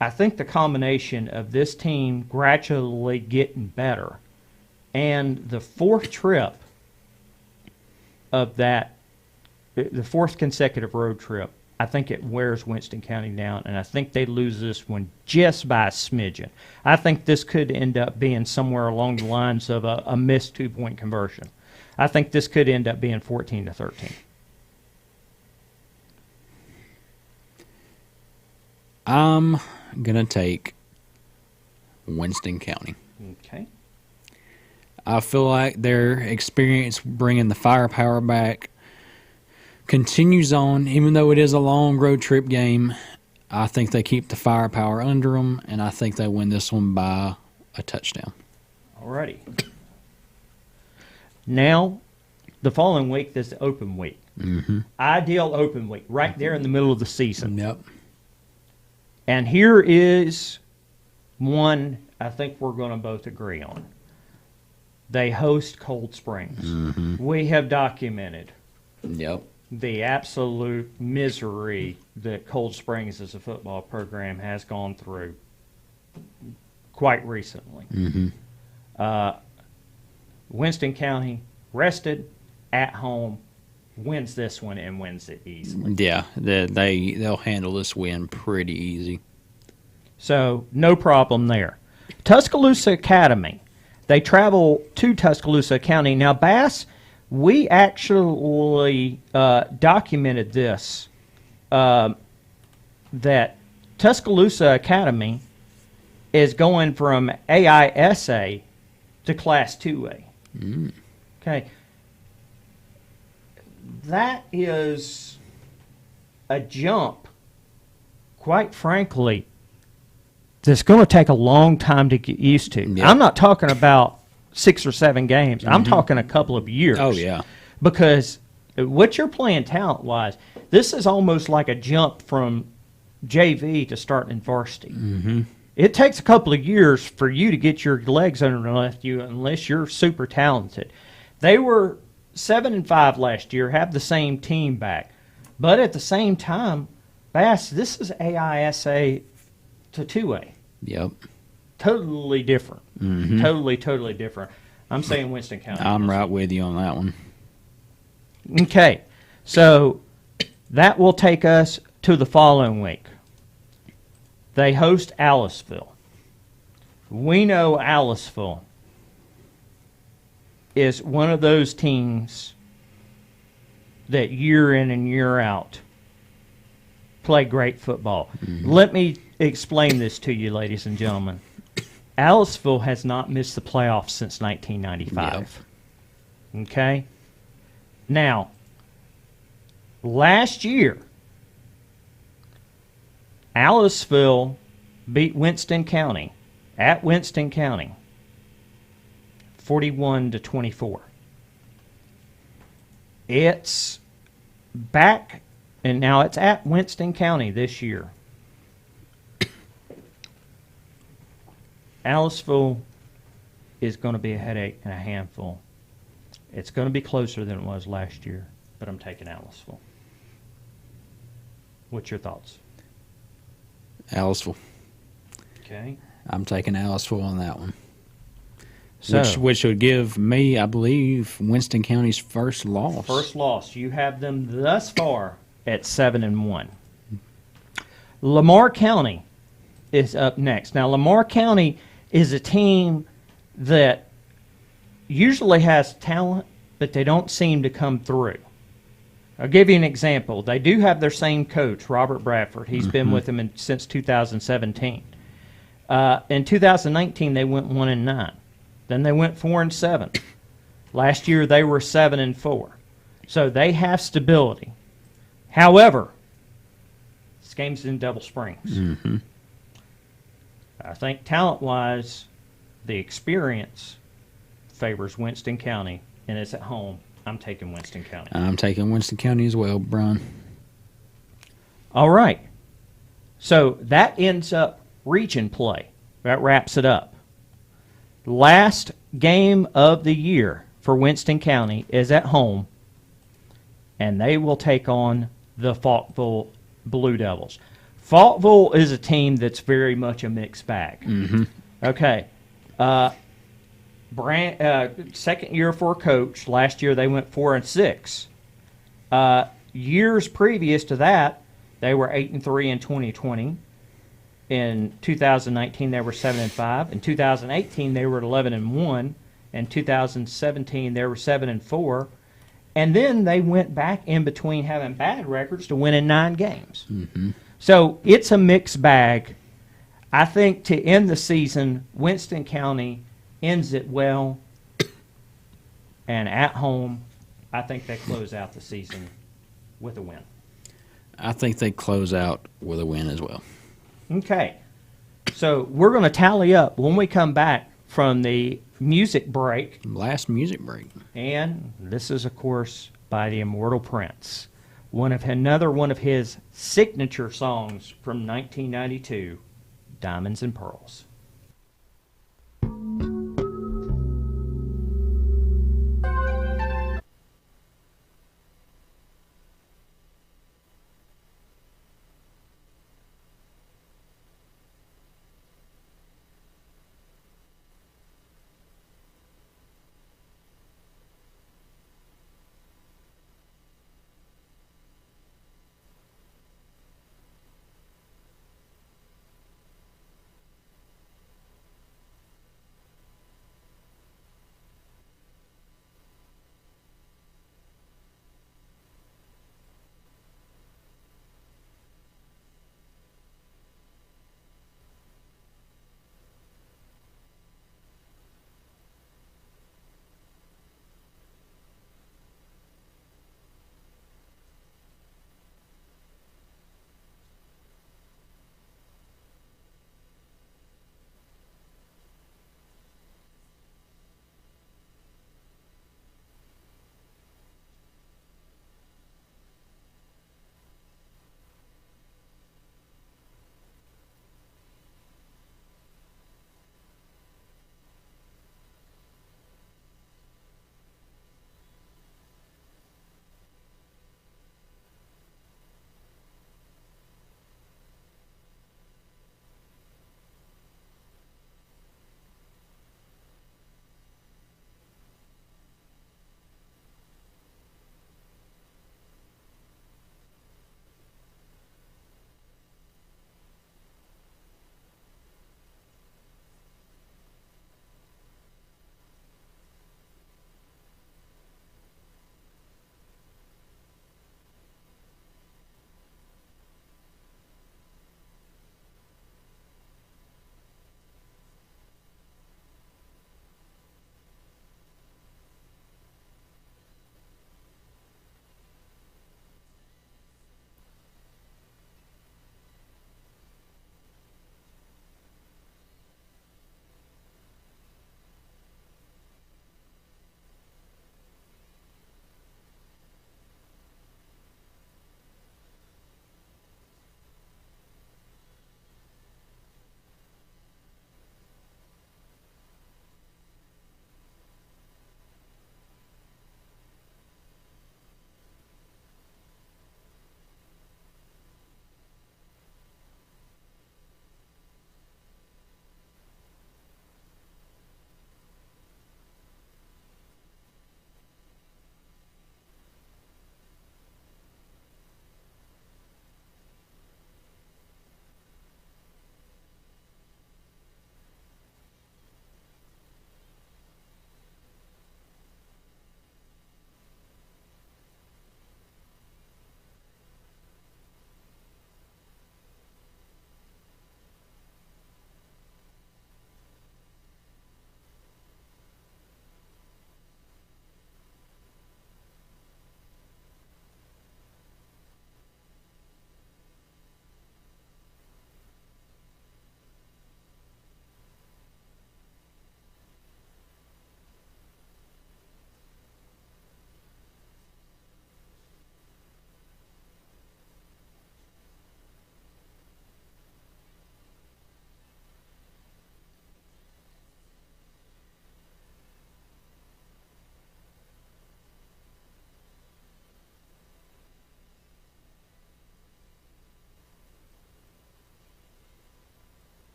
I think the combination of this team gradually getting better and the 4th trip of that, the 4th consecutive road trip, I think it wears Winston County down, and I think they lose this one just by a smidgen. I think this could end up being somewhere along the lines of a missed 2-point conversion. I think this could end up being 14-13. I'm going to take Winston County. Okay. I feel like their experience bringing the firepower back continues on, even though it is a long road trip game. I think they keep the firepower under them, and I think they win this one by a touchdown. Alrighty. Now, the following week, there's the open week. Mm-hmm. Ideal open week, right there in the middle of the season. Yep. And here is one I think we're going to both agree on. They host Cold Springs. Mm-hmm. We have documented Yep. the absolute misery that Cold Springs as a football program has gone through quite recently. Mm-hmm. Winston County rested at home, wins this one and wins it easily. Yeah, they'll handle this win pretty easy. So no problem there. Tuscaloosa Academy. They travel to Tuscaloosa County. Now, Bass, we actually documented this, that Tuscaloosa Academy is going from AISA to Class 2A. Mm. Okay. That is a jump, quite frankly, that's going to take a long time to get used to. Yeah. I'm not talking about 6 or 7 games. I'm talking a couple of years. Oh, yeah. Because what you're playing talent-wise, this is almost like a jump from JV to starting in varsity. Mm-hmm. It takes a couple of years for you to get your legs underneath you unless you're super talented. They were 7-5 last year, have the same team back. But at the same time, Bass, this is AISA to 2A. Yep. Totally different. Mm-hmm. Totally different. I'm saying Winston County. I'm right with you on that one. Okay. So that will take us to the following week. They host Aliceville. We know Aliceville is one of those teams that year in and year out play great football. Mm-hmm. Let me explain this to you, ladies and gentlemen. Aliceville has not missed the playoffs since 1995. Yep. Okay? Now, last year, Aliceville beat Winston County at Winston County 41-24. It's back, and now it's at Winston County this year. Aliceville is going to be a headache and a handful. It's going to be closer than it was last year, but I'm taking Aliceville. What's your thoughts? Aliceville. Okay. I'm taking Aliceville on that one. So, Which would give me, I believe, Winston County's first loss. First loss. You have them thus far at 7-1. Lamar County is up next. Now, Lamar County is a team that usually has talent, but they don't seem to come through. I'll give you an example. They do have their same coach, Robert Bradford. He's been with them since 2017. In 2019, they went 1-9. Then they went 4-7. Last year, they were 7-4. So they have stability. However, this game's in Double Springs. Mm-hmm. I think talent-wise, the experience favors Winston County, and it's at home. I'm taking Winston County. I'm taking Winston County as well, Brian. All right. So that ends up region play. That wraps it up. Last game of the year for Winston County is at home, and they will take on the Faulkville Blue Devils. Faulkville is a team that's very much a mixed bag. Mm-hmm. Okay. Second year for a coach. Last year they went 4-6. Years previous to that, they were 8-3 in 2020. In 2019, they were 7-5. In 2018, they were 11-1, In 2017, they were 7-4. And then they went back in between having bad records to winning 9 games. Mm-hmm. So it's a mixed bag. I think to end the season, Winston County ends it well. And at home, I think they close out the season with a win. I think they close out with a win as well. Okay. So we're going to tally up when we come back from the music break. Last music break. And this is, of course, by the Immortal Prince. Another one of his signature songs from 1992, Diamonds and Pearls.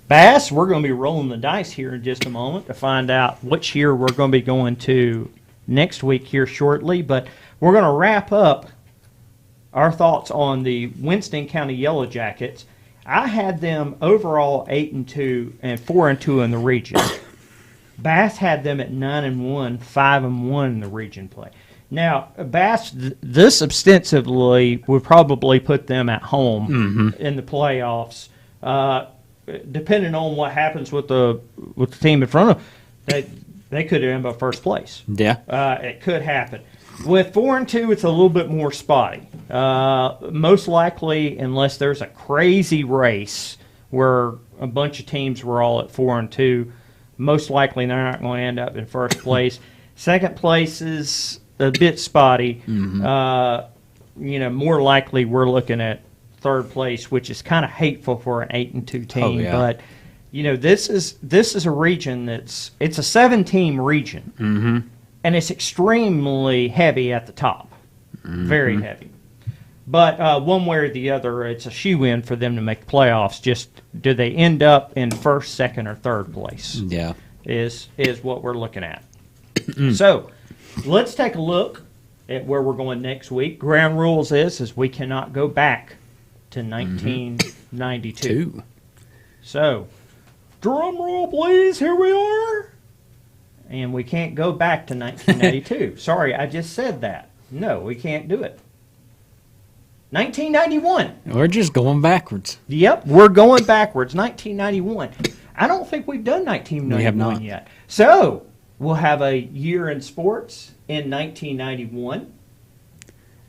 Bass, we're going to be rolling the dice here in just a moment to find out which year we're going to be going to next week here shortly. But we're going to wrap up our thoughts on the Winston County Yellow Jackets. I had them overall 8-2 and 4-2 in the region. Bass had them at 9-1, 5-1 in the region play. Now, Bass, this ostensibly would probably put them at home in the playoffs. Depending on what happens with the team in front of them, they could end up first place. Yeah. It could happen. With 4-2, it's a little bit more spotty. Most likely, unless there's a crazy race where a bunch of teams were all at 4-2, most likely they're not going to end up in first place. Second place is a bit spotty. More likely we're looking at third place, which is kind of hateful for an 8-2 team. Oh, yeah. But this is a region it's a 7-team region, and it's extremely heavy at the top, very heavy. But one way or the other, it's a shoe-in for them to make the playoffs. Just do they end up in first, second, or third place? Yeah, is what we're looking at. So let's take a look at where we're going next week. Ground rules is we cannot go back to 1992. So, drum roll, please. Here we are. And we can't go back to 1992. Sorry, I just said that. No, we can't do it. 1991. We're just going backwards. Yep, we're going backwards. 1991. I don't think we've done 1991 we have not. yet. So, we'll have a year in sports in 1991.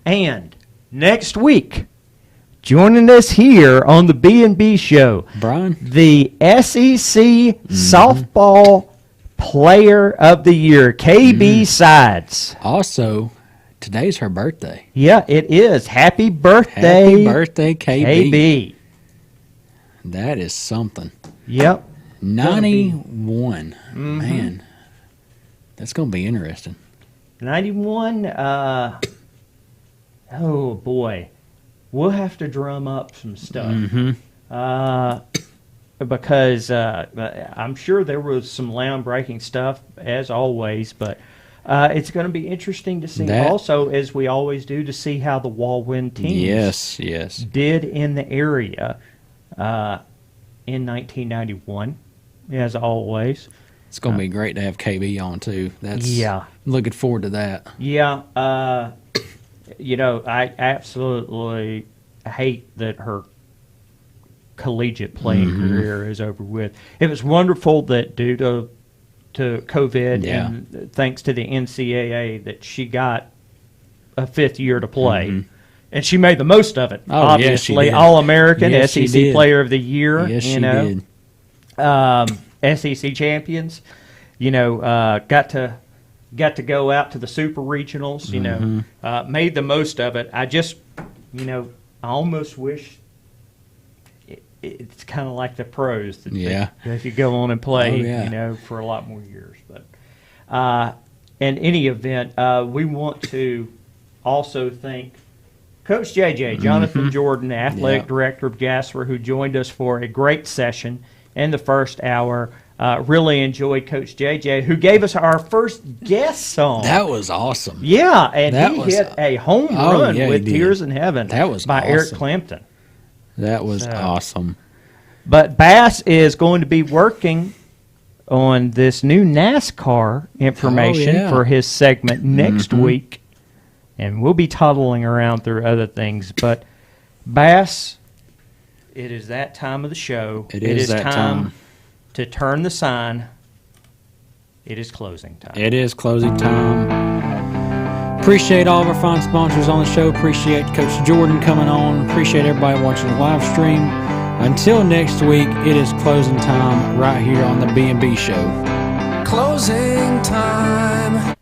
And next week, joining us here on the B&B Show, Brian, the SEC Softball Player of the Year, KB Sides. Also, today's her birthday. Yeah, it is. Happy birthday. Happy birthday, KB. KB. That is something. Yep. 91. Man, that's going to be interesting. 91, oh boy. We'll have to drum up some stuff. Because I'm sure there was some groundbreaking stuff, as always, but it's going to be interesting to see also, as we always do, to see how the Wallwind teams did in the area in 1991, as always. It's going to be great to have KB on, too. Yeah. Looking forward to that. Yeah. I absolutely hate that her collegiate playing career is over with. It was wonderful that due to COVID and thanks to the NCAA that she got a fifth year to play. And she made the most of it, obviously. Yes, All-American, SEC Player of the Year. Yes, she did. SEC champions. Got to go out to the super regionals. Made the most of it. I just, I almost wish it's kind of like the pros. That if you go on and play, for a lot more years. But in any event, we want to also thank Coach JJ, Jonathan Jordan, athletic director of Jasper, who joined us for a great session in the first hour. Really enjoyed Coach JJ, who gave us our first guest song. That was awesome. Yeah, and he hit a home run with Tears in Heaven by awesome. Eric Clampton. That was awesome. But Bass is going to be working on this new NASCAR information for his segment next week, and we'll be toddling around through other things. But Bass, it is that time of the show. It is that time to turn the sign. It is closing time. It is closing time. Appreciate all of our fine sponsors on the show. Appreciate Coach Jordan coming on. Appreciate everybody watching the live stream. Until next week, it is closing time right here on the B&B Show. Closing time.